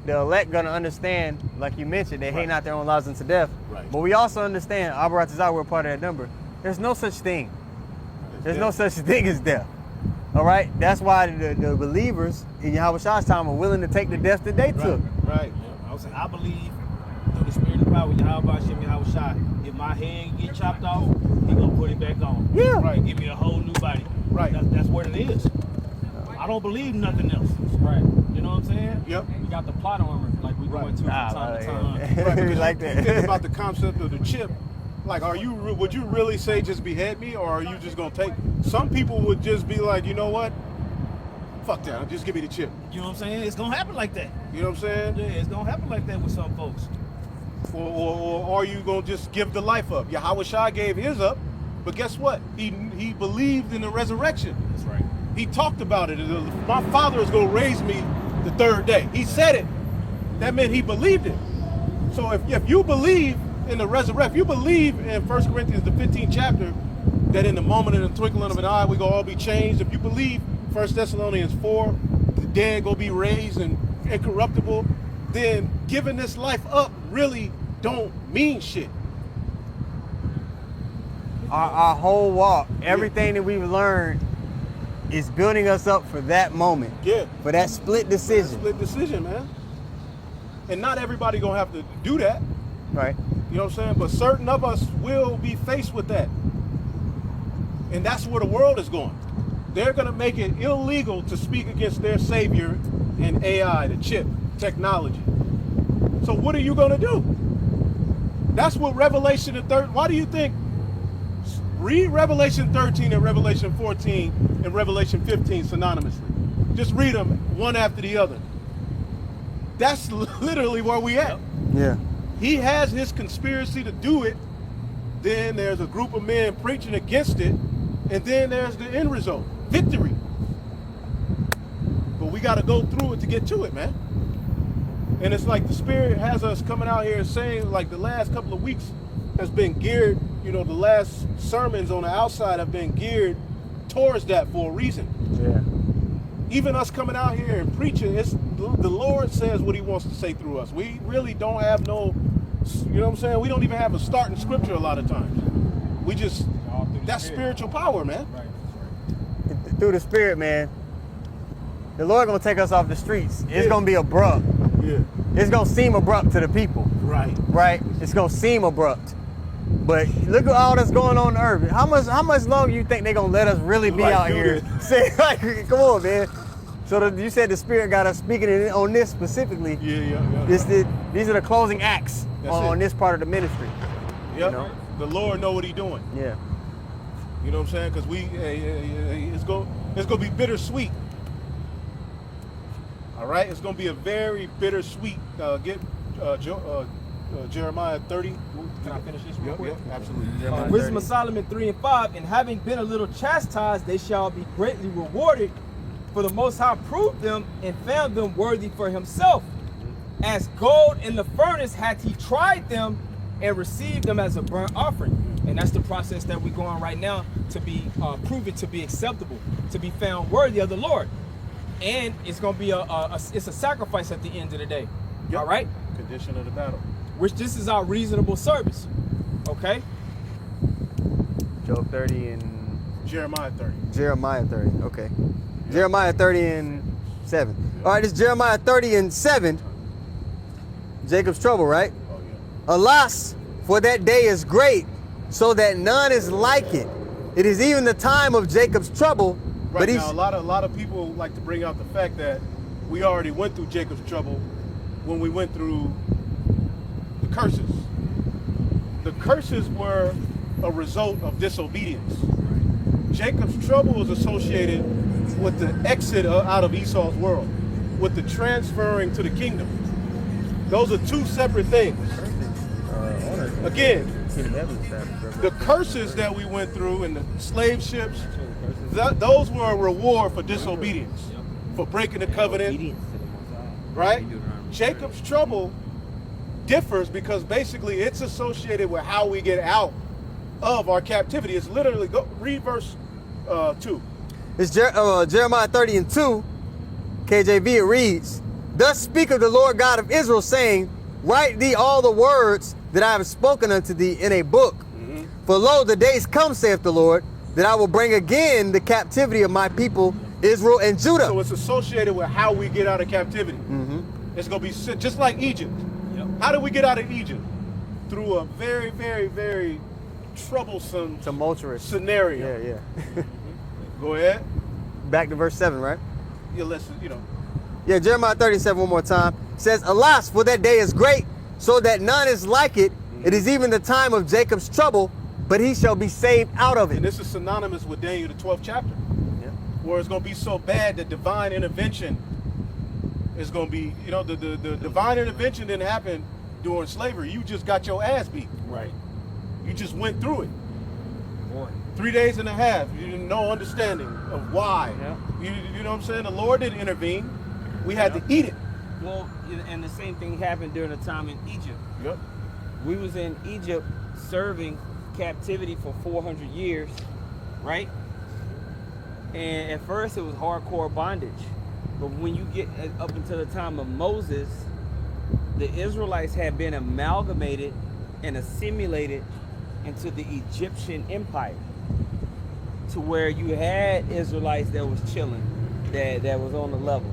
The elect gonna understand, like you mentioned, they hate not their own lives unto death. Right. But we also understand, Abaratazah, we're part of that number. There's no such thing. There's no such thing as death. All right? That's why the believers in YAHAWASHI's time are willing to take the death that they took. Right. I was saying, I believe through the spirit and power of YAHAWASHI, YAHAWASHI, if my hand get chopped off, he gonna put it back on. Yeah. Right. Give me a whole new body. Right. That's what it is. I don't believe nothing else. Right. You know what I'm saying? Yep. We got the plot armor, like we go Right. into from time to time. Right, because like you that. think about the concept of the chip. Like, would you really say just behead me, or are you just gonna take? Some people would just be like, you know what? Fuck that. Just give me the chip. You know what I'm saying? It's gonna happen like that. You know what I'm saying? Yeah, it's gonna happen like that with some folks. Or are you gonna just give the life up? YAHAWASHI gave his up, but guess what? He believed in the resurrection. That's right. He talked about it. My Father is gonna raise me the third day. He said it. That meant he believed it. So if you believe in the resurrection, you believe in 1 Corinthians the 15th chapter that in the moment of the twinkling of an eye we gonna all be changed. If you believe 1 Thessalonians 4, the dead gonna be raised and incorruptible, then giving this life up really don't mean shit. Our whole walk, everything that we've learned is building us up for that moment. Yeah. For that split decision. Split decision, man. And not everybody gonna have to do that. Right. You know what I'm saying? But certain of us will be faced with that. And that's where the world is going. They're going to make it illegal to speak against their savior and AI, the chip, technology. So what are you going to do? That's what Revelation the third. Why do you think? Read Revelation 13 and Revelation 14 and Revelation 15 synonymously. Just read them one after the other. That's literally where we at. Yeah. He has his conspiracy to do it. Then there's a group of men preaching against it. And then there's the end result, victory. But we got to go through it to get to it, man. And it's like the Spirit has us coming out here and saying, like the last couple of weeks has been geared, you know, the last sermons on the outside have been geared towards that for a reason. Yeah. Even us coming out here and preaching, it's the Lord says what he wants to say through us. We really don't have no, you know what I'm saying? We don't even have a starting scripture a lot of times. We just, that's spiritual power, man. Right. Through the Spirit, man. The Lord gonna take us off the streets. It's gonna be abrupt. Yeah. It's gonna seem abrupt to the people. Right. Right? It's gonna seem abrupt. But look at all that's going on in urban. How much longer you think they're gonna let us really be Like, out do here? this. Say, like, come on, man. So you said the Spirit got us speaking on this specifically. Yeah. These are the closing acts That's on it. this part of the ministry. Yep. You know? The Lord know what he's doing. Yeah. You know what I'm saying? Because it's gonna be bittersweet. All right, it's gonna be a very bittersweet. Jeremiah 30. Can I finish this real Yep, quick? absolutely. Wisdom of Solomon 3 and 5, and having been a little chastised, they shall be greatly rewarded. For the Most High proved them and found them worthy for himself. As gold in the furnace hath he tried them and received them as a burnt offering. And that's the process that we're going right now to be proven to be acceptable, to be found worthy of the Lord. And it's going to be it's a sacrifice at the end of the day. Yep. All right? Condition of the battle. Which this is our reasonable service. Okay? Job 30 and Jeremiah 30. Jeremiah 30. Okay. Jeremiah 30 and 7. All right, this is Jeremiah 30 and 7. Jacob's trouble, right? Oh yeah. Alas, for that day is great, so that none is like it. It is even the time of Jacob's trouble. Right But he's now, a lot of people like to bring out the fact that we already went through Jacob's trouble when we went through the curses. The curses were a result of disobedience. Jacob's trouble was associated with the exit out of Esau's world, with the transferring to the kingdom. Those are two separate things. Again, the curses that we went through and the slave ships, those were a reward for disobedience, for breaking the covenant, right? Jacob's trouble differs because basically it's associated with how we get out of our captivity. It's literally, read verse 2. It's Jeremiah 30 and 2. KJV, it reads, Thus speaketh the Lord God of Israel, saying, Write thee all the words that I have spoken unto thee in a book. For lo, the days come, saith the Lord, that I will bring again the captivity of my people, Israel and Judah. So it's associated with how we get out of captivity. It's going to be just like Egypt. Yep. How did we get out of Egypt? Through a very, very, very troublesome Tumultuous scenario. Yeah. Go ahead. Back to verse 7, right? Yeah, listen, you know. Yeah, Jeremiah 37 one more time. It says, alas, for that day is great, so that none is like it. It is even the time of Jacob's trouble, but he shall be saved out of And it. this is synonymous with Daniel, the 12th chapter, where it's going to be so bad that divine intervention is going to be, you know, the divine intervention didn't happen during slavery. You just got your ass beat. Right. You just went through it. Boy. 3 days and a half. You didn't no understanding of why. Yeah. You know what I'm saying? The Lord didn't intervene. We had to eat it. Well, and the same thing happened during the time in Egypt. Yep. We was in Egypt serving captivity for 400 years, right? And at first it was hardcore bondage. But when you get up until the time of Moses, the Israelites had been amalgamated and assimilated into the Egyptian empire, to where you had Israelites that was chilling, that was on the level,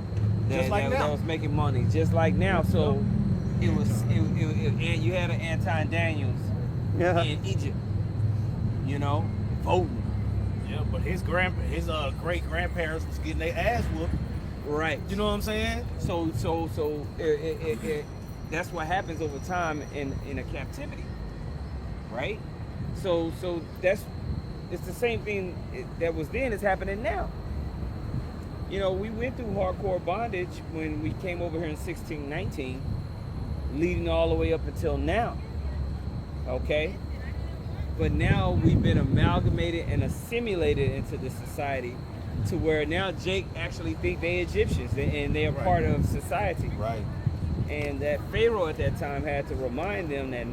Just like now. that was making money, just like now. So it was, and you had an anti-Daniels in Egypt, you know, voting. Yeah, but his great grandparents was getting their ass whooped. Right. You know what I'm saying? So that's what happens over time in a captivity, right? So it's the same thing that was then is happening now. You know, we went through hardcore bondage when we came over here in 1619, leading all the way up until now. Okay? But now we've been amalgamated and assimilated into the society to where now Jake actually think they Egyptians and they are part of society. Right. And that Pharaoh at that time had to remind them that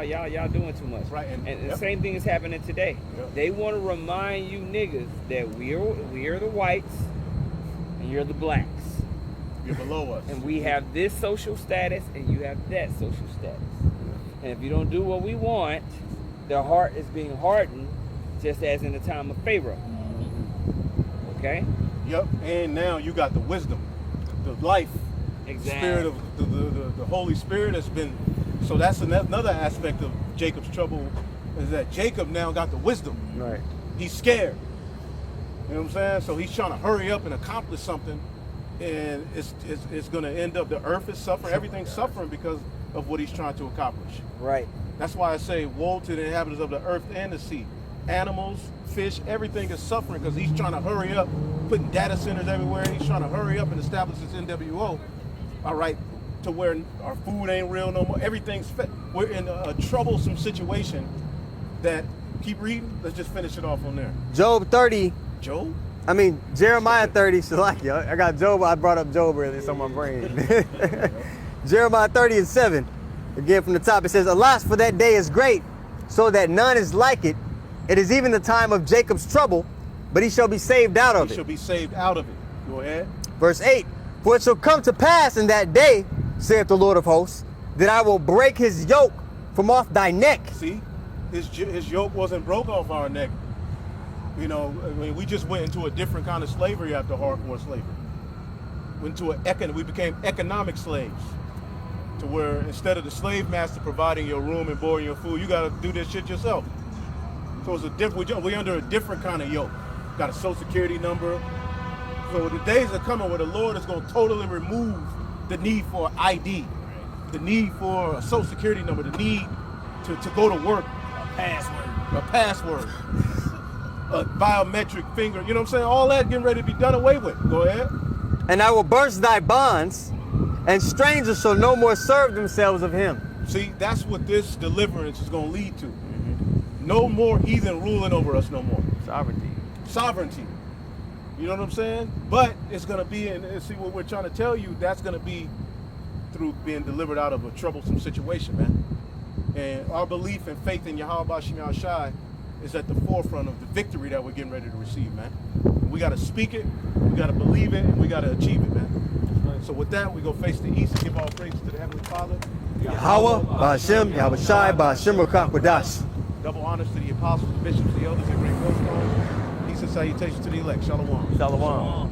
y'all doing too much. Right. And the same thing is happening today. Yep. They want to remind you niggas that we are the whites and you're the blacks. You're below us. And we have this social status and you have that social status. And if you don't do what we want, their heart is being hardened, just as in the time of Pharaoh. Okay? Yep. And now you got the wisdom, the life, Exactly. spirit of the Holy Spirit has been. So that's another aspect of Jacob's trouble, is that Jacob now got the wisdom. Right. He's scared. You know what I'm saying? So he's trying to hurry up and accomplish something, and it's going to end up, the earth is suffering, everything's suffering because of what he's trying to accomplish. Right. That's why I say woe to the inhabitants of the earth and the sea. Animals, fish, everything is suffering because he's trying to hurry up, putting data centers everywhere. He's trying to hurry up and establish this NWO, all right, to where our food ain't real no more. Everything's we're in a troublesome situation that, keep reading, let's just finish it off on there. Job 30. Job? Jeremiah 30. Salakia. I got Job. I brought up Job earlier. It's on my brain. Jeremiah 30 and 7. Again from the top, it says, alas, for that day is great, so that none is like it. It is even the time of Jacob's trouble, but he shall be saved out of it. He shall be saved out of it. Go ahead. Verse 8, for it shall come to pass in that day, saith the Lord of hosts, that I will break his yoke from off thy neck. See, his yoke wasn't broke off our neck. You know, I mean, we just went into a different kind of slavery after hardcore slavery. We became economic slaves, to where instead of the slave master providing your room and board and your food, you got to do this shit yourself. So it's a different. We're under a different kind of yoke. Got a social security number. So the days are coming where the Lord is going to totally remove the need for ID, the need for a social security number, the need to go to work, a password, a biometric finger. You know what I'm saying? All that getting ready to be done away with. Go ahead. And I will burst thy bonds, and strangers shall no more serve themselves of him. See, that's what this deliverance is going to lead to. No more heathen ruling over us no more. Sovereignty. You know what I'm saying? But it's going to be, and see what we're trying to tell you, that's going to be through being delivered out of a troublesome situation, man. And our belief and faith in YAHAWASHI is at the forefront of the victory that we're getting ready to receive, man. We got to speak it, we got to believe it, and we got to achieve it, man. So with that, we go face the east and give all praise to the Heavenly Father. YAHAWAH, BAHASHAM, YAHAWASHI, BAHASHAM, QADASH. Double honors to the apostles, the bishops, the elders, and great millstones. Peace and salutations to the elect. Shalom. Shalom.